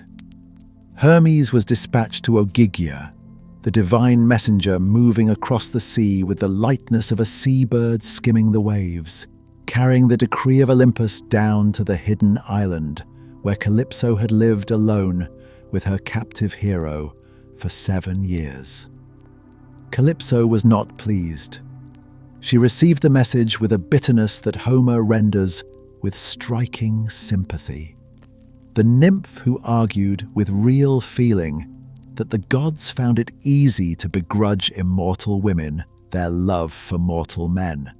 Hermes was dispatched to Ogygia, the divine messenger moving across the sea with the lightness of a seabird skimming the waves, carrying the decree of Olympus down to the hidden island where Calypso had lived alone with her captive hero for 7 years. Calypso was not pleased. She received the message with a bitterness that Homer renders with striking sympathy. The nymph who argued with real feeling that the gods found it easy to begrudge immortal women their love for mortal men,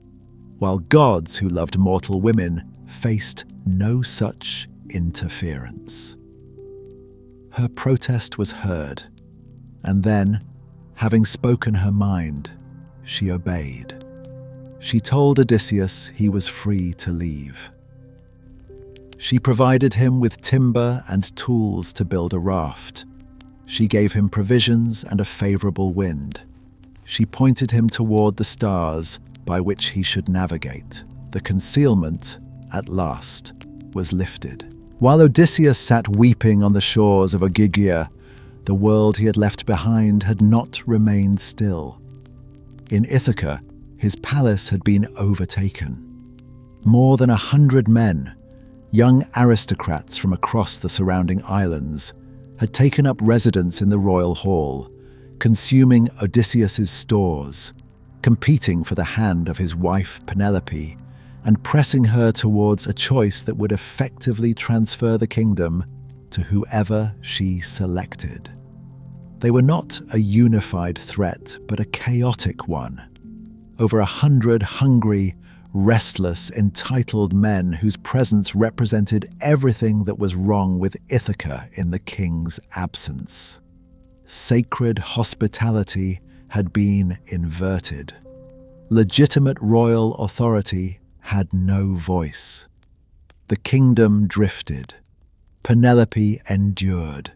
while gods who loved mortal women faced no such interference. Her protest was heard, and then, having spoken her mind, she obeyed. She told Odysseus he was free to leave. She provided him with timber and tools to build a raft. She gave him provisions and a favorable wind. She pointed him toward the stars by which he should navigate. The concealment, at last, was lifted. While Odysseus sat weeping on the shores of Ogygia, the world he had left behind had not remained still. In Ithaca, his palace had been overtaken. More than 100 men, young aristocrats from across the surrounding islands, had taken up residence in the royal hall, consuming Odysseus's stores, competing for the hand of his wife Penelope, and pressing her towards a choice that would effectively transfer the kingdom to whoever she selected. They were not a unified threat, but a chaotic one. Over 100 hungry, restless, entitled men whose presence represented everything that was wrong with Ithaca in the king's absence. Sacred hospitality had been inverted. Legitimate royal authority had no voice. The kingdom drifted. Penelope endured.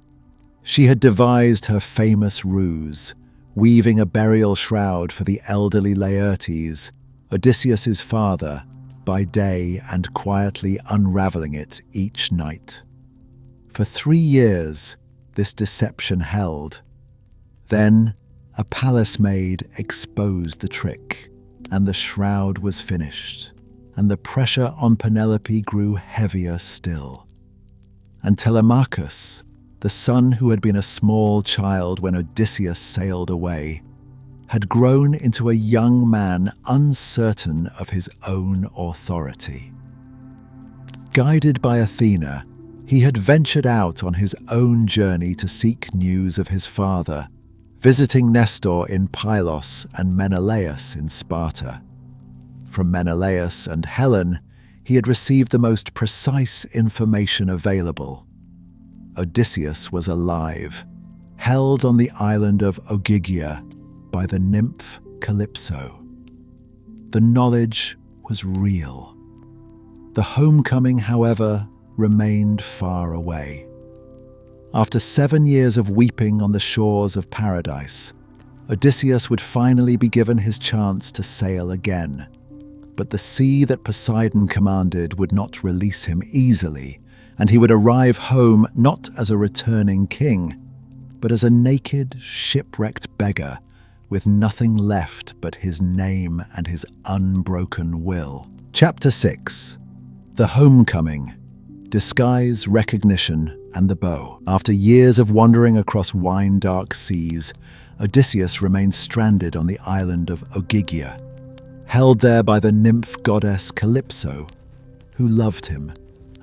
She had devised her famous ruse, weaving a burial shroud for the elderly Laertes, Odysseus's father, by day and quietly unraveling it each night. For 3 years, this deception held. Then, a palace maid exposed the trick, and the shroud was finished, and the pressure on Penelope grew heavier still. And Telemachus, the son who had been a small child when Odysseus sailed away, had grown into a young man uncertain of his own authority. Guided by Athena, he had ventured out on his own journey to seek news of his father, visiting Nestor in Pylos and Menelaus in Sparta. From Menelaus and Helen, he had received the most precise information available. Odysseus was alive, held on the island of Ogygia by the nymph Calypso. The knowledge was real. The homecoming, however, remained far away. After 7 years of weeping on the shores of paradise, Odysseus would finally be given his chance to sail again. But the sea that Poseidon commanded would not release him easily, and he would arrive home not as a returning king, but as a naked, shipwrecked beggar with nothing left but his name and his unbroken will. Chapter 6. The Homecoming. Disguise, Recognition, and the Bow. After years of wandering across wine-dark seas, Odysseus remained stranded on the island of Ogygia, held there by the nymph goddess Calypso, who loved him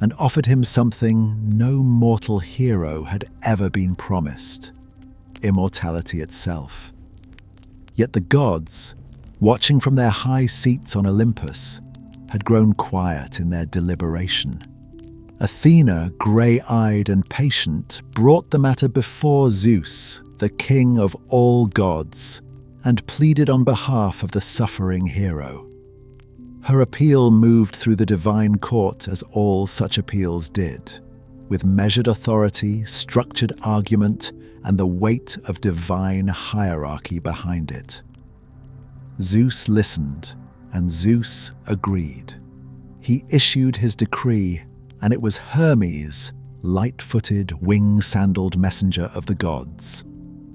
and offered him something no mortal hero had ever been promised: immortality itself. Yet the gods, watching from their high seats on Olympus, had grown quiet in their deliberation. Athena, grey-eyed and patient, brought the matter before Zeus, the king of all gods, and pleaded on behalf of the suffering hero. Her appeal moved through the divine court as all such appeals did, with measured authority, structured argument, and the weight of divine hierarchy behind it. Zeus listened, and Zeus agreed. He issued his decree, and it was Hermes, light-footed, wing-sandaled messenger of the gods,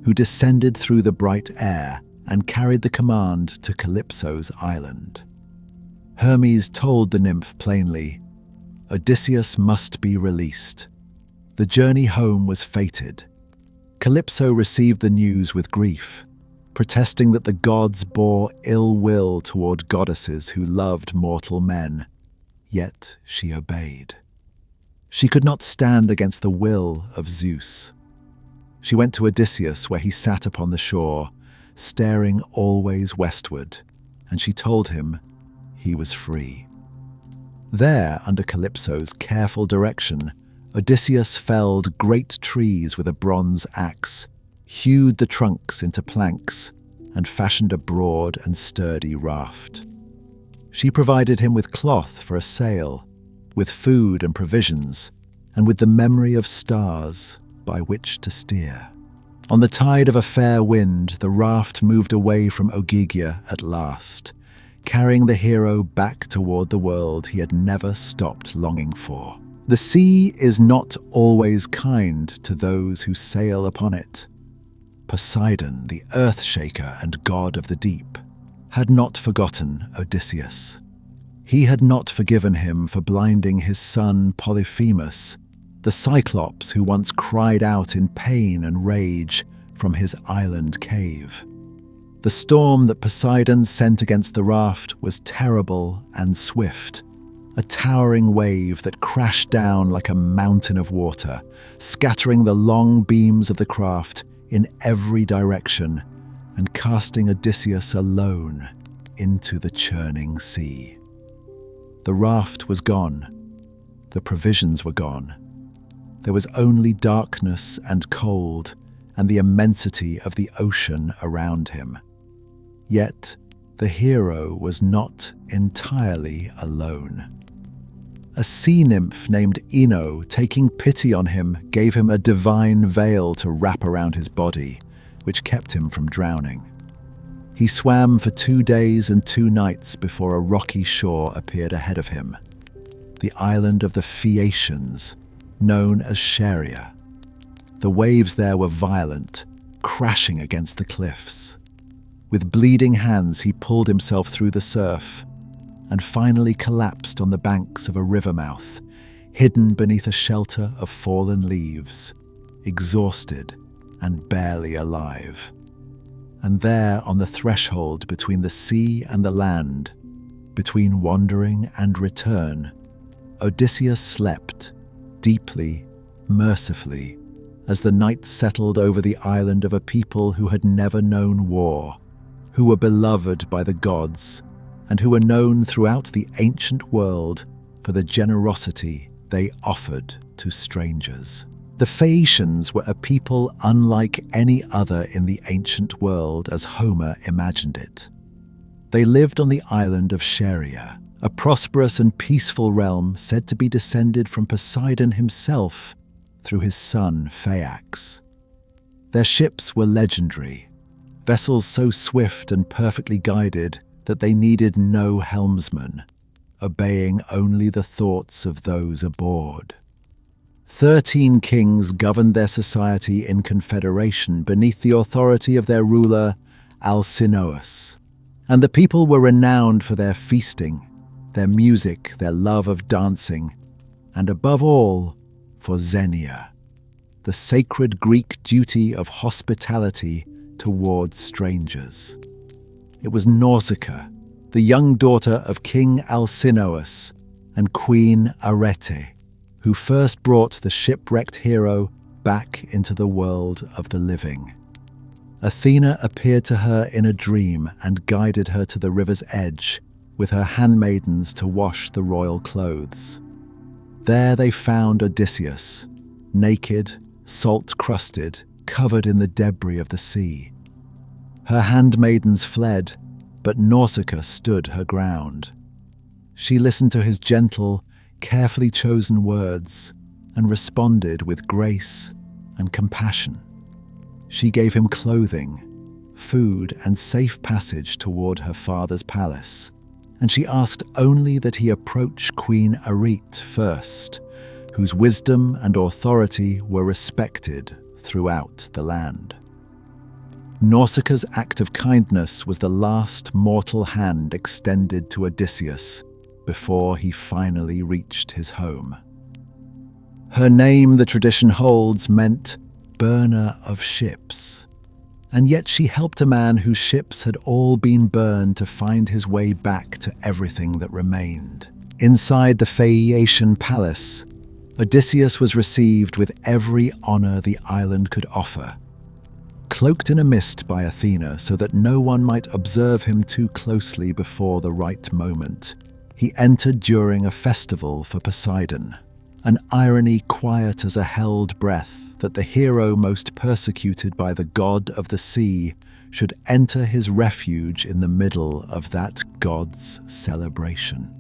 who descended through the bright air and carried the command to Calypso's island. Hermes told the nymph plainly, Odysseus must be released. The journey home was fated. Calypso received the news with grief, protesting that the gods bore ill will toward goddesses who loved mortal men, yet she obeyed. She could not stand against the will of Zeus. She went to Odysseus, where he sat upon the shore, staring always westward, and she told him he was free. There, under Calypso's careful direction, Odysseus felled great trees with a bronze axe, hewed the trunks into planks, and fashioned a broad and sturdy raft. She provided him with cloth for a sail, with food and provisions, and with the memory of stars by which to steer. On the tide of a fair wind, the raft moved away from Ogygia at last, carrying the hero back toward the world he had never stopped longing for. The sea is not always kind to those who sail upon it. Poseidon, the earth-shaker and god of the deep, had not forgotten Odysseus. He had not forgiven him for blinding his son Polyphemus, the Cyclops who once cried out in pain and rage from his island cave. The storm that Poseidon sent against the raft was terrible and swift, a towering wave that crashed down like a mountain of water, scattering the long beams of the craft in every direction and casting Odysseus alone into the churning sea. The raft was gone. The provisions were gone. There was only darkness and cold and the immensity of the ocean around him. Yet the hero was not entirely alone. A sea nymph named Ino, taking pity on him, gave him a divine veil to wrap around his body, which kept him from drowning. He swam for 2 days and 2 nights before a rocky shore appeared ahead of him, the island of the Phaeacians, known as Scheria. The waves there were violent, crashing against the cliffs. With bleeding hands, he pulled himself through the surf and finally collapsed on the banks of a river mouth, hidden beneath a shelter of fallen leaves, exhausted and barely alive. And there, on the threshold between the sea and the land, between wandering and return, Odysseus slept, deeply, mercifully, as the night settled over the island of a people who had never known war, who were beloved by the gods, and who were known throughout the ancient world for the generosity they offered to strangers. The Phaeacians were a people unlike any other in the ancient world as Homer imagined it. They lived on the island of Scheria, a prosperous and peaceful realm said to be descended from Poseidon himself through his son Phaeax. Their ships were legendary, vessels so swift and perfectly guided that they needed no helmsman, obeying only the thoughts of those aboard. 13 kings governed their society in confederation beneath the authority of their ruler Alcinous, and the people were renowned for their feasting, their music, their love of dancing, and above all, for Xenia, the sacred Greek duty of hospitality towards strangers. It was Nausicaa, the young daughter of King Alcinous and Queen Arete, who first brought the shipwrecked hero back into the world of the living. Athena appeared to her in a dream and guided her to the river's edge with her handmaidens to wash the royal clothes. There they found Odysseus, naked, salt-crusted, covered in the debris of the sea. Her handmaidens fled, but Nausicaa stood her ground. She listened to his gentle, carefully chosen words and responded with grace and compassion. She gave him clothing, food, and safe passage toward her father's palace, and she asked only that he approach Queen Arete first, whose wisdom and authority were respected throughout the land. Nausicaa's act of kindness was the last mortal hand extended to Odysseus before he finally reached his home. Her name, the tradition holds, meant burner of ships, and yet she helped a man whose ships had all been burned to find his way back to everything that remained. Inside the Phaeacian palace, Odysseus was received with every honor the island could offer. cloaked in a mist by Athena so that no one might observe him too closely before the right moment. He entered during a festival for Poseidon, an irony quiet as a held breath that the hero most persecuted by the god of the sea should enter his refuge in the middle of that god's celebration.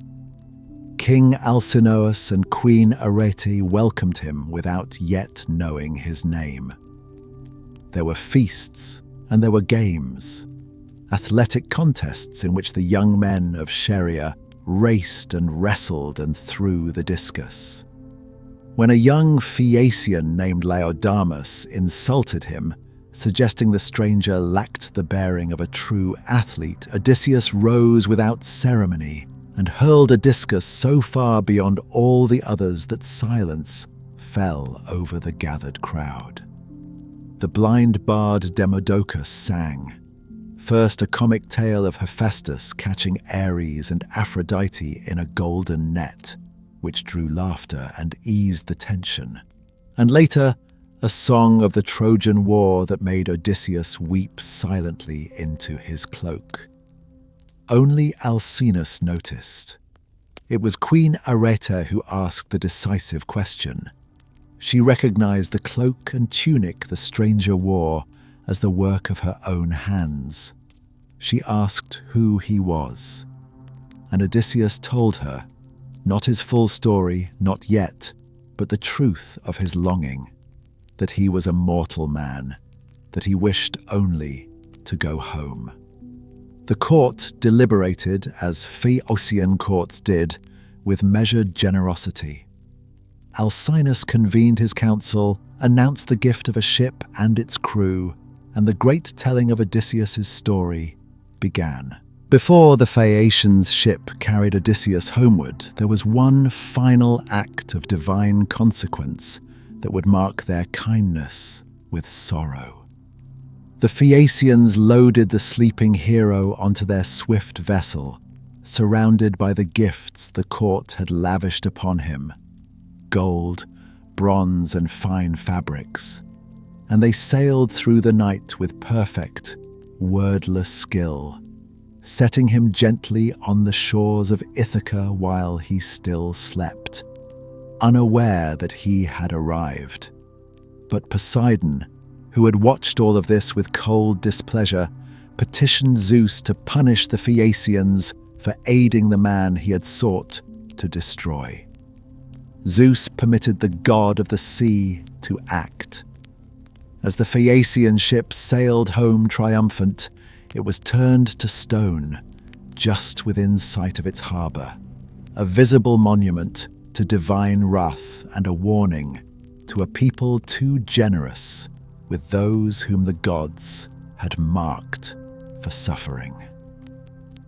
King Alcinous and Queen Arete welcomed him without yet knowing his name. There were feasts and there were games, athletic contests in which the young men of Scheria raced and wrestled and threw the discus. When a young Phaeacian named Laodamas insulted him, suggesting the stranger lacked the bearing of a true athlete, Odysseus rose without ceremony and hurled a discus so far beyond all the others that silence fell over the gathered crowd. The blind bard Demodocus sang, first a comic tale of Hephaestus catching Ares and Aphrodite in a golden net, which drew laughter and eased the tension, and later a song of the Trojan War that made Odysseus weep silently into his cloak. Only Alcinous noticed. It was Queen Arete who asked the decisive question. She recognized the cloak and tunic the stranger wore as the work of her own hands. She asked who he was, and Odysseus told her, not his full story, not yet, but the truth of his longing, that he was a mortal man, that he wished only to go home. The court deliberated, as Phaeacian courts did, with measured generosity. Alcinous convened his council, announced the gift of a ship and its crew, and the great telling of Odysseus's story began. Before the Phaeacians' ship carried Odysseus homeward, there was one final act of divine consequence that would mark their kindness with sorrow. The Phaeacians loaded the sleeping hero onto their swift vessel, surrounded by the gifts the court had lavished upon him: gold, bronze, and fine fabrics. And they sailed through the night with perfect, wordless skill, setting him gently on the shores of Ithaca while he still slept, unaware that he had arrived. But Poseidon, who had watched all of this with cold displeasure, petitioned Zeus to punish the Phaeacians for aiding the man he had sought to destroy. Zeus permitted the god of the sea to act. As the Phaeacian ship sailed home triumphant, it was turned to stone just within sight of its harbour, a visible monument to divine wrath and a warning to a people too generous with those whom the gods had marked for suffering.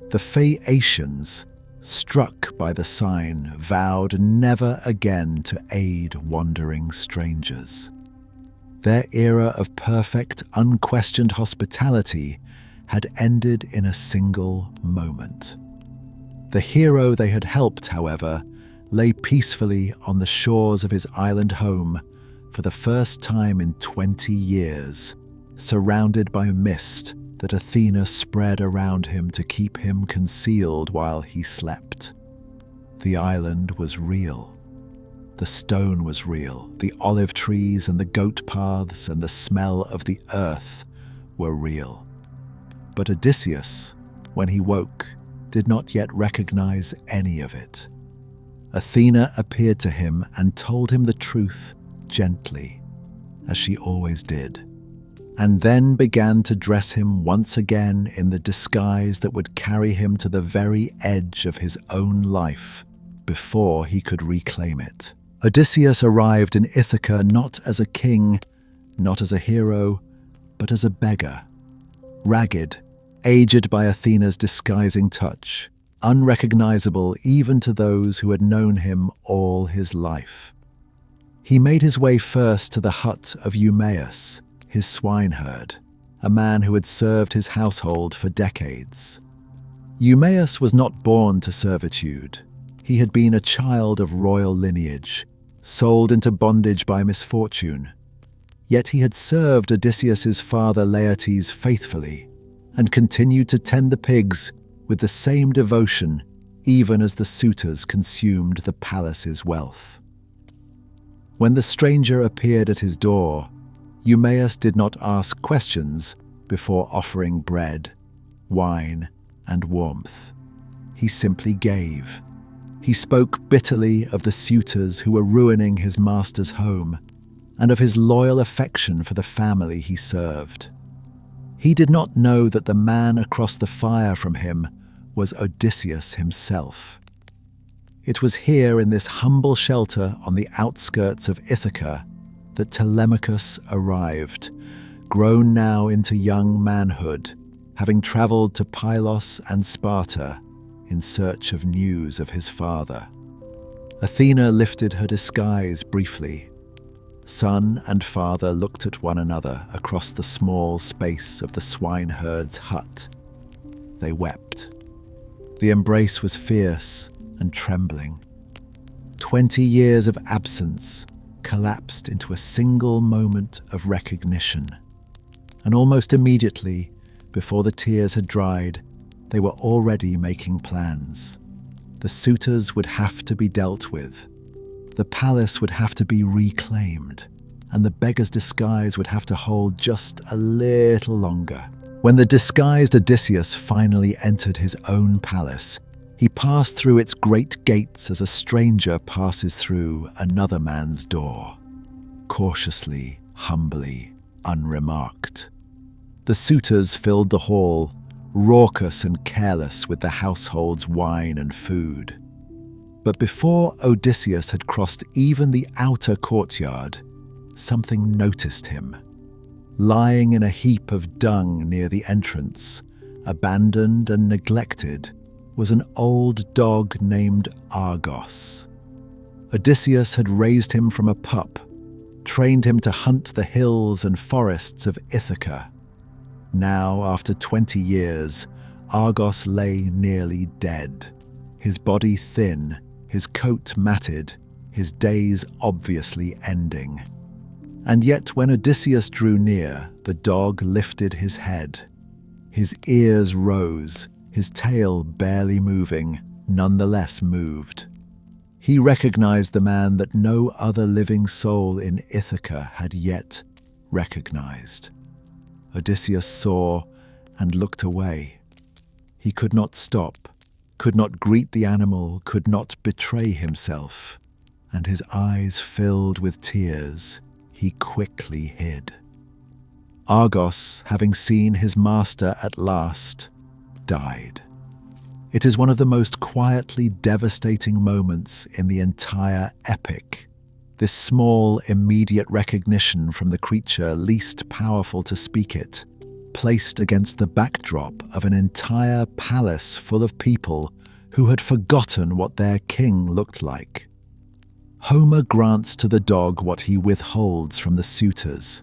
The Phaeacians, struck by the sign, vowed never again to aid wandering strangers. Their era of perfect, unquestioned hospitality had ended in a single moment. The hero they had helped, however, lay peacefully on the shores of his island home for the first time in 20 years, surrounded by mist that Athena spread around him to keep him concealed while he slept. The island was real. The stone was real. The olive trees and the goat paths and the smell of the earth were real. But Odysseus, when he woke, did not yet recognize any of it. Athena appeared to him and told him the truth gently, as she always did, and then began to dress him once again in the disguise that would carry him to the very edge of his own life before he could reclaim it. Odysseus arrived in Ithaca not as a king, not as a hero, but as a beggar, ragged, aged by Athena's disguising touch, unrecognizable even to those who had known him all his life. He made his way first to the hut of Eumaeus, his swineherd, a man who had served his household for decades. Eumaeus was not born to servitude. He had been a child of royal lineage, sold into bondage by misfortune. Yet he had served Odysseus's father Laertes faithfully and continued to tend the pigs with the same devotion even as the suitors consumed the palace's wealth. When the stranger appeared at his door, Eumaeus did not ask questions before offering bread, wine, and warmth. He simply gave. He spoke bitterly of the suitors who were ruining his master's home and of his loyal affection for the family he served. He did not know that the man across the fire from him was Odysseus himself. It was here in this humble shelter on the outskirts of Ithaca that Telemachus arrived, grown now into young manhood, having travelled to Pylos and Sparta in search of news of his father. Athena lifted her disguise briefly. Son and father looked at one another across the small space of the swineherd's hut. They wept. The embrace was fierce and trembling. 20 years of absence collapsed into a single moment of recognition. And almost immediately, before the tears had dried, they were already making plans. The suitors would have to be dealt with. The palace would have to be reclaimed, and the beggar's disguise would have to hold just a little longer. When the disguised Odysseus finally entered his own palace, he passed through its great gates as a stranger passes through another man's door, cautiously, humbly, unremarked. The suitors filled the hall, raucous and careless with the household's wine and food. But before Odysseus had crossed even the outer courtyard, something noticed him. Lying in a heap of dung near the entrance, abandoned and neglected, was an old dog named Argos. Odysseus had raised him from a pup, trained him to hunt the hills and forests of Ithaca. Now, after 20 years, Argos lay nearly dead, his body thin, his coat matted, his days obviously ending. And yet when Odysseus drew near, the dog lifted his head. His ears rose, his tail barely moving, nonetheless moved. He recognized the man that no other living soul in Ithaca had yet recognized. Odysseus saw and looked away. He could not stop, could not greet the animal, could not betray himself, and his eyes filled with tears. He quickly hid. Argos, having seen his master at last, died. It is one of the most quietly devastating moments in the entire epic. This small, immediate recognition from the creature least powerful to speak it, placed against the backdrop of an entire palace full of people who had forgotten what their king looked like. Homer grants to the dog what he withholds from the suitors,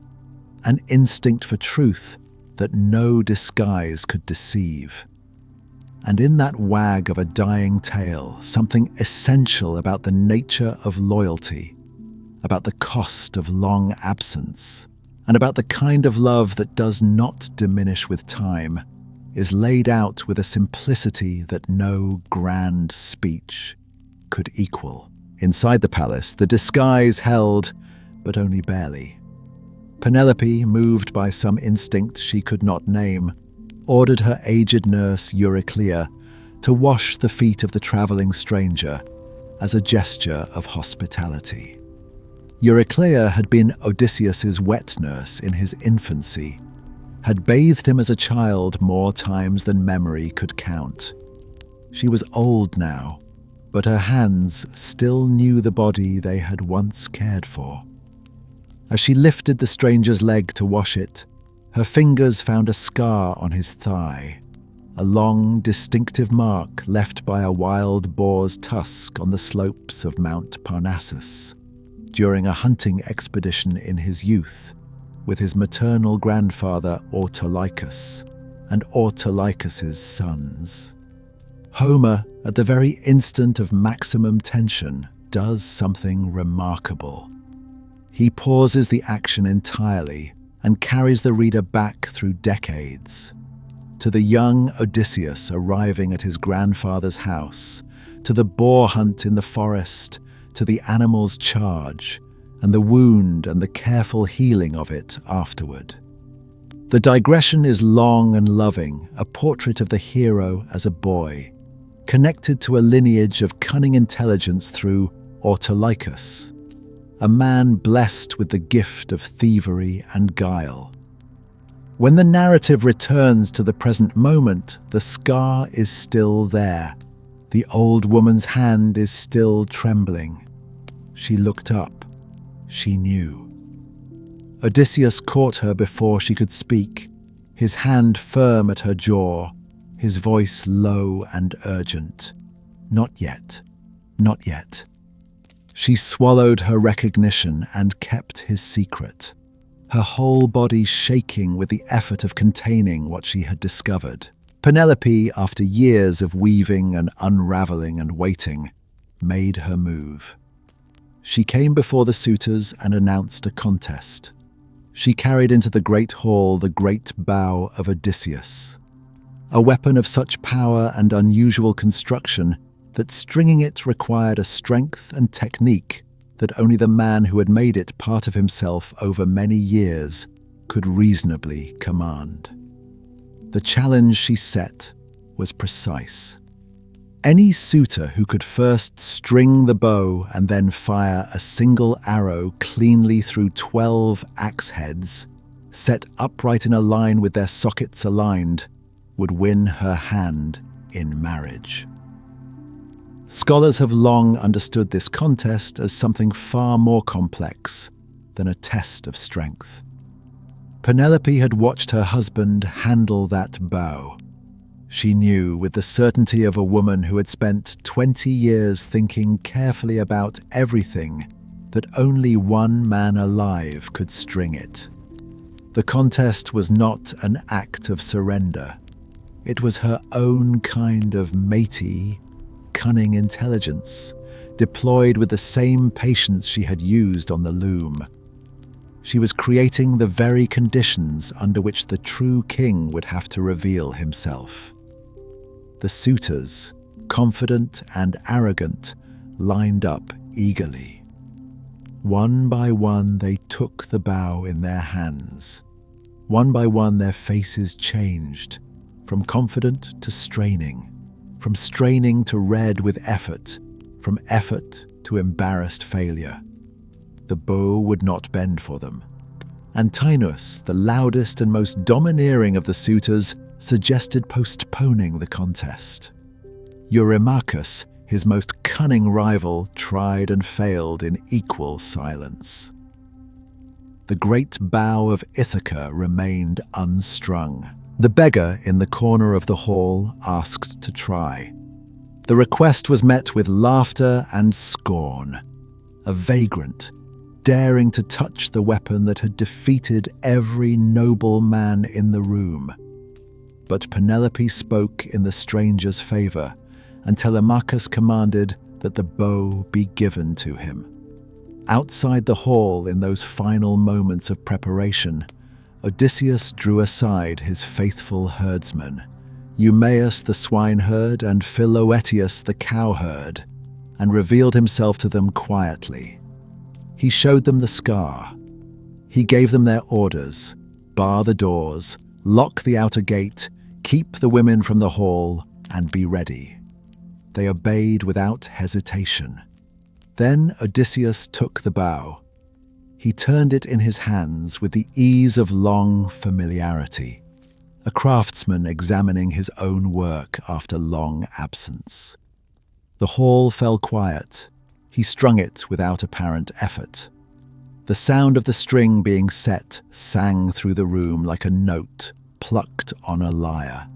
an instinct for truth that no disguise could deceive. And in that wag of a dying tail, something essential about the nature of loyalty, about the cost of long absence, and about the kind of love that does not diminish with time, is laid out with a simplicity that no grand speech could equal. Inside the palace, the disguise held, but only barely. Penelope, moved by some instinct she could not name, ordered her aged nurse Euryclea to wash the feet of the travelling stranger as a gesture of hospitality. Euryclea had been Odysseus's wet nurse in his infancy, had bathed him as a child more times than memory could count. She was old now, but her hands still knew the body they had once cared for. As she lifted the stranger's leg to wash it, her fingers found a scar on his thigh, a long, distinctive mark left by a wild boar's tusk on the slopes of Mount Parnassus during a hunting expedition in his youth with his maternal grandfather Autolycus and Autolycus's sons. Homer, at the very instant of maximum tension, does something remarkable. He pauses the action entirely and carries the reader back through decades. To the young Odysseus arriving at his grandfather's house, to the boar hunt in the forest, to the animal's charge, and the wound and the careful healing of it afterward. The digression is long and loving, a portrait of the hero as a boy, connected to a lineage of cunning intelligence through Telemachus, a man blessed with the gift of thievery and guile. When the narrative returns to the present moment, the scar is still there. The old woman's hand is still trembling. She looked up. She knew. Odysseus caught her before she could speak, his hand firm at her jaw, his voice low and urgent. Not yet. Not yet. She swallowed her recognition and kept his secret, her whole body shaking with the effort of containing what she had discovered. Penelope, after years of weaving and unraveling and waiting, made her move. She came before the suitors and announced a contest. She carried into the great hall the great bow of Odysseus, a weapon of such power and unusual construction that stringing it required a strength and technique that only the man who had made it part of himself over many years could reasonably command. The challenge she set was precise. Any suitor who could first string the bow and then fire a single arrow cleanly through 12 axe heads, set upright in a line with their sockets aligned, would win her hand in marriage. Scholars have long understood this contest as something far more complex than a test of strength. Penelope had watched her husband handle that bow. She knew with the certainty of a woman who had spent 20 years thinking carefully about everything that only one man alive could string it. The contest was not an act of surrender. It was her own kind of matey, cunning intelligence, deployed with the same patience she had used on the loom. She was creating the very conditions under which the true king would have to reveal himself. The suitors, confident and arrogant, lined up eagerly. One by one they took the bow in their hands. One by one their faces changed, from confident to straining, from straining to red with effort, from effort to embarrassed failure. The bow would not bend for them. Antinous, the loudest and most domineering of the suitors, suggested postponing the contest. Eurymachus, his most cunning rival, tried and failed in equal silence. The great bow of Ithaca remained unstrung. The beggar in the corner of the hall asked to try. The request was met with laughter and scorn. A vagrant, daring to touch the weapon that had defeated every noble man in the room. But Penelope spoke in the stranger's favor, and Telemachus commanded that the bow be given to him. Outside the hall, in those final moments of preparation, Odysseus drew aside his faithful herdsmen, Eumaeus the swineherd and Philoetius the cowherd, and revealed himself to them quietly. He showed them the scar. He gave them their orders: bar the doors, lock the outer gate, keep the women from the hall, and be ready. They obeyed without hesitation. Then Odysseus took the bow. He turned it in his hands with the ease of long familiarity, a craftsman examining his own work after long absence. The hall fell quiet. He strung it without apparent effort. The sound of the string being set sang through the room like a note plucked on a lyre.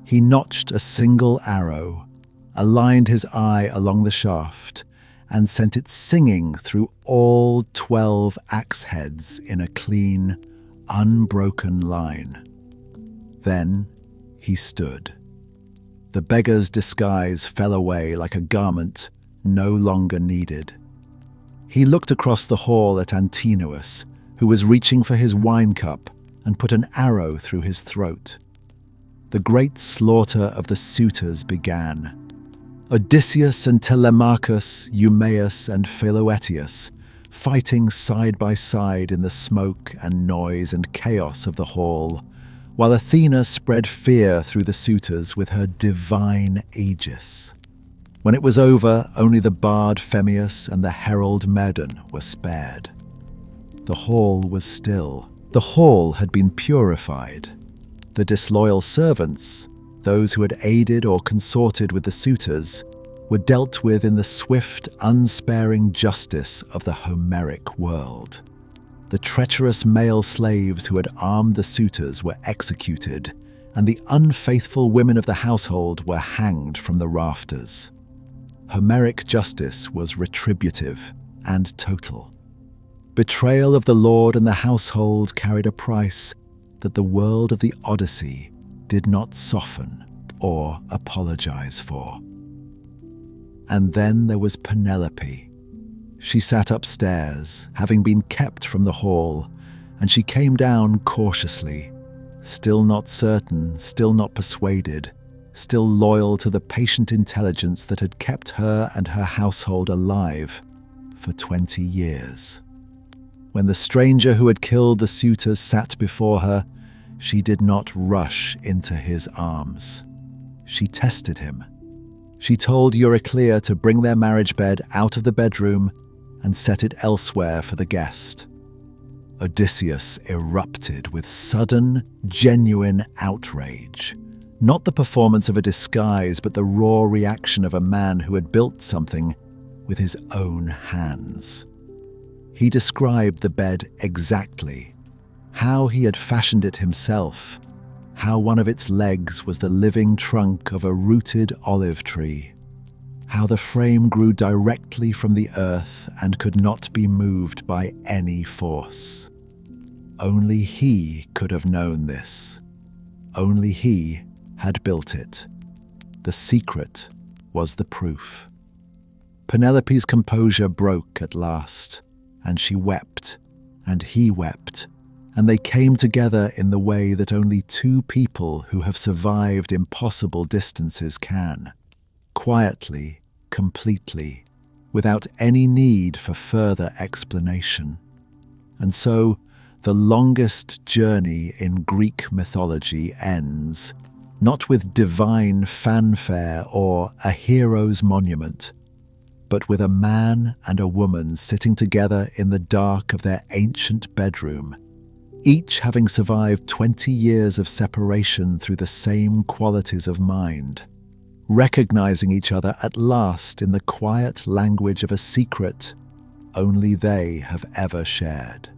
He notched a single arrow, aligned his eye along the shaft, and sent it singing through all 12 axe heads in a clean, unbroken line. Then he stood. The beggar's disguise fell away like a garment no longer needed. He looked across the hall at Antinous, who was reaching for his wine cup, and put an arrow through his throat. The great slaughter of the suitors began. Odysseus and Telemachus, Eumaeus and Philoetius, fighting side by side in the smoke and noise and chaos of the hall, while Athena spread fear through the suitors with her divine aegis. When it was over, only the bard Phemius and the herald Medon were spared. The hall was still. The hall had been purified. The disloyal servants, those who had aided or consorted with the suitors, were dealt with in the swift, unsparing justice of the Homeric world. The treacherous male slaves who had armed the suitors were executed, and the unfaithful women of the household were hanged from the rafters. Homeric justice was retributive and total. Betrayal of the lord and the household carried a price that the world of the Odyssey did not soften or apologize for. And then there was Penelope. She sat upstairs, having been kept from the hall, and she came down cautiously, still not certain, still not persuaded, still loyal to the patient intelligence that had kept her and her household alive for 20 years. When the stranger who had killed the suitors sat before her, she did not rush into his arms. She tested him. She told Euryclea to bring their marriage bed out of the bedroom and set it elsewhere for the guest. Odysseus erupted with sudden, genuine outrage. Not the performance of a disguise, but the raw reaction of a man who had built something with his own hands. He described the bed exactly, how he had fashioned it himself, how one of its legs was the living trunk of a rooted olive tree, how the frame grew directly from the earth and could not be moved by any force. Only he could have known this. Only he had built it. The secret was the proof. Penelope's composure broke at last, and she wept, and he wept, and they came together in the way that only two people who have survived impossible distances can, quietly, completely, without any need for further explanation. And so, the longest journey in Greek mythology ends, not with divine fanfare or a hero's monument, but with a man and a woman sitting together in the dark of their ancient bedroom, each having survived 20 years of separation through the same qualities of mind, recognizing each other at last in the quiet language of a secret only they have ever shared.